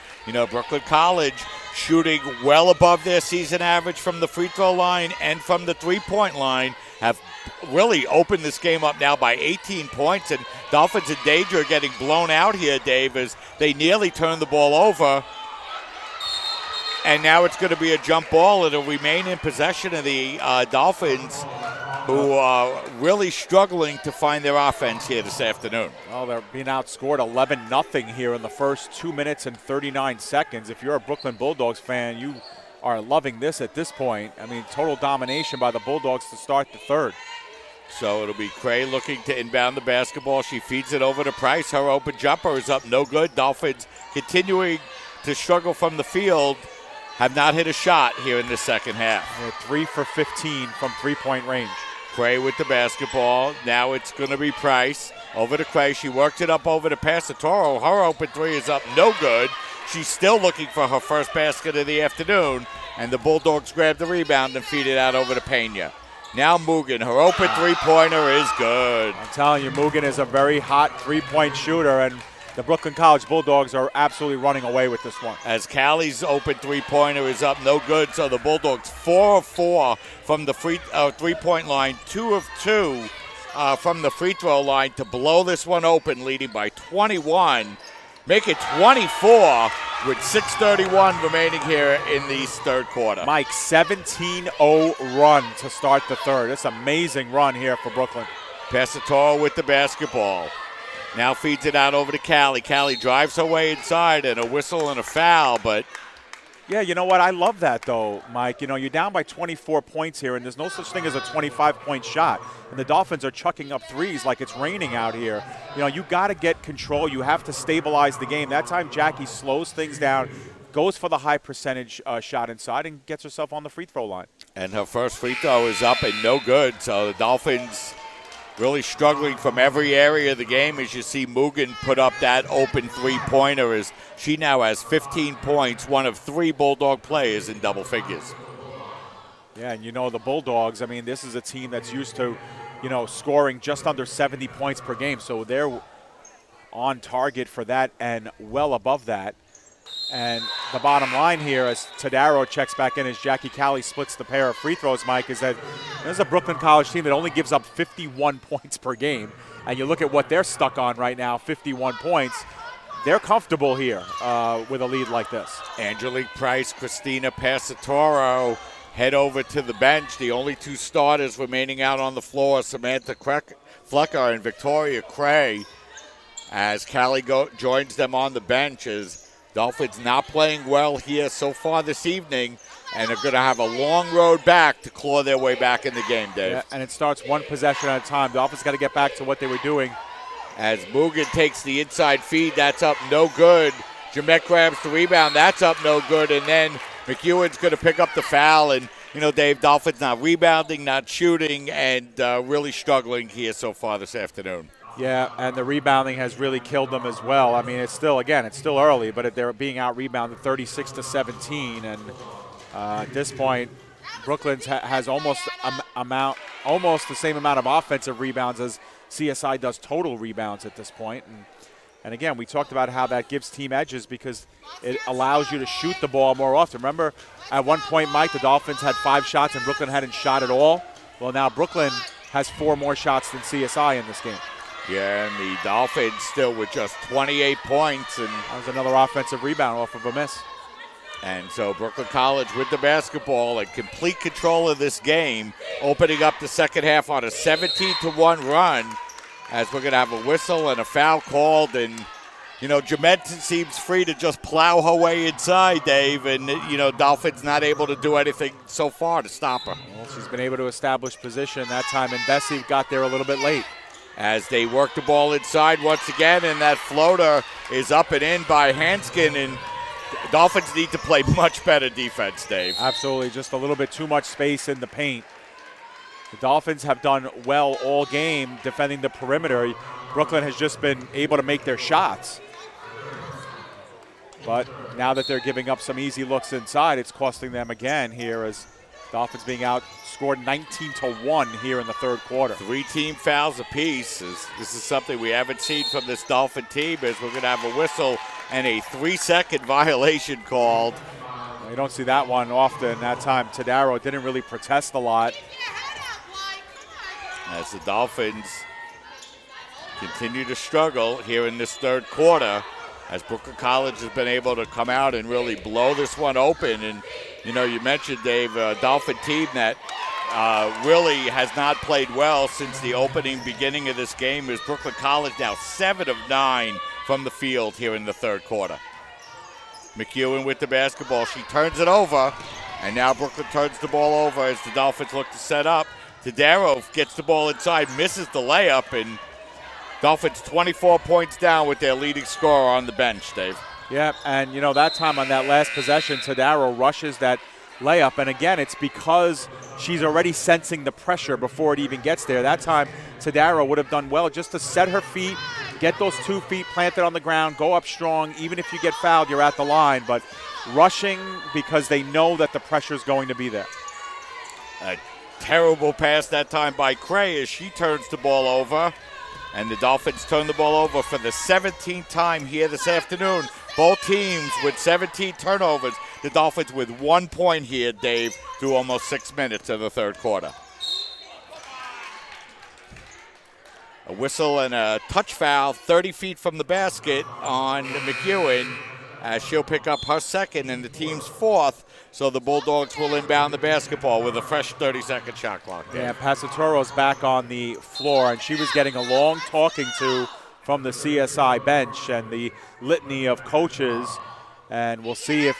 Brooklyn College shooting well above their season average from the free throw line and from the three-point line, have really opened this game up now by 18 points. And Dolphins in danger of getting blown out here, Dave, as they nearly turned the ball over. And now it's going to be a jump ball. It'll remain in possession of the Dolphins, who are really struggling to find their offense here this afternoon. Well, they're being outscored 11-0 here in the first 2 minutes and 39 seconds. If you're a Brooklyn Bulldogs fan, you are loving this at this point. I mean, total domination by the Bulldogs to start the third. So it'll be Cray looking to inbound the basketball. She feeds it over to Price. Her open jumper is up no good. Dolphins continuing to struggle from the field. Have not hit a shot here in the second half. They're 3 for 15 from three-point range. Cray with the basketball. Now it's going to be Price. Over to Cray. She worked it up over to Passatoro. Her open three is up no good. She's still looking for her first basket of the afternoon. And the Bulldogs grab the rebound and feed it out over to Pena. Now Mugen. Her open three-pointer is good. I'm telling you, Mugen is a very hot three-point shooter, and the Brooklyn College Bulldogs are absolutely running away with this one. As Callie's open three-pointer is up no good, so the Bulldogs 4 of 4 from the three-point line, 2 of 2 from the free throw line to blow this one open, leading by 21. Make it 24 with 6:31 remaining here in the third quarter. Mike, 17-0 run to start the third. It's an amazing run here for Brooklyn. Passatoro with the basketball. Now feeds it out over to Callie. Callie drives her way inside, and a whistle and a foul, but, Yeah, you know what? I love that, though, Mike. You know, you're down by 24 points here, and there's no such thing as a 25-point shot. And the Dolphins are chucking up threes like it's raining out here. You know, you got to get control. You have to stabilize the game. That time, Jackie slows things down, goes for the high percentage shot inside, and gets herself on the free throw line. And her first free throw is up and no good. So the Dolphins really struggling from every area of the game as you see Mugen put up that open three-pointer as she now has 15 points, one of 3 Bulldog players in double figures. Yeah, and you know the Bulldogs, I mean, this is a team that's used to, you know, scoring just under 70 points per game. So they're on target for that and well above that. And the bottom line here, as Tadaro checks back in, as Jackie Callie splits the pair of free throws, Mike, is that there's a Brooklyn College team that only gives up 51 points per game. And you look at what they're stuck on right now, 51 points. They're comfortable here with a lead like this. Angelique Price, Christina Passatoro head over to the bench. The only 2 starters remaining out on the floor, Samantha Flecker and Victoria Cray, as Callie joins them on the bench. As Dolphins not playing well here so far this evening, and are going to have a long road back to claw their way back in the game, Dave. Yeah, and it starts one possession at a time. The Dolphins got to get back to what they were doing. As Mugen takes the inside feed, that's up no good. Jamette grabs the rebound, that's up no good, and then McEwen's going to pick up the foul. And, you know, Dave, Dolphins not rebounding, not shooting, and really struggling here so far this afternoon. Yeah, and the rebounding has really killed them as well. I mean, it's still early, but they're being out-rebounded 36-17. And at this point, Brooklyn has almost the same amount of offensive rebounds as CSI does total rebounds at this point. And again, we talked about how that gives team edges because it allows you to shoot the ball more often. Remember, at one point, Mike, the Dolphins had 5 shots and Brooklyn hadn't shot at all. Well, now Brooklyn has 4 more shots than CSI in this game. Yeah, and the Dolphins still with just 28 points. And that was another offensive rebound off of a miss. And so Brooklyn College with the basketball and complete control of this game, opening up the second half on a 17-1 run, as we're going to have a whistle and a foul called. And, you know, Jamette seems free to just plow her way inside, Dave, and, you know, Dolphins not able to do anything so far to stop her. Well, she's been able to establish position that time, and Bessie got there a little bit late. As they work the ball inside once again, and that floater is up and in by Hanskin, and Dolphins need to play much better defense, Dave. Absolutely, just a little bit too much space in the paint. The Dolphins have done well all game defending the perimeter. Brooklyn has just been able to make their shots. But now that they're giving up some easy looks inside, it's costing them again here as Dolphins being outscored 19-1 here in the third quarter. 3 team fouls apiece. This is something we haven't seen from this Dolphin team, as we're going to have a whistle and a 3-second violation called. You don't see that one often. That time, Tadaro didn't really protest a lot. As the Dolphins continue to struggle here in this third quarter, as Brooklyn College has been able to come out and really blow this one open. And, you know, you mentioned, Dave, a Dolphin team that really has not played well since the beginning of this game. Is Brooklyn College now 7 of 9 from the field here in the third quarter. McEwen with the basketball. She turns it over, and now Brooklyn turns the ball over as the Dolphins look to set up. Tadaro gets the ball inside, misses the layup, and Dolphins 24 points down with their leading scorer on the bench, Dave. Yeah, and, you know, that time on that last possession, Tadaro rushes that layup. And, again, it's because she's already sensing the pressure before it even gets there. That time, Tadaro would have done well just to set her feet, get those 2 feet planted on the ground, go up strong. Even if you get fouled, you're at the line. But rushing because they know that the pressure is going to be there. A terrible pass that time by Cray as she turns the ball over. And the Dolphins turn the ball over for the 17th time here this afternoon. Both teams with 17 turnovers. The Dolphins with 1 point here, Dave, through almost 6 minutes of the third quarter. A whistle and a touch foul 30 feet from the basket on McEwen, as she'll pick up her second and the team's 4th. So the Bulldogs will inbound the basketball with a fresh 30-second shot clock. Yeah, Passatoro's back on the floor, and she was getting a long talking to from the CSI bench and the litany of coaches. And we'll see if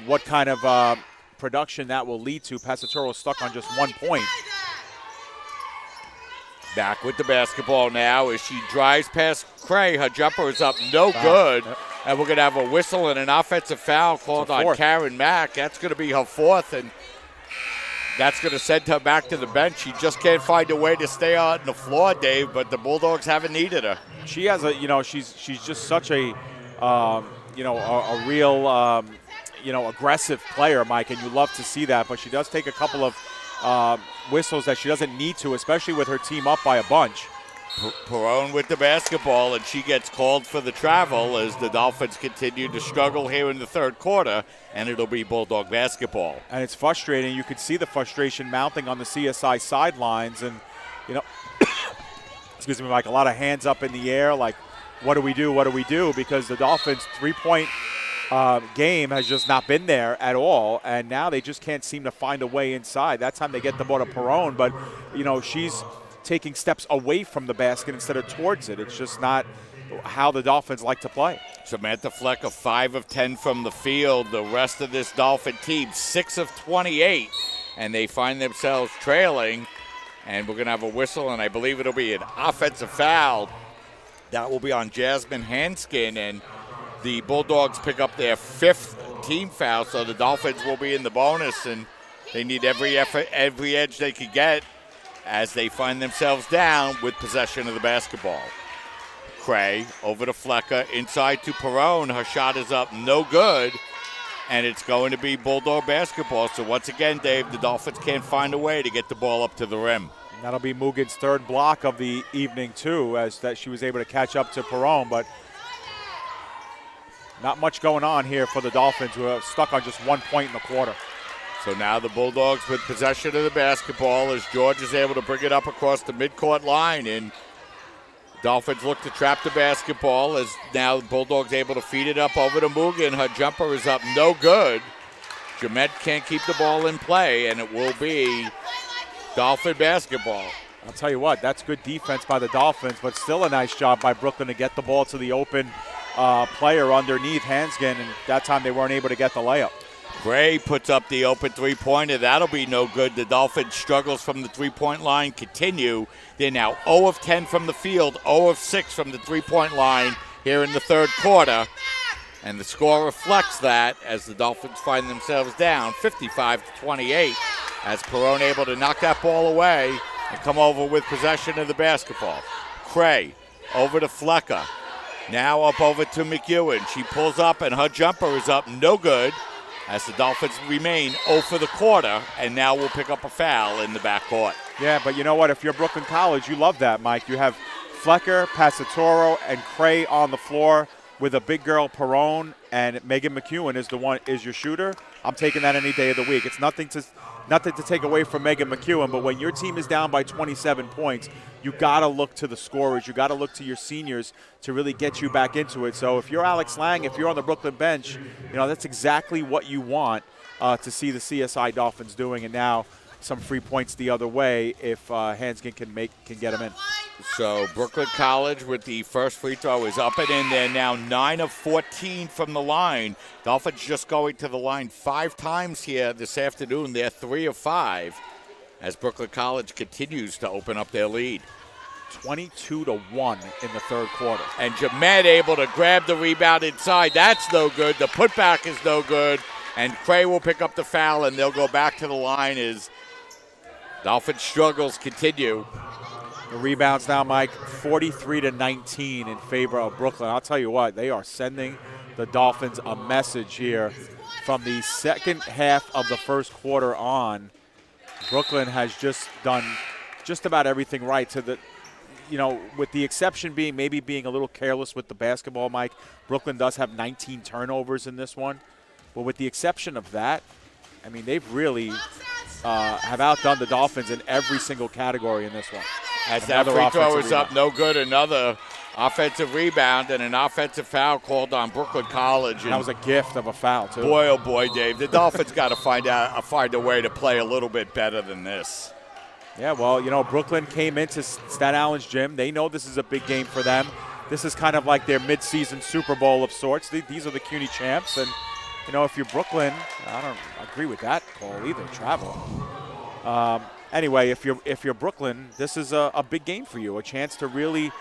what kind of production that will lead to. Passatoro stuck on just 1 point. Back with the basketball now as she drives past Cray. Her jumper is up, no good. And we're going to have a whistle and an offensive foul called on Karen Mack. That's going to be her fourth, and that's going to send her back to the bench. She just can't find a way to stay on the floor, Dave, but the Bulldogs haven't needed her. She has she's just such a, a real, aggressive player, Mike, and you love to see that. But she does take a couple of whistles that she doesn't need to, especially with her team up by a bunch. Perone with the basketball, and she gets called for the travel as the Dolphins continue to struggle here in the third quarter, and it'll be Bulldog basketball. And it's frustrating. You could see the frustration mounting on the CSI sidelines, and, excuse me, Mike, a lot of hands up in the air, like, what do we do, what do we do? Because the Dolphins' three-point game has just not been there at all, and now they just can't seem to find a way inside. That time they get the ball to Perone, but, she's taking steps away from the basket instead of towards it. It's just not how the Dolphins like to play. Samantha Flecker, 5 of 10 from the field. The rest of this Dolphin team, 6 of 28, and they find themselves trailing, and we're going to have a whistle, and I believe it'll be an offensive foul. That will be on Jasmine Hanskin, and the Bulldogs pick up their 5th team foul, so the Dolphins will be in the bonus, and they need every effort, every edge they could get as they find themselves down with possession of the basketball. Cray over to Flecker, inside to Perone. Her shot is up, no good, and it's going to be Bulldog basketball. So once again, Dave, the Dolphins can't find a way to get the ball up to the rim. And that'll be Mugen's 3rd block of the evening, too, as that she was able to catch up to Perone, but not much going on here for the Dolphins, who are stuck on just 1 point in the quarter. So now the Bulldogs with possession of the basketball as George is able to bring it up across the midcourt line, and Dolphins look to trap the basketball as now the Bulldogs able to feed it up over to Mugen. Her jumper is up, no good. Jamette can't keep the ball in play, and it will be Dolphin basketball. I'll tell you what, that's good defense by the Dolphins, but still a nice job by Brooklyn to get the ball to the open player underneath Hanskin, and that time they weren't able to get the layup. Gray puts up the open three-pointer. That'll be no good. The Dolphins' struggles from the three-point line continue. They're now 0 of 10 from the field, 0 of 6 from the three-point line here in the third quarter. And the score reflects that as the Dolphins find themselves down 55-28 as Perone able to knock that ball away and come over with possession of the basketball. Cray over to Flecker. Now up over to McEwen. She pulls up and her jumper is up, no good, as the Dolphins remain 0 for the quarter, and now we'll pick up a foul in the backcourt. Yeah, but you know what? If you're Brooklyn College, you love that, Mike. You have Flecker, Passatoro, and Cray on the floor with a big girl, Perone, and Megan McEwen is your shooter. I'm taking that any day of the week. It's nothing to take away from Megan McEwen, but when your team is down by 27 points, you got to look to the scorers. You got to look to your seniors to really get you back into it. So if you're Alex Lang, if you're on the Brooklyn bench, that's exactly what you want to see the CSI Dolphins doing. And now some free points the other way if Hanskin can get them in. So Brooklyn College with the first free throw is up and in there now, 9 of 14 from the line. Dolphins just going to the line 5 times here this afternoon. They're 3 of 5 as Brooklyn College continues to open up their lead. 22-1 in the third quarter. And Jamette able to grab the rebound inside. That's no good. The putback is no good. And Cray will pick up the foul, and they'll go back to the line as Dolphins struggles continue. The rebounds now, Mike, 43-19 in favor of Brooklyn. I'll tell you what, they are sending the Dolphins a message here. From the second half of the first quarter on, Brooklyn has just done just about everything right to the, with the exception being maybe being a little careless with the basketball, Mike. Brooklyn does have 19 turnovers in this one. But with the exception of that, I mean, they've really have outdone the Dolphins in every single category in this one. As that free throw is up, no good. Another offensive rebound and an offensive foul called on Brooklyn College. And that was a gift of a foul, too. Boy, oh boy, Dave. The Dolphins got to find a way to play a little bit better than this. Yeah, well, Brooklyn came into Staten Island's gym. They know this is a big game for them. This is kind of like their midseason Super Bowl of sorts. These are the CUNY champs, and if you're Brooklyn, I don't agree with that call either, travel. Anyway, if you're Brooklyn, this is a big game for you, a chance to really,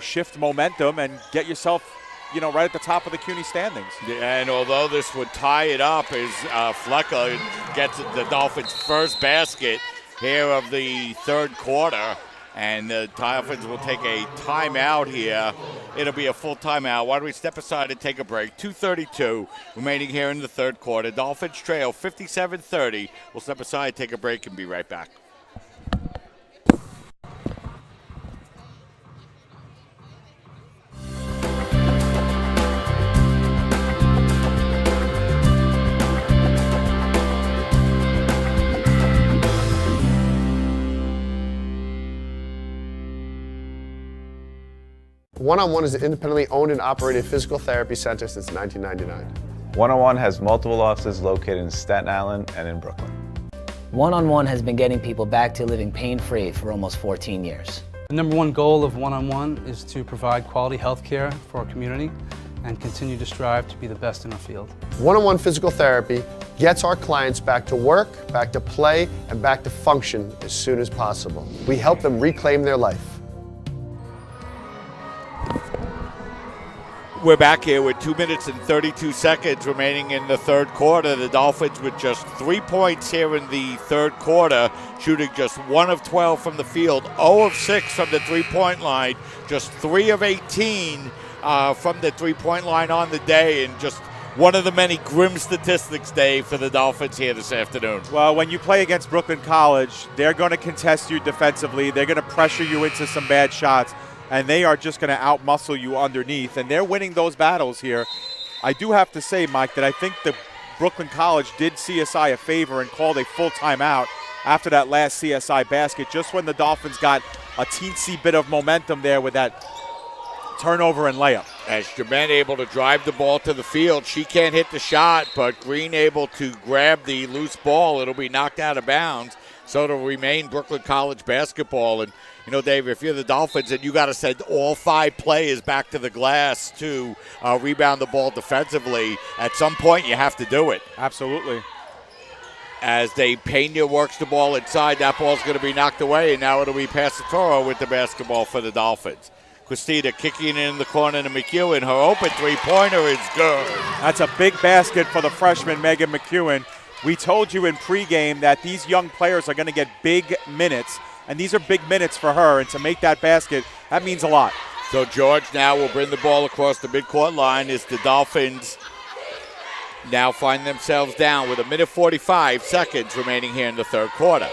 shift momentum and get yourself, right at the top of the CUNY standings. Yeah, and although this would tie it up, as Flecker gets the Dolphins' first basket here of the third quarter, and the Dolphins will take a timeout here. It'll be a full timeout. Why don't we step aside and take a break? 2:32 remaining here in the third quarter. Dolphins trail 57-30. We'll step aside, take a break, and be right back. One-on-One is an independently owned and operated physical therapy center since 1999. One-on-One has multiple offices located in Staten Island and in Brooklyn. One-on-One has been getting people back to living pain-free for almost 14 years. The number one goal of One-on-One is to provide quality health care for our community and continue to strive to be the best in our field. One-on-One physical therapy gets our clients back to work, back to play, and back to function as soon as possible. We help them reclaim their life. We're back here with 2 minutes and 32 seconds remaining in the third quarter. The Dolphins with just 3 points here in the third quarter, shooting just 1 of 12 from the field, 0 of 6 from the three-point line, just 3 of 18 from the three-point line on the day, and just one of the many grim statistics, Dave, for the Dolphins here this afternoon. Well, when you play against Brooklyn College, they're going to contest you defensively. They're going to pressure you into some bad shots, and they are just going to outmuscle you underneath, and they're winning those battles here. I do have to say, Mike, that I think the Brooklyn College did CSI a favor and called a full timeout after that last CSI basket, just when the Dolphins got a teensy bit of momentum there with that turnover and layup. As Jermaine able to drive the ball to the field, she can't hit the shot, but Green able to grab the loose ball. It'll be knocked out of bounds, so it'll remain Brooklyn College basketball. And Dave, if you're the Dolphins and you got to send all 5 players back to the glass to rebound the ball defensively, at some point you have to do it. Absolutely. As Pena works the ball inside, that ball's going to be knocked away, and now it'll be Passatoro with the basketball for the Dolphins. Christina kicking it in the corner to McEwen. Her open three-pointer is good. That's a big basket for the freshman, Megan McEwen. We told you in pregame that these young players are going to get big minutes, and these are big minutes for her, and to make that basket, that means a lot. So George now will bring the ball across the midcourt line as the Dolphins now find themselves down with 1:45 remaining here in the third quarter.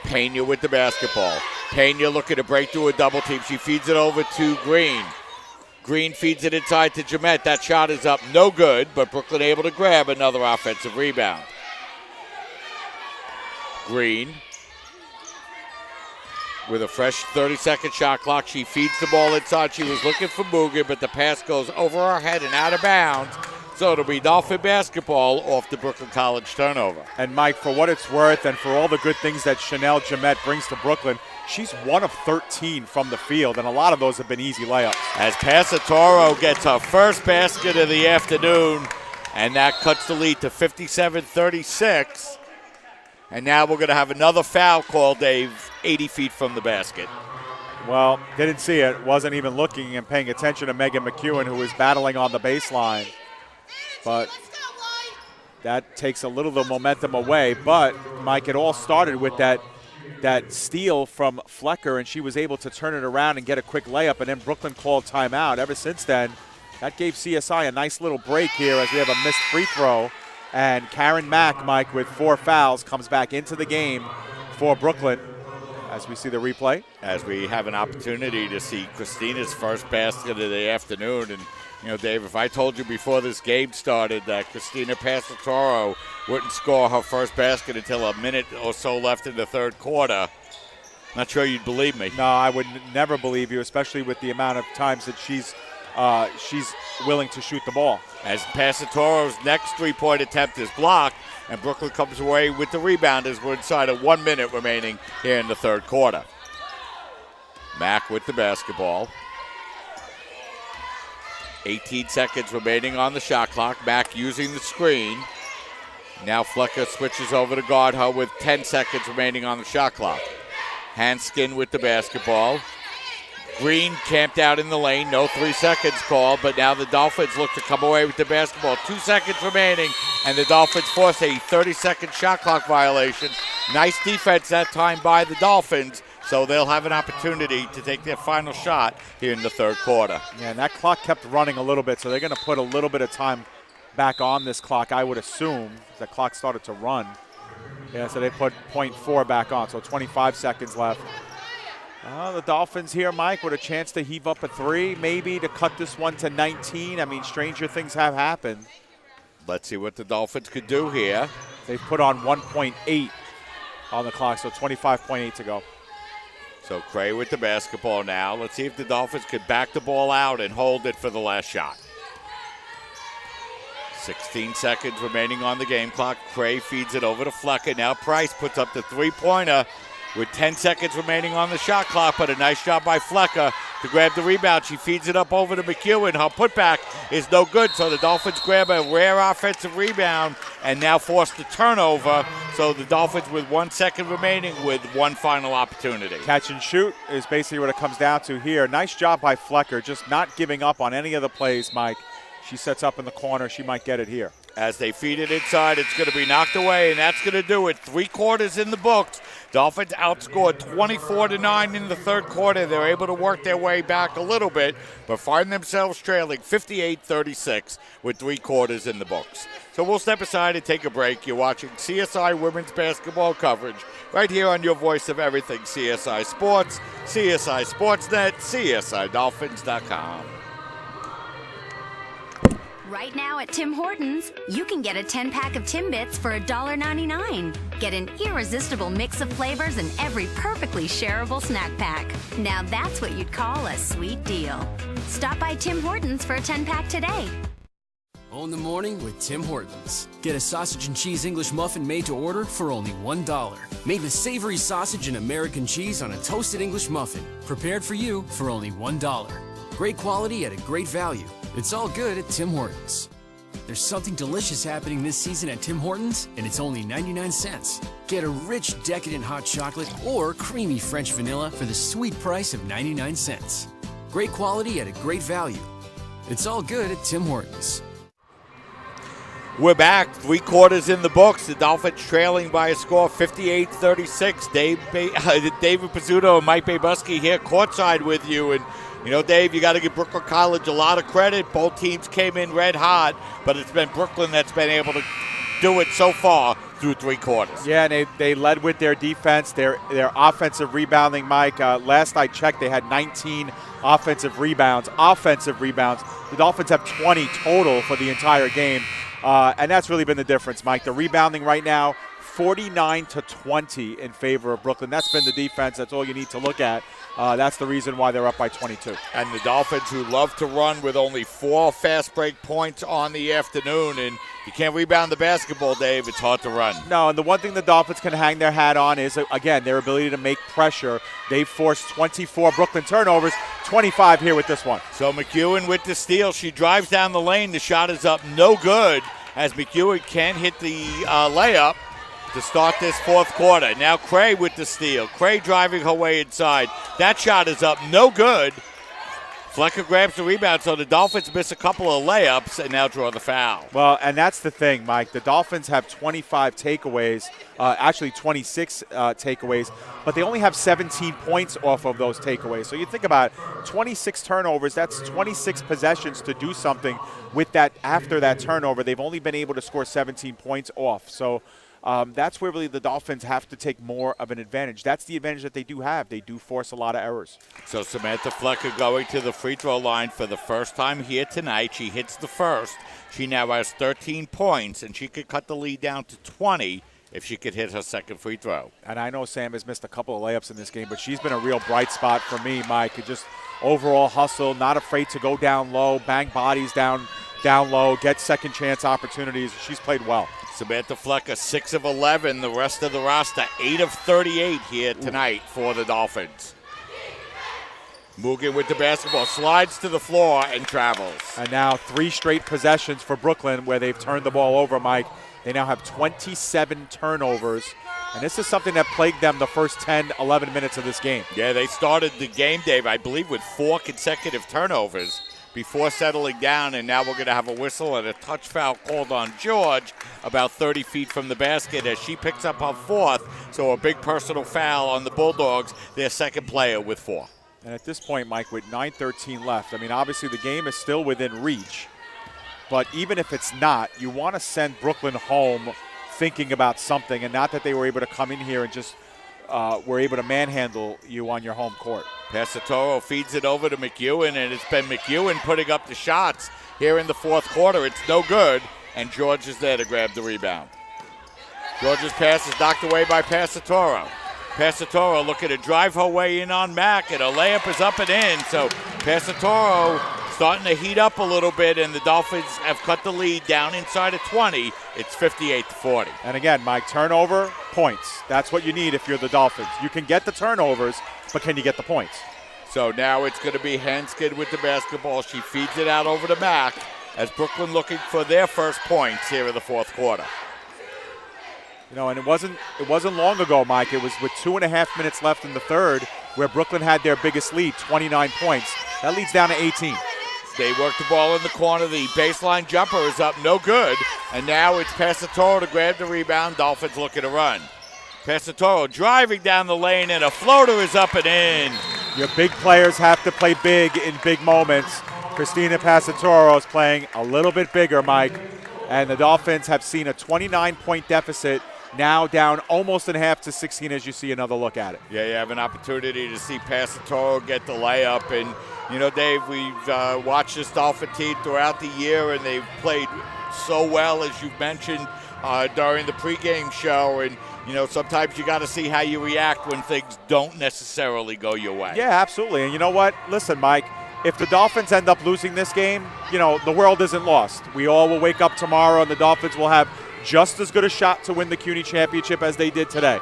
Pena with the basketball. Pena looking to break through a double team. She feeds it over to Green. Green feeds it inside to Jamette. That shot is up, no good, but Brooklyn able to grab another offensive rebound. Green with a fresh 30-second shot clock. She feeds the ball inside. She was looking for Mugen, but the pass goes over her head and out of bounds. So it'll be Dolphin basketball off the Brooklyn College turnover. And Mike, for what it's worth and for all the good things that Chanel Jamette brings to Brooklyn, she's 1 of 13 from the field, and a lot of those have been easy layups. As Passatoro gets her first basket of the afternoon, and that cuts the lead to 57-36. And now we're going to have another foul call, Dave, 80 feet from the basket. Well, didn't see it. Wasn't even looking and paying attention to Megan McEwen, who was battling on the baseline. But that takes a little of the momentum away. But, Mike, it all started with that steal from Flecker, and she was able to turn it around and get a quick layup, and then Brooklyn called timeout. Ever since then, that gave CSI a nice little break here as we have a missed free throw. And Karen Mack, Mike, with 4 fouls, comes back into the game for Brooklyn as we see the replay. As we have an opportunity to see Christina's first basket of the afternoon. And, Dave, if I told you before this game started that Christina Passatoro wouldn't score her first basket until a minute or so left in the third quarter, not sure you'd believe me. No, I would never believe you, especially with the amount of times that she's willing to shoot the ball. As Passatoro's next three-point attempt is blocked, and Brooklyn comes away with the rebound as we're inside of 1 minute remaining here in the third quarter. Mack with the basketball. 18 seconds remaining on the shot clock. Mack using the screen. Now Flecker switches over to guard her with 10 seconds remaining on the shot clock. Hanskin with the basketball. Green camped out in the lane, no 3 seconds call, but now the Dolphins look to come away with the basketball. 2 seconds remaining, and the Dolphins force a 30-second shot clock violation. Nice defense that time by the Dolphins, so they'll have an opportunity to take their final shot here in the third quarter. Yeah, and that clock kept running a little bit, so they're going to put a little bit of time back on this clock, I would assume. The clock started to run. Yeah, so they put 0.4 back on, so 25 seconds left. The Dolphins here, Mike, with a chance to heave up a 3, maybe to cut this one to 19. I mean, stranger things have happened. Let's see what the Dolphins could do here. They've put on 1.8 on the clock, so 25.8 to go. So Cray with the basketball now. Let's see if the Dolphins could back the ball out and hold it for the last shot. 16 seconds remaining on the game clock. Cray feeds it over to Flecker. Now Price puts up the three-pointer with 10 seconds remaining on the shot clock, but a nice job by Flecker to grab the rebound. She feeds it up over to McEwen. Her putback is no good, so the Dolphins grab a rare offensive rebound and now force the turnover. So the Dolphins with 1 second remaining with one final opportunity. Catch and shoot is basically what it comes down to here. Nice job by Flecker, just not giving up on any of the plays, Mike. She sets up in the corner. She might get it here. As they feed it inside, it's going to be knocked away, and that's going to do it. 3 quarters in the books. Dolphins outscored 24-9 in the third quarter. They're able to work their way back a little bit, but find themselves trailing 58-36 with 3 quarters in the books. So we'll step aside and take a break. You're watching CSI Women's Basketball coverage right here on your voice of everything CSI Sports, CSI Sportsnet, CSIDolphins.com. Right now at Tim Hortons, you can get a 10-pack of Timbits for $1.99. Get an irresistible mix of flavors in every perfectly shareable snack pack. Now that's what you'd call a sweet deal. Stop by Tim Hortons for a 10-pack today. Own the morning with Tim Hortons. Get a sausage and cheese English muffin made to order for only $1. Made with savory sausage and American cheese on a toasted English muffin. Prepared for you for only $1. Great quality at a great value. It's all good at Tim Hortons. There's something delicious happening this season at Tim Hortons, and it's only 99 cents. Get a rich, decadent hot chocolate or creamy French vanilla for the sweet price of 99 cents. Great quality at a great value. It's all good at Tim Hortons. We're back, 3 quarters in the books. The Dolphins trailing by a score of 58-36. David Pizzuto and Mike Babusky here courtside with you. And, you know, Dave, you got to give Brooklyn College a lot of credit. Both teams came in red hot, but it's been Brooklyn that's been able to do it so far through 3 quarters. Yeah, and they led with their defense, their offensive rebounding, Mike. Last I checked, they had 19 offensive rebounds. The Dolphins have 20 total for the entire game. And that's really been the difference, Mike. The rebounding right now, 49-20 in favor of Brooklyn. That's been the defense. That's all you need to look at. That's the reason why they're up by 22. And the Dolphins, who love to run with only 4 fast break points on the afternoon. And if you can't rebound the basketball, Dave, it's hard to run. No, and the one thing the Dolphins can hang their hat on is, again, their ability to make pressure. They've forced 24 Brooklyn turnovers, 25 here with this one. So McEwen with the steal. She drives down the lane. The shot is up, no good, as McEwen can't hit the layup to start this fourth quarter. Now Cray with the steal. Cray driving her way inside. That shot is up, no good. Flecker grabs the rebound, so the Dolphins miss a couple of layups and now draw the foul. Well, and that's the thing, Mike. The Dolphins have 25 takeaways, actually 26 takeaways, but they only have 17 points off of those takeaways. So you think about it, 26 turnovers, that's 26 possessions to do something with that after that turnover. They've only been able to score 17 points off. So that's where really the Dolphins have to take more of an advantage. That's the advantage that they do have. They do force a lot of errors. So Samantha Flecker going to the free throw line for the first time here tonight. She hits the first. She now has 13 points, and she could cut the lead down to 20 if she could hit her second free throw. And I know Sam has missed a couple of layups in this game, but she's been a real bright spot for me, Mike. Just overall hustle, not afraid to go down low, bang bodies down low, get second chance opportunities. She's played well. Samantha Flecker, 6 of 11. The rest of the roster, 8 of 38 here tonight for the Dolphins. Mugen with the basketball, slides to the floor and travels. And now 3 straight possessions for Brooklyn where they've turned the ball over, Mike. They now have 27 turnovers. And this is something that plagued them the first 10, 11 minutes of this game. Yeah, they started the game, Dave, I believe, with 4 consecutive turnovers before settling down. And now we're going to have a whistle and a touch foul called on George about 30 feet from the basket as she picks up her 4th. So a big personal foul on the Bulldogs, their second player with 4. And at this point, Mike, with 9:13 left, I mean, obviously the game is still within reach. But even if it's not, you want to send Brooklyn home thinking about something, and not that they were able to come in here and just were able to manhandle you on your home court. Passatoro feeds it over to McEwen, and it's been McEwen putting up the shots here in the 4th quarter. It's no good, and George is there to grab the rebound. George's pass is knocked away by Passatoro. Passatoro looking to drive her way in on Mack, and a layup is up and in. So Passatoro starting to heat up a little bit, and the Dolphins have cut the lead down inside of 20. It's 58-40. And again, Mike, turnover, points. That's what you need if you're the Dolphins. You can get the turnovers, but can you get the points? So now it's going to be Hanskin with the basketball. She feeds it out over to Mack as Brooklyn looking for their first points here in the 4th quarter. You know, and it wasn't long ago, Mike. It was with 2.5 minutes left in the 3rd where Brooklyn had their biggest lead, 29 points. That leads down to 18. They work the ball in the corner. The baseline jumper is up, no good. And now it's Passatoro to grab the rebound. Dolphins looking to run. Passatoro driving down the lane, and a floater is up and in. Your big players have to play big in big moments. Christina Passatoro is playing a little bit bigger, Mike. And the Dolphins have seen a 29-point deficit, now down almost in half to 16 as you see another look at it. Yeah, you have an opportunity to see Passatoro get the layup. And, you know, Dave, we've watched this Dolphin team throughout the year, and they've played so well, as you've mentioned during the pregame show. And, you know, sometimes you got to see how you react when things don't necessarily go your way. Yeah, absolutely. And you know what? Listen, Mike, if the Dolphins end up losing this game, you know, the world isn't lost. We all will wake up tomorrow, and the Dolphins will have just as good a shot to win the CUNY championship as they did today.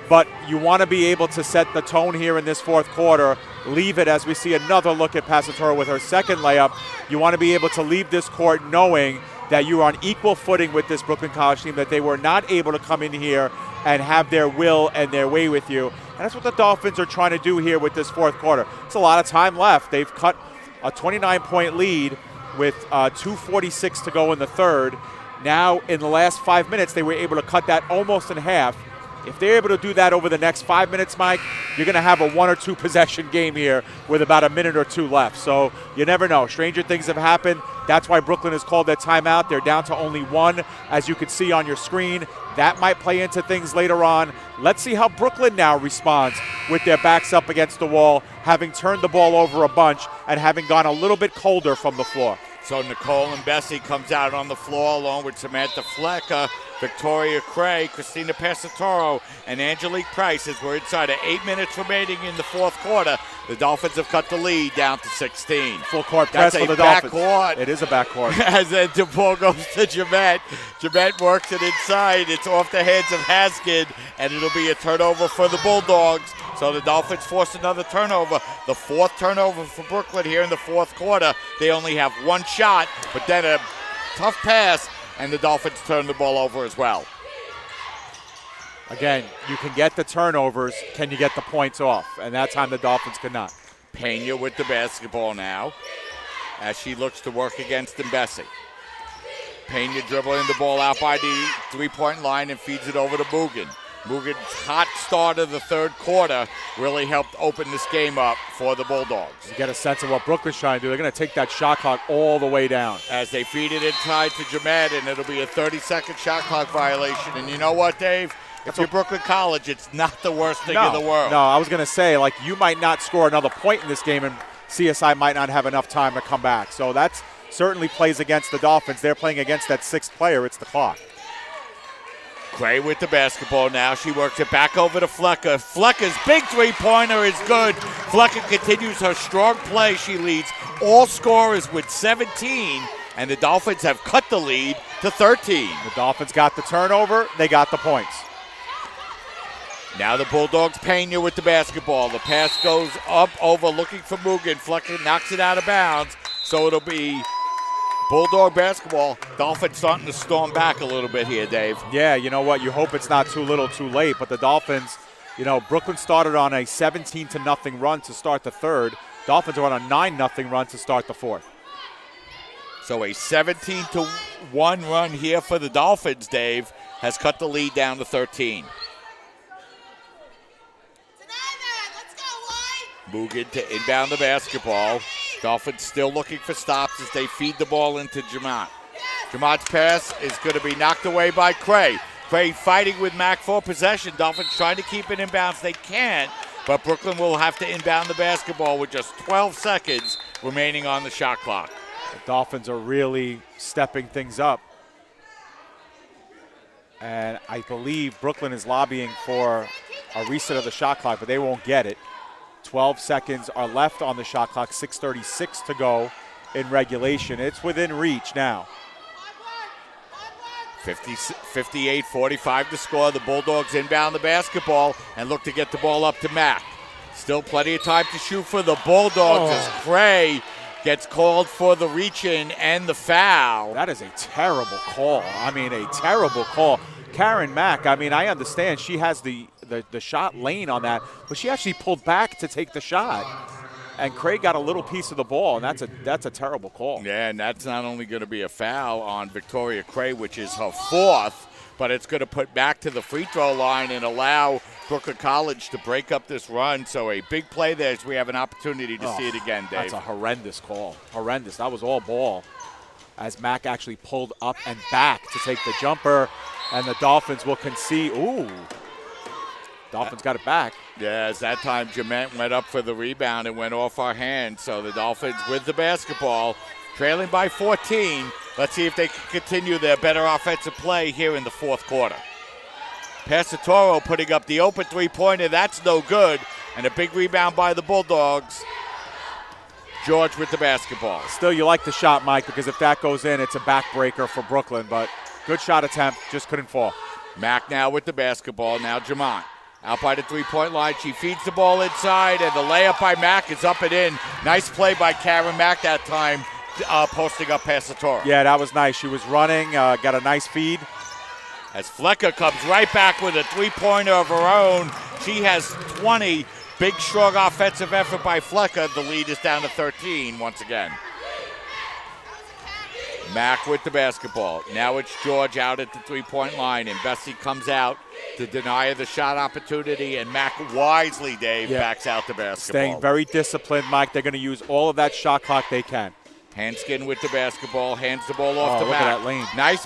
But you want to be able to set the tone here in this 4th quarter, leave it as we see another look at Passatoro with her second layup. You want to be able to leave this court knowing that you are on equal footing with this Brooklyn College team, that they were not able to come in here and have their will and their way with you. And that's what the Dolphins are trying to do here with this 4th quarter. It's a lot of time left. They've cut a 29-point lead with 2:46 to go in the 3rd. Now, in the last 5 minutes, they were able to cut that almost in half. If they're able to do that over the next 5 minutes, Mike, you're going to have a 1 or 2 possession game here with about a minute or 2 left. So you never know. Stranger things have happened. That's why Brooklyn has called that timeout. They're down to only 1, as you can see on your screen. That might play into things later on. Let's see how Brooklyn now responds with their backs up against the wall, having turned the ball over a bunch and having gone a little bit colder from the floor. So Nicole and Bessie comes out on the floor along with Samantha Flecker, Victoria Cray, Christina Passatoro, and Angelique Price as we're inside of 8 minutes remaining in the 4th quarter. The Dolphins have cut the lead down to 16. Full court press for the Dolphins. It is a backcourt. As then the ball goes to Jamette. Jamette works it inside. It's off the hands of Haskin, and it'll be a turnover for the Bulldogs. So the Dolphins force another turnover. The 4th turnover for Brooklyn here in the 4th quarter. They only have 1 shot, but then a tough pass, and the Dolphins turn the ball over as well. Again, you can get the turnovers. Can you get the points off? And that time the Dolphins could not. Pena with the basketball now as she looks to work against Mbesi. Pena dribbling the ball out by the 3-point line and feeds it over to Mugen. Mugen's hot start of the 3rd quarter really helped open this game up for the Bulldogs. You get a sense of what Brooklyn's trying to do. They're going to take that shot clock all the way down. As they feed it inside to Jamette, and it'll be a 30-second shot clock violation. And you know what, Dave? If you're Brooklyn College, it's not the worst thing in the world. No, I was going to say, like, you might not score another point in this game, and CSI might not have enough time to come back. So that certainly plays against the Dolphins. They're playing against that 6th player. It's the clock. Gray with the basketball now. She works it back over to Flecker. Flecker's big 3-pointer is good. Flecker continues her strong play. She leads all scorers with 17, and the Dolphins have cut the lead to 13. The Dolphins got the turnover. They got the points. Now the Bulldogs Pena with the basketball. The pass goes up over looking for Mugen. Flecker knocks it out of bounds. So it'll be Bulldog basketball. Dolphins starting to storm back a little bit here, Dave. Yeah, you know what? You hope it's not too little too late. But the Dolphins, Brooklyn started on a 17-0 run to start the third. Dolphins are on a 9-0 run to start the fourth. So a 17-1 run here for the Dolphins, Dave, has cut the lead down to 13. Mugen to inbound the basketball. Dolphins still looking for stops as they feed the ball into Jamont. Jamont's pass is going to be knocked away by Cray. Cray fighting with Mack for possession. Dolphins trying to keep it in bounds. They can't, but Brooklyn will have to inbound the basketball with just 12 seconds remaining on the shot clock. The Dolphins are really stepping things up. And I believe Brooklyn is lobbying for a reset of the shot clock, but they won't get it. 12 seconds are left on the shot clock, 6:36 to go in regulation. It's within reach now. 58-45 to score. The Bulldogs inbound the basketball and look to get the ball up to Mack. Still plenty of time to shoot for the Bulldogs as Cray gets called for the reach-in and the foul. That is a terrible call. I mean, a terrible call. Karen Mack, I mean, I understand she has the shot lane on that, but she actually pulled back to take the shot. And Craig got a little piece of the ball, and that's a terrible call. Yeah, and that's not only going to be a foul on Victoria Cray, which is her fourth, but it's going to put back to the free throw line and allow Brooklyn College to break up this run. So a big play there as we have an opportunity to see it again, Dave. That's a horrendous call. Horrendous. That was all ball. As Mack actually pulled up and back to take the jumper, and the Dolphins will concede. Ooh. Dolphins got it back. Yeah, as that time Jament went up for the rebound and went off our hands. So the Dolphins with the basketball, trailing by 14. Let's see if they can continue their better offensive play here in the fourth quarter. Passatoro putting up the open three-pointer. That's no good. And a big rebound by the Bulldogs. George with the basketball. Still, you like the shot, Mike, because if that goes in, it's a backbreaker for Brooklyn. But good shot attempt, just couldn't fall. Mack now with the basketball. Now Jamont. Out by the three-point line. She feeds the ball inside, and the layup by Mack is up and in. Nice play by Karen Mack that time, posting up Passatoro. Yeah, that was nice. She was running, got a nice feed. As Flecker comes right back with a three-pointer of her own. She has 20. Big, strong offensive effort by Flecker. The lead is down to 13 once again. Mack with the basketball. Now it's George out at the three-point line, and Bessie comes out to deny her the shot opportunity, and Mack wisely, Dave, backs out the basketball. Staying very disciplined, Mike. They're going to use all of that shot clock they can. Hanskin with the basketball, hands the ball off to look Mack. at that lane. Nice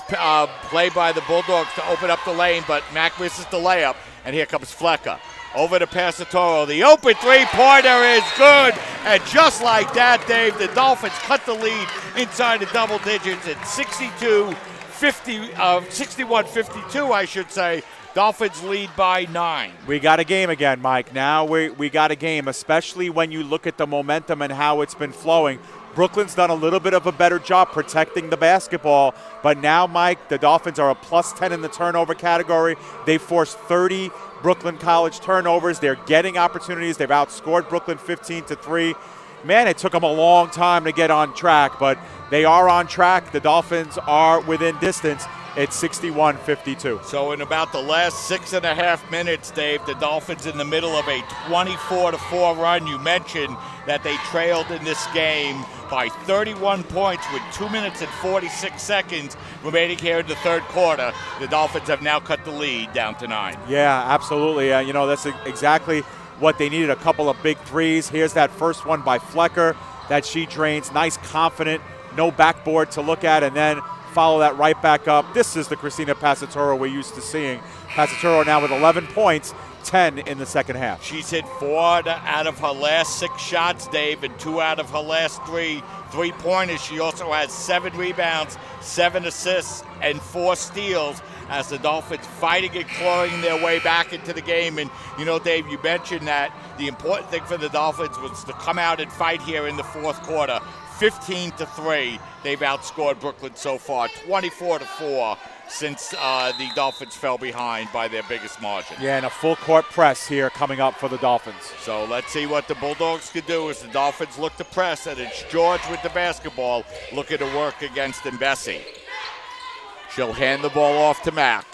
play by the Bulldogs to open up the lane, but Mack misses the layup, and here comes Flecker. Over to Passatoro. The open three-pointer is good. And just like that, Dave, the Dolphins cut the lead inside the double digits at 61-52, I should say. Dolphins lead by 9. We got a game again, Mike. Now we got a game, especially when you look at the momentum and how it's been flowing. Brooklyn's done a little bit of a better job protecting the basketball, but now, Mike, the Dolphins are a +10 in the turnover category. They forced 30 Brooklyn College turnovers. They're getting opportunities. They've outscored Brooklyn 15-3. Man, it took them a long time to get on track, but they are on track. The Dolphins are within distance. It's 61-52. So in about the last 6.5 minutes, Dave, the Dolphins in the middle of a 24-4 run. You mentioned that they trailed in this game by 31 points with 2 minutes and 46 seconds remaining here in the third quarter. The Dolphins have now cut the lead down to 9. Yeah, absolutely. That's exactly what they needed, a couple of big threes. Here's that first one by Flecker that she drains. Nice, confident, no backboard to look at, and then follow that right back up. This is the Christina Passatoro we're used to seeing. Passatoro now with 11 points, 10 in the second half. She's hit 4 out of her last 6 shots, Dave, and 2 out of her last 3 three-pointers. She also has 7 rebounds, 7 assists, and 4 steals. as the Dolphins fighting and clawing their way back into the game. And, you know, Dave, you mentioned that the important thing for the Dolphins was to come out and fight here in the fourth quarter. 15-3, they've outscored Brooklyn so far, 24-4 since the Dolphins fell behind by their biggest margin. Yeah, and a full court press here coming up for the Dolphins. So let's see what the Bulldogs can do as the Dolphins look to press, and it's George with the basketball looking to work against Mbesi. She'll hand the ball off to Mack.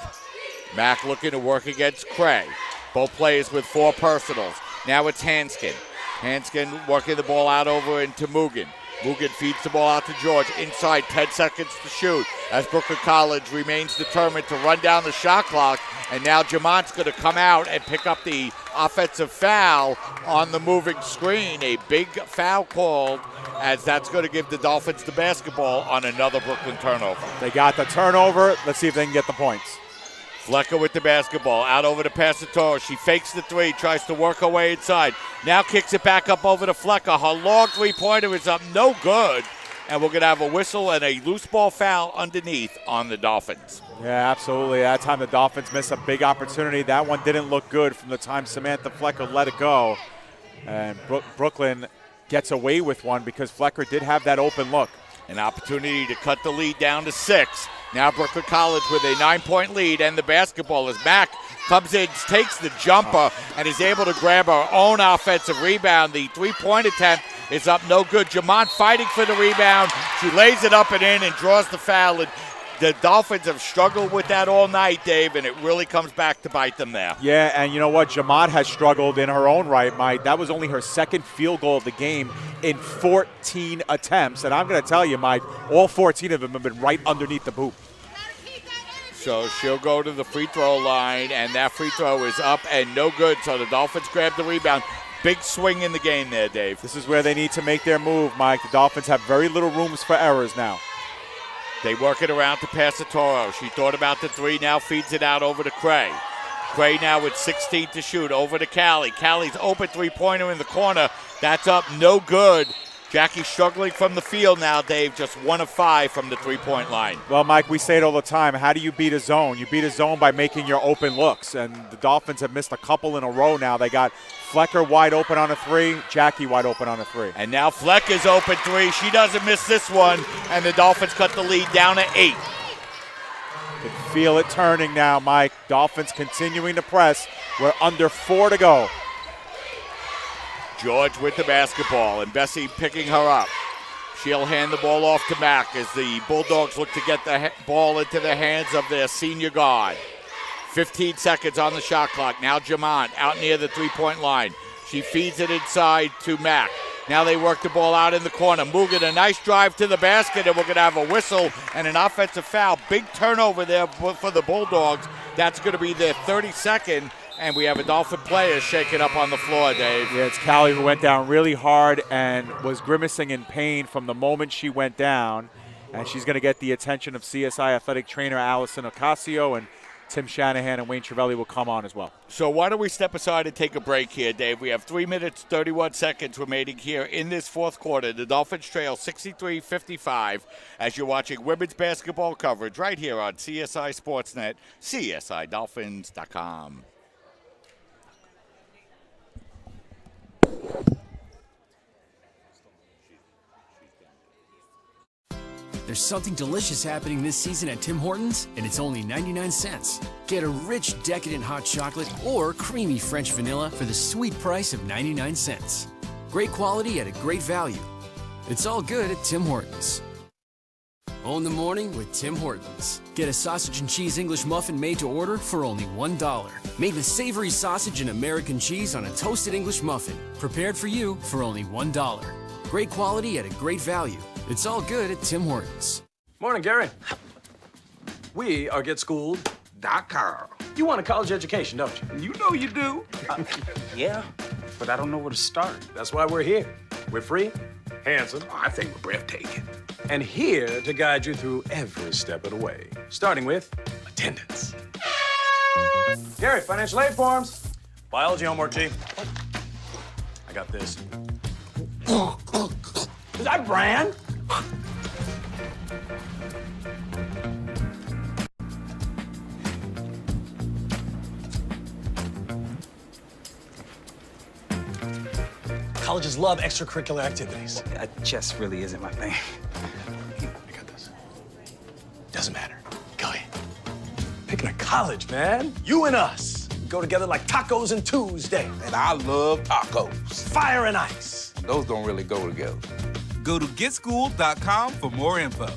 Mack looking to work against Cray. Both players with 4 personals. Now it's Hanskin. Hanskin working the ball out over into Mugen. Mugen feeds the ball out to George. Inside, 10 seconds to shoot as Brooklyn College remains determined to run down the shot clock. And now Jamont's going to come out and pick up the offensive foul on the moving screen. A big foul called, as that's going to give the Dolphins the basketball on another Brooklyn turnover. They got the turnover. Let's see if they can get the points. Flecker with the basketball, out over to Passatore. She fakes the 3, tries to work her way inside. Now kicks it back up over to Flecker. Her long 3-pointer is up, no good. And we're going to have a whistle and a loose ball foul underneath on the Dolphins. Yeah, absolutely. That time the Dolphins missed a big opportunity. That one didn't look good from the time Samantha Flecker let it go. And Brooklyn gets away with one because Flecker did have that open look. An opportunity to cut the lead down to 6. Now Brooklyn College with a 9-point lead and the basketball as Mack comes in, takes the jumper, and is able to grab her own offensive rebound. The 3-point attempt is up, no good. Jamont fighting for the rebound. She lays it up and in and draws the foul. And the Dolphins have struggled with that all night, Dave, and it really comes back to bite them there. Yeah, and you know what? Jamont has struggled in her own right, Mike. That was only her second field goal of the game in 14 attempts. And I'm going to tell you, Mike, all 14 of them have been right underneath the hoop. So she'll go to the free throw line, and that free throw is up and no good. So the Dolphins grab the rebound. Big swing in the game there, Dave. This is where they need to make their move, Mike. The Dolphins have very little rooms for errors now. They work it around to Passatore. She thought about the 3, now feeds it out over to Cray. Cray now with 16 to shoot, over to Callie. Callie's open 3-pointer in the corner. That's up, no good. Jackie struggling from the field now, Dave, just 1 of 5 from the 3-point line. Well, Mike, we say it all the time. How do you beat a zone? You beat a zone by making your open looks, and the Dolphins have missed a couple in a row now. They got Flecker wide open on a 3, Jackie wide open on a 3. And now Flecker's open 3. She doesn't miss this one, and the Dolphins cut the lead down to 8. You can feel it turning now, Mike. Dolphins continuing to press. We're under 4 to go. George with the basketball, and Bessie picking her up. She'll hand the ball off to Mack as the Bulldogs look to get the ball into the hands of their senior guard. 15 seconds on the shot clock. Now Jamont out near the 3-point line. She feeds it inside to Mack. Now they work the ball out in the corner. Mugen, a nice drive to the basket, and we're going to have a whistle and an offensive foul. Big turnover there for the Bulldogs. That's going to be their 32nd. And we have a Dolphin player shaking up on the floor, Dave. Yeah, it's Callie who went down really hard and was grimacing in pain from the moment she went down. And she's going to get the attention of CSI athletic trainer Allison Ocasio, and Tim Shanahan and Wayne Treveli will come on as well. So why don't we step aside and take a break here, Dave? We have 3 minutes, 31 seconds remaining here in this fourth quarter. The Dolphins trail 63-55 as you're watching women's basketball coverage right here on CSI Sportsnet, CSIDolphins.com. There's something delicious happening this season at Tim Hortons, and it's only 99 cents. Get a rich, decadent hot chocolate or creamy French vanilla for the sweet price of 99 cents. Great quality at a great value. It's all good at Tim Hortons. Own the morning with Tim Hortons. Get a sausage and cheese English muffin made to order for only $1. Made with savory sausage and American cheese on a toasted English muffin. Prepared for you for only $1. Great quality at a great value. It's all good at Tim Hortons. Morning, Gary. We are GetSchooled.com. You want a college education, don't you? You know you do. Yeah, but I don't know where to start. That's why we're here. We're free, handsome. I think we're breathtaking. And here to guide you through every step of the way, starting with attendance. Gary, financial aid forms. Biology homework, G. I got this. Is that Bran? colleges love extracurricular activities. Chess really isn't my thing. I got this. Doesn't matter. Go ahead. Picking a college, man. You and us. Go together like tacos and Tuesday. And I love tacos. Fire and ice. Those don't really go together. Go to getschool.com for more info.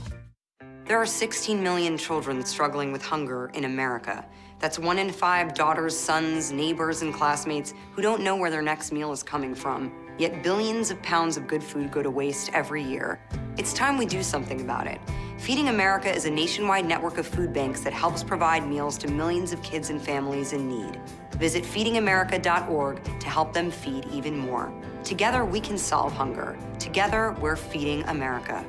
There are 16 million children struggling with hunger in America. That's 1 in 5 daughters, sons, neighbors, and classmates who don't know where their next meal is coming from. Yet billions of pounds of good food go to waste every year. It's time we do something about it. Feeding America is a nationwide network of food banks that helps provide meals to millions of kids and families in need. Visit feedingamerica.org to help them feed even more. Together, we can solve hunger. Together, we're feeding America.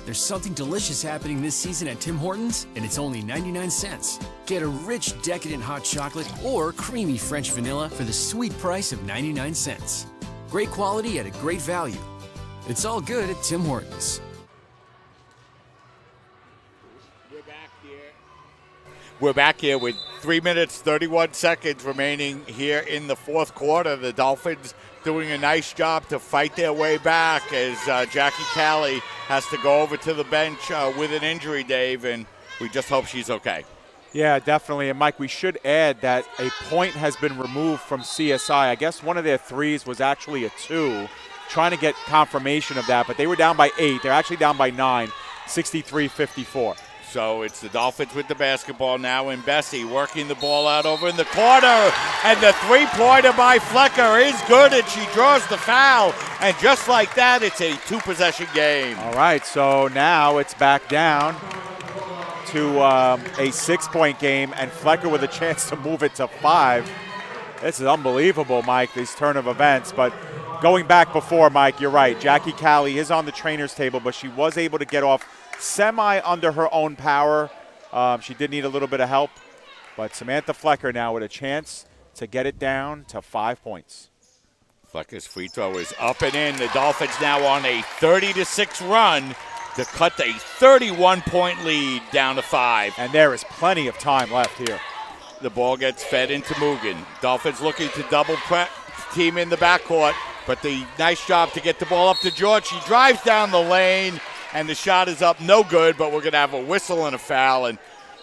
There's something delicious happening this season at Tim Hortons, and it's only 99 cents. Get a rich, decadent hot chocolate or creamy French vanilla for the sweet price of 99 cents. Great quality at a great value. It's all good at Tim Hortons. We're back here with 3 minutes, 31 seconds remaining here in the fourth quarter. The Dolphins doing a nice job to fight their way back as Jackie Callie has to go over to the bench with an injury, Dave, and we just hope she's okay. Yeah, definitely. And, Mike, we should add that a point has been removed from CSI. I guess one of their threes was actually a 2, trying to get confirmation of that, but they were down by 8. They're actually down by 9, 63-54. So it's the Dolphins with the basketball now, and Bessie working the ball out over in the corner. And the three-pointer by Flecker is good, and she draws the foul. And just like that, it's a 2-possession game. All right, so now it's back down to a 6-point game, and Flecker with a chance to move it to 5. This is unbelievable, Mike, this turn of events. But going back before, Mike, you're right. Jackie Callie is on the trainer's table, but she was able to get off semi under her own power. She did need a little bit of help, but Samantha Flecker now with a chance to get it down to 5 points. Flecker's free throw is up and in. The Dolphins now on a 30-6 run to cut a 31-point lead down to 5. And there is plenty of time left here. The ball gets fed into Mugen. Dolphins looking to double team in the backcourt, but the nice job to get the ball up to George. She drives down the lane, and the shot is up, no good, but we're going to have a whistle and a foul. And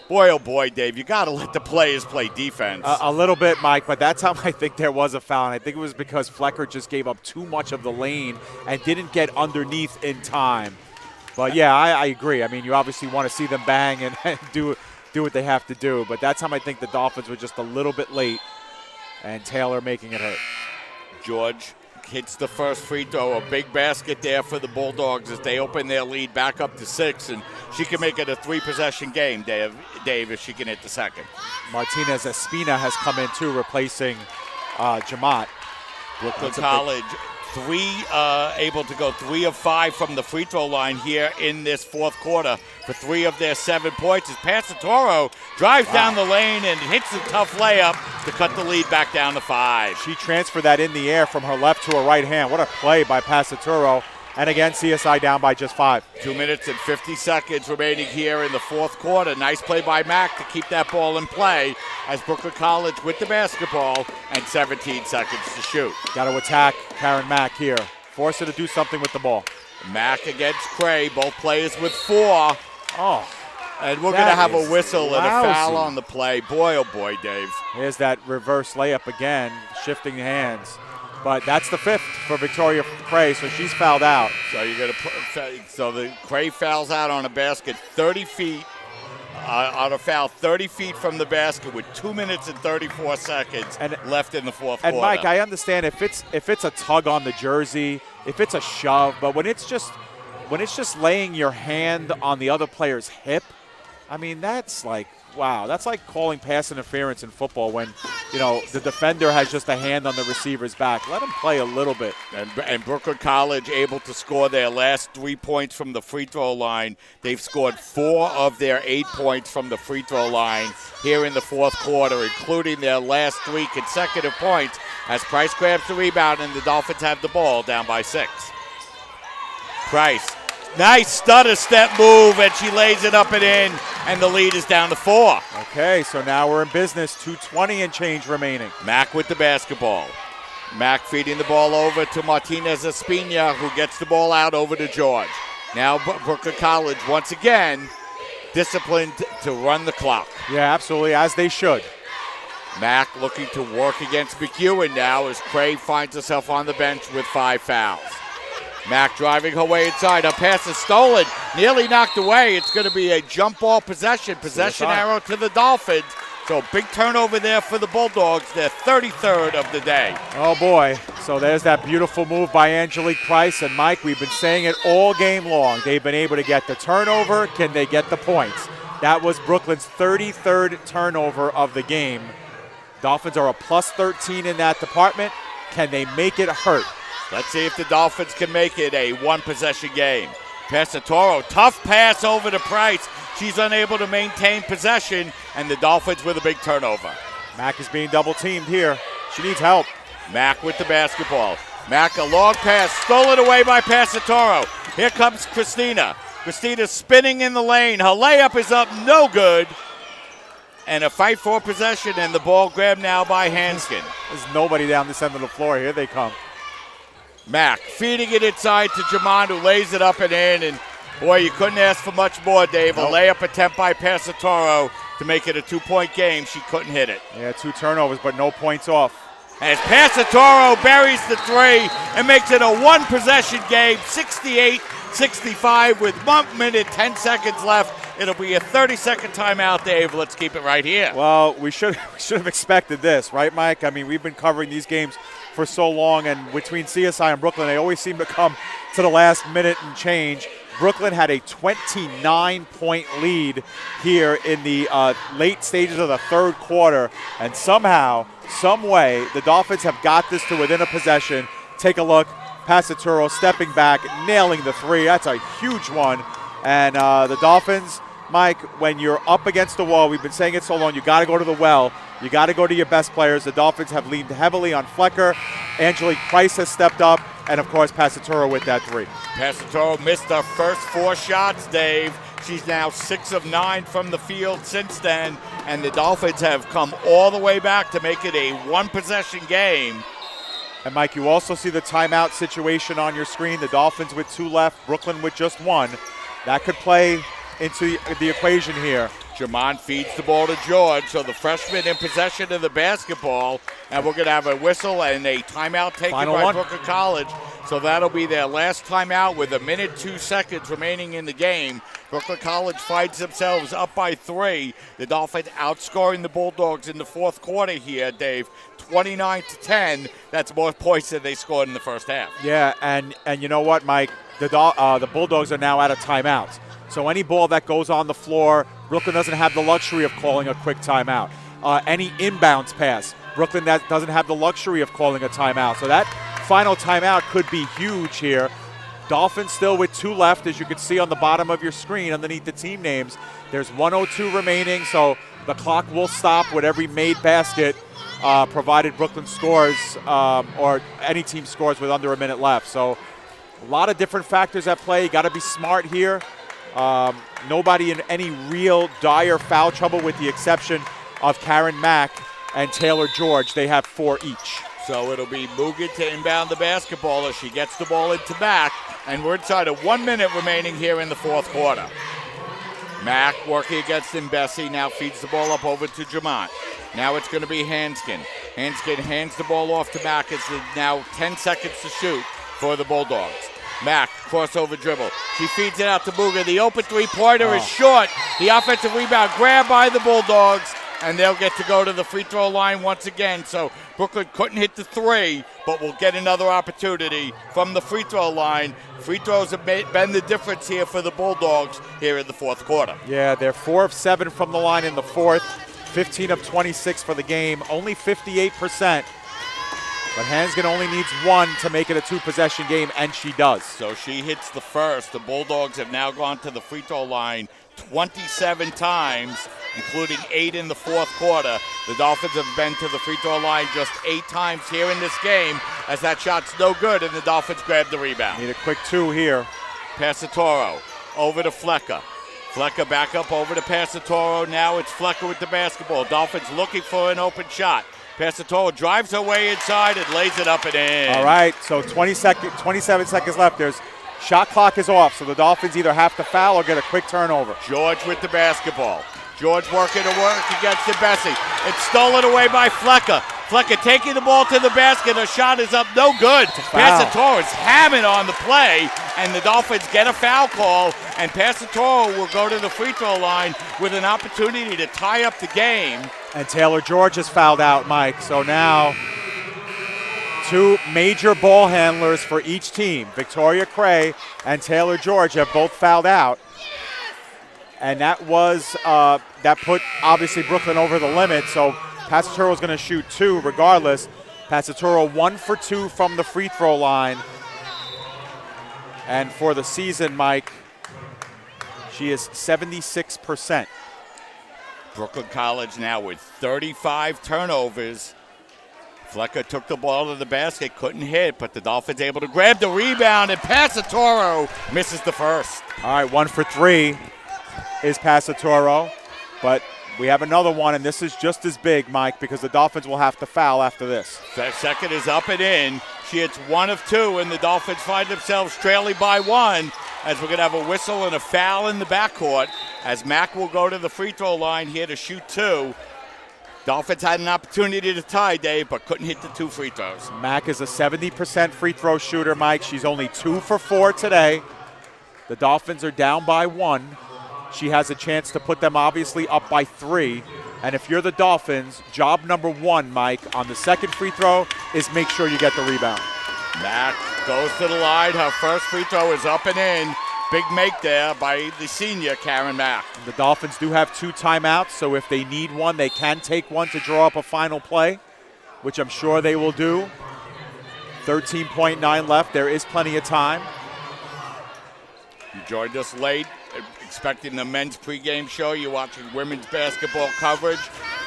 boy, oh boy, Dave, you got to let the players play defense. A little bit, Mike, but that's how I think there was a foul. And I think it was because Flecker just gave up too much of the lane and didn't get underneath in time. But, yeah, I agree. I mean, you obviously want to see them bang and do what they have to do. But that's how I think the Dolphins were just a little bit late, and Taylor making it hurt. George hits the first free throw, a big basket there for the Bulldogs as they open their lead back up to 6, and she can make it a 3-possession game, Dave, if she can hit the second. Martinez Espina has come in too, replacing Jamat. Brooklyn College able to go 3 of 5 from the free throw line here in this fourth quarter for 3 of their 7 points as Passatoro drives down the lane and hits a tough layup to cut the lead back down to 5. She transferred that in the air from her left to her right hand. What a play by Passatoro. And again, CSI down by just 5. 2 minutes and 50 seconds remaining here in the fourth quarter. Nice play by Mack to keep that ball in play as Brooklyn College with the basketball and 17 seconds to shoot. Got to attack Karen Mack here. Force her to do something with the ball. Mack against Cray, both players with 4. Oh. And we're going to have a whistle and a foul on the play. Boy, oh boy, Dave. Here's that reverse layup again, shifting hands. But that's the 5th for Victoria Cray, so she's fouled out. So the Cray fouls out on a basket 30 feet, on a foul 30 feet from the basket with 2 minutes and 34 seconds left in the fourth quarter. And Mike, I understand if it's a tug on the jersey, if it's a shove, but when it's just laying your hand on the other player's hip, I mean, that's like, wow, that's like calling pass interference in football when, the defender has just a hand on the receiver's back. Let him play a little bit. And Brooklyn College able to score their last 3 points from the free throw line. They've scored 4 of their 8 points from the free throw line here in the fourth quarter, including their last 3 consecutive points as Price grabs the rebound and the Dolphins have the ball down by 6. Price. Nice stutter step move, and she lays it up and in, and the lead is down to 4. Okay, so now we're in business. 2:20 and change remaining. Mack with the basketball. Mack feeding the ball over to Martinez Espina, who gets the ball out over to George. Now Brooklyn College, once again, disciplined to run the clock. Yeah, absolutely, as they should. Mack looking to work against McEwen now as Craig finds herself on the bench with 5 fouls. Mack driving her way inside. Her pass is stolen, nearly knocked away. It's going to be a jump ball possession. Possession arrow to the Dolphins. So big turnover there for the Bulldogs, their 33rd of the day. Oh boy, so there's that beautiful move by Angelique Price. And Mike, we've been saying it all game long. They've been able to get the turnover. Can they get the points? That was Brooklyn's 33rd turnover of the game. Dolphins are a plus 13 in that department. Can they make it hurt? Let's see if the Dolphins can make it a one-possession game. Passatoro, tough pass over to Price. She's unable to maintain possession, and the Dolphins with a big turnover. Mack is being double-teamed here. She needs help. Mack with the basketball. Mack, a long pass, stolen away by Passatoro. Here comes Christina. Christina spinning in the lane. Her layup is up, no good. And a fight for possession, and the ball grabbed now by Hanskin. There's nobody down this end of the floor. Here they come. Mack feeding it inside to Jamon, who lays it up and in. And, boy, you couldn't ask for much more, Dave. Nope. A layup attempt by Passatoro to make it a 2-point game. She couldn't hit it. Yeah, 2 turnovers, but no points off. As Passatoro buries the 3 and makes it a one-possession game, 68-65 with 1 minute, 10 seconds left. It'll be a 30-second timeout, Dave. Let's keep it right here. Well, we should have expected this, right, Mike? I mean, we've been covering these games for so long, and between CSI and Brooklyn, they always seem to come to the last minute and change. Brooklyn had a 29-point lead here in the late stages of the third quarter, and somehow, some way, the Dolphins have got this to within a possession. Take a look. Passatoro stepping back, nailing the 3. That's a huge one. And the Dolphins, Mike, when you're up against the wall, we've been saying it so long, you got to go to the well. You got to go to your best players. The Dolphins have leaned heavily on Flecker. Angelique Price has stepped up. And, of course, Passatoro with that 3. Passatoro missed her first 4 shots, Dave. She's now 6 of 9 from the field since then. And the Dolphins have come all the way back to make it a one-possession game. And, Mike, you also see the timeout situation on your screen. The Dolphins with 2 left, Brooklyn with just 1. That could play into the equation here. Jamon feeds the ball to George, so the freshman in possession of the basketball, and we're going to have a whistle and a timeout taken by Brooklyn College. So that'll be their last timeout with 1 minute 2 seconds remaining in the game. Brooklyn College finds themselves up by 3. The Dolphins outscoring the Bulldogs in the fourth quarter here, Dave, 29-10. That's more points than they scored in the first half. Yeah, and you know what, Mike? The Bulldogs are now out of timeouts. So any ball that goes on the floor, Brooklyn doesn't have the luxury of calling a quick timeout. Any inbounds pass, Brooklyn doesn't have the luxury of calling a timeout. So that final timeout could be huge here. Dolphins still with 2 left, as you can see on the bottom of your screen underneath the team names. There's 1:02 remaining, so the clock will stop with every made basket, provided Brooklyn scores or any team scores with under 1 minute left. So a lot of different factors at play. You got to be smart here. Nobody in any real dire foul trouble with the exception of Karen Mack and Taylor George. They have 4 each. So it'll be Mugen to inbound the basketball as she gets the ball into Mack. And we're inside of 1 minute remaining here in the fourth quarter. Mack working against Mbesi, now feeds the ball up over to Jamont. Now it's going to be Hanskin. Hanskin hands the ball off to Mack. It's now 10 seconds to shoot for the Bulldogs. Mack, crossover dribble. She feeds it out to Mugen. The open three-pointer is short. The offensive rebound grabbed by the Bulldogs, and they'll get to go to the free throw line once again. So Brooklyn couldn't hit the 3, but will get another opportunity from the free throw line. Free throws have been the difference here for the Bulldogs here in the fourth quarter. Yeah, they're 4 of 7 from the line in the fourth, 15 of 26 for the game, only 58%. But Hanskin only needs 1 to make it a 2-possession game, and she does. So she hits the first. The Bulldogs have now gone to the free throw line 27 times, including 8 in the fourth quarter. The Dolphins have been to the free throw line just 8 times here in this game, as that shot's no good, and the Dolphins grab the rebound. Need a quick 2 here. Passatoro over to Flecker. Flecker back up over to Passatoro. Now it's Flecker with the basketball. Dolphins looking for an open shot. Passatore drives her way inside and lays it up and in. All right, so 27 seconds left. There's shot clock is off, so the Dolphins either have to foul or get a quick turnover. George with the basketball. George working to work against Bessie. It's stolen away by Flecker. Flecker taking the ball to the basket. Her shot is up, no good. Passatore is hammering on the play, and the Dolphins get a foul call, and Passatore will go to the free throw line with an opportunity to tie up the game. And Taylor George is fouled out, Mike. So now 2 major ball handlers for each team. Victoria Cray and Taylor George have both fouled out. And that was that put obviously Brooklyn over the limit. So Passatore is going to shoot 2 regardless. Passatore 1 for 2 from the free throw line. And for the season, Mike, she is 76%. Brooklyn College now with 35 turnovers. Flecker took the ball to the basket, couldn't hit, but the Dolphins able to grab the rebound, and Passatore misses the first. All right, 1 for 3 is Passatore, but we have another one, and this is just as big, Mike, because the Dolphins will have to foul after this. That second is up and in. She hits 1 of 2, and the Dolphins find themselves trailing by 1, as we're going to have a whistle and a foul in the backcourt, as Mack will go to the free throw line here to shoot 2. Dolphins had an opportunity to tie, Dave, but couldn't hit the 2 free throws. Mack is a 70% free throw shooter, Mike. She's only 2 for 4 today. The Dolphins are down by 1. She has a chance to put them obviously up by 3. And if you're the Dolphins, job number 1, Mike, on the second free throw is make sure you get the rebound. Mack goes to the line. Her first free throw is up and in. Big make there by the senior, Karen Mack. The Dolphins do have 2 timeouts, so if they need one, they can take one to draw up a final play, which I'm sure they will do. 13.9 left. There is plenty of time. You joined us late, expecting the men's pregame show. You're watching women's basketball coverage.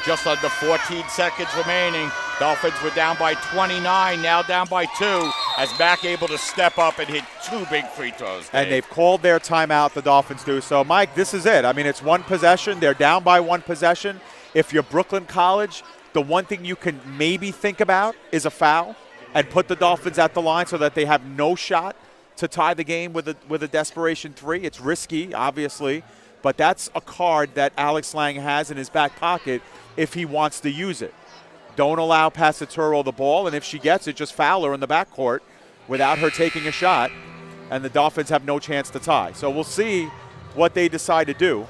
Just under 14 seconds remaining. Dolphins were down by 29, now down by 2, as Mack able to step up and hit 2 big free throws. Dave. And they've called their timeout, the Dolphins do. So, Mike, this is it. I mean, it's 1 possession. They're down by 1 possession. If you're Brooklyn College, the one thing you can maybe think about is a foul and put the Dolphins at the line so that they have no shot to tie the game with a desperation 3. It's risky, obviously, but that's a card that Alex Lang has in his back pocket if he wants to use it. Don't allow Passatore the ball, and if she gets it, just foul her in the backcourt without her taking a shot, and the Dolphins have no chance to tie. So we'll see what they decide to do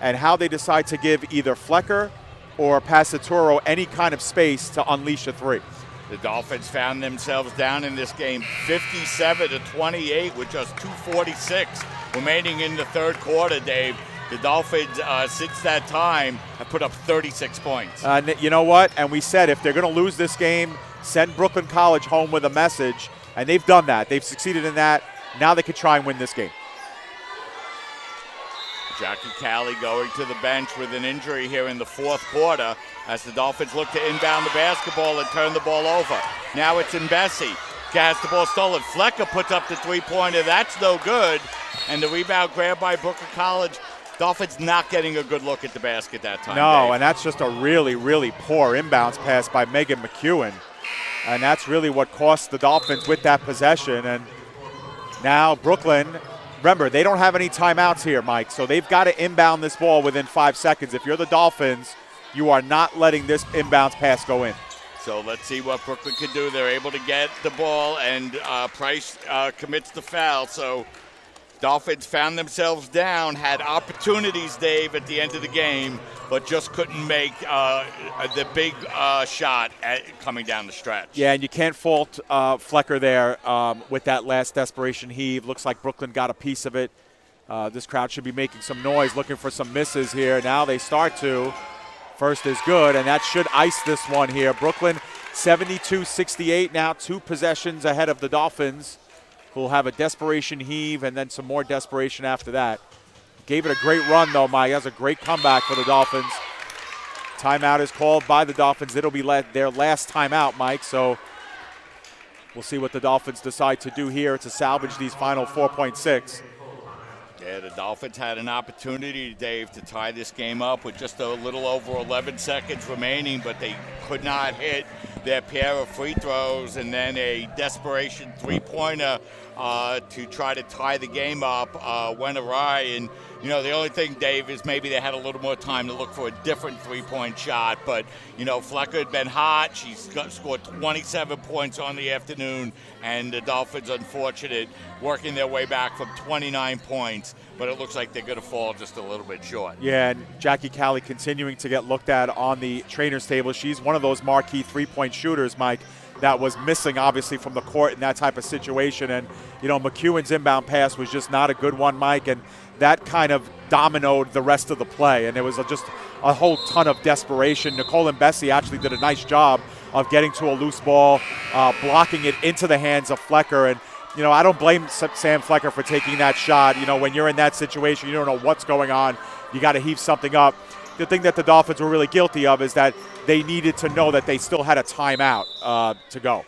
and how they decide to give either Flecker or Passatore any kind of space to unleash a 3. The Dolphins found themselves down in this game 57-28 with just 2:46 remaining in the third quarter, Dave. The Dolphins, since that time, have put up 36 points. You know what? And we said if they're going to lose this game, send Brooklyn College home with a message. And they've done that. They've succeeded in that. Now they could try and win this game. Jackie Cali going to the bench with an injury here in the fourth quarter as the Dolphins look to inbound the basketball and turn the ball over. Now it's in Bessie. Has the ball stolen. Flecker puts up the three-pointer. That's no good. And the rebound grabbed by Brooklyn College. Dolphins not getting a good look at the basket that time. No, Dave. And that's just a really, really poor inbounds pass by Megan McEwen. And that's really what cost the Dolphins with that possession. And now Brooklyn, remember, they don't have any timeouts here, Mike, so they've got to inbound this ball within 5 seconds. If you're the Dolphins, you are not letting this inbounds pass go in. So let's see what Brooklyn can do. They're able to get the ball, and Price commits the foul. So Dolphins found themselves down, had opportunities, Dave, at the end of the game, but just couldn't make the big shot coming down the stretch. Yeah, and you can't fault Flecker there with that last desperation heave. Looks like Brooklyn got a piece of it. This crowd should be making some noise, looking for some misses here. Now they start to. First is good, and that should ice this one here. Brooklyn 72-68 now, 2 possessions ahead of the Dolphins, who will have a desperation heave and then some more desperation after that. Gave it a great run, though, Mike. That's a great comeback for the Dolphins. Timeout is called by the Dolphins. It'll be their last timeout, Mike, so we'll see what the Dolphins decide to do here to salvage these final 4.6. Yeah, the Dolphins had an opportunity, Dave, to tie this game up with just a little over 11 seconds remaining, but they could not hit their pair of free throws, and then a desperation three-pointer to try to tie the game up went awry. And, you know, the only thing, Dave, is maybe they had a little more time to look for a different three-point shot. But, you know, Flecker had been hot. She's scored 27 points on the afternoon, and the Dolphins, unfortunate, working their way back from 29 points. But it looks like they're going to fall just a little bit short. Yeah, and Jackie Callie continuing to get looked at on the trainer's table. She's one of those marquee three-point shooters, Mike, that was missing, obviously, from the court in that type of situation. And, you know, McEwen's inbound pass was just not a good one, Mike, and that kind of dominoed the rest of the play. And there was just a whole ton of desperation. Nicole and Bessie actually did a nice job of getting to a loose ball, blocking it into the hands of Flecker. And, you know, I don't blame Sam Flecker for taking that shot. You know, when you're in that situation, you don't know what's going on. You got to heave something up. The thing that the Dolphins were really guilty of is that they needed to know that they still had a timeout to go.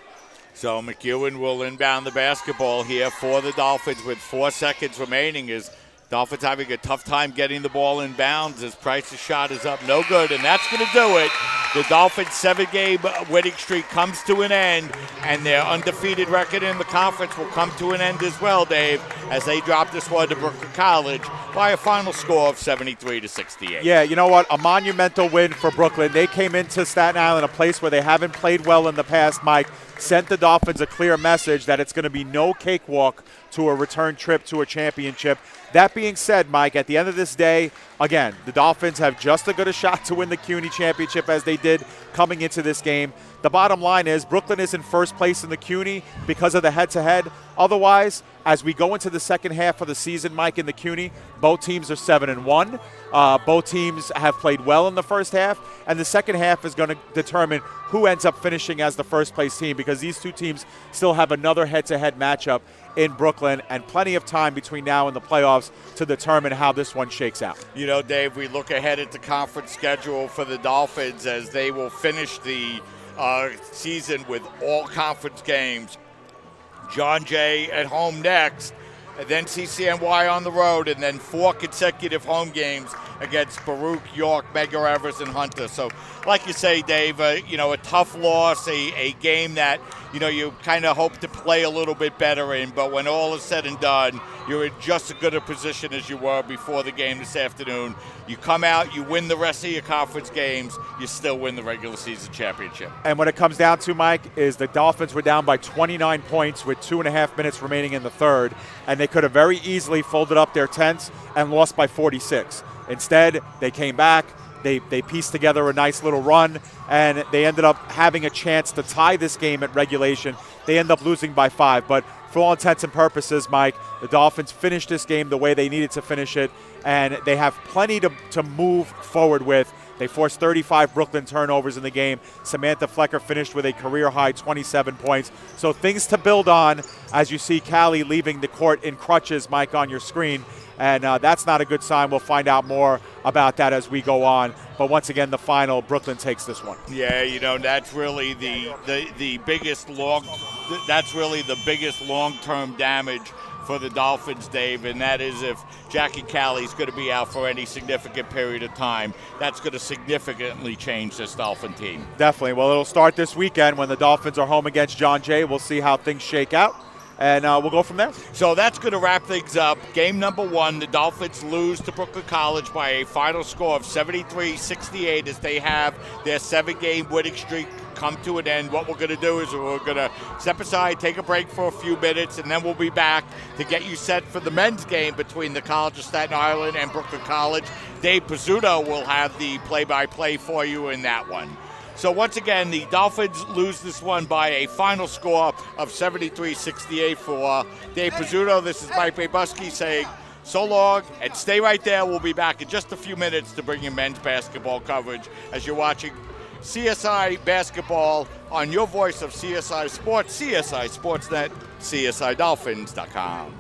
So McEwen will inbound the basketball here for the Dolphins with 4 seconds remaining. As Dolphins having a tough time getting the ball in bounds as Price's shot is up no good, and that's going to do it. The Dolphins' 7-game winning streak comes to an end, and their undefeated record in the conference will come to an end as well, Dave, as they drop this one to Brooklyn College by a final score of 73-68. Yeah, you know what? A monumental win for Brooklyn. They came into Staten Island, a place where they haven't played well in the past, Mike, sent the Dolphins a clear message that it's going to be no cakewalk to a return trip to a championship. That being said, Mike, at the end of this day, again, the Dolphins have just as good a shot to win the CUNY championship as they did coming into this game. The bottom line is Brooklyn is in first place in the CUNY because of the head-to-head. Otherwise, as we go into the second half of the season, Mike, in the CUNY, both teams are 7-1. Both teams have played well in the first half, and the second half is going to determine who ends up finishing as the first-place team, because these two teams still have another head-to-head matchup in Brooklyn and plenty of time between now and the playoffs to determine how this one shakes out. You know, Dave, we look ahead at the conference schedule for the Dolphins as they will finish the season with all conference games. John Jay at home next, and then CCNY on the road, and then 4 consecutive home games against Baruch, York, Medgar Evers, and Hunter. So, like you say, Dave, you know, a tough loss, a game that, you know, you kind of hope to play a little bit better in, but when all is said and done, you're in just as good a position as you were before the game this afternoon. You come out, you win the rest of your conference games, you still win the regular season championship. And what it comes down to, Mike, is the Dolphins were down by 29 points with 2.5 minutes remaining in the third, and they could have very easily folded up their tents and lost by 46. Instead, they came back, they pieced together a nice little run, and they ended up having a chance to tie this game at regulation. They end up losing by 5, but for all intents and purposes, Mike, the Dolphins finished this game the way they needed to finish it, and they have plenty to move forward with. They forced 35 Brooklyn turnovers in the game. Samantha Flecker finished with a career-high 27 points. So things to build on as you see Callie leaving the court in crutches, Mike, on your screen. And that's not a good sign. We'll find out more about that as we go on. But once again, the final, Brooklyn takes this one. Yeah, you know, that's really the biggest long-term damage for the Dolphins, Dave, and that is if Jackie Callie's going to be out for any significant period of time, that's going to significantly change this Dolphin team. Definitely. Well, it'll start this weekend when the Dolphins are home against John Jay. We'll see how things shake out, and we'll go from there. So that's going to wrap things up. Game number 1, the Dolphins lose to Brooklyn College by a final score of 73-68 as they have their 7-game winning streak come to an end. What we're going to do is we're going to step aside, take a break for a few minutes, and then we'll be back to get you set for the men's game between the College of Staten Island and Brooklyn College. Dave Pizzuto will have the play-by-play for you in that one. So once again, the Dolphins lose this one by a final score of 73-68 for Dave Pizzuto. This is Mike Babuski saying so long, and stay right there. We'll be back in just a few minutes to bring you men's basketball coverage as you're watching CSI Basketball on your voice of CSI Sports, CSI Sportsnet, CSIDolphins.com.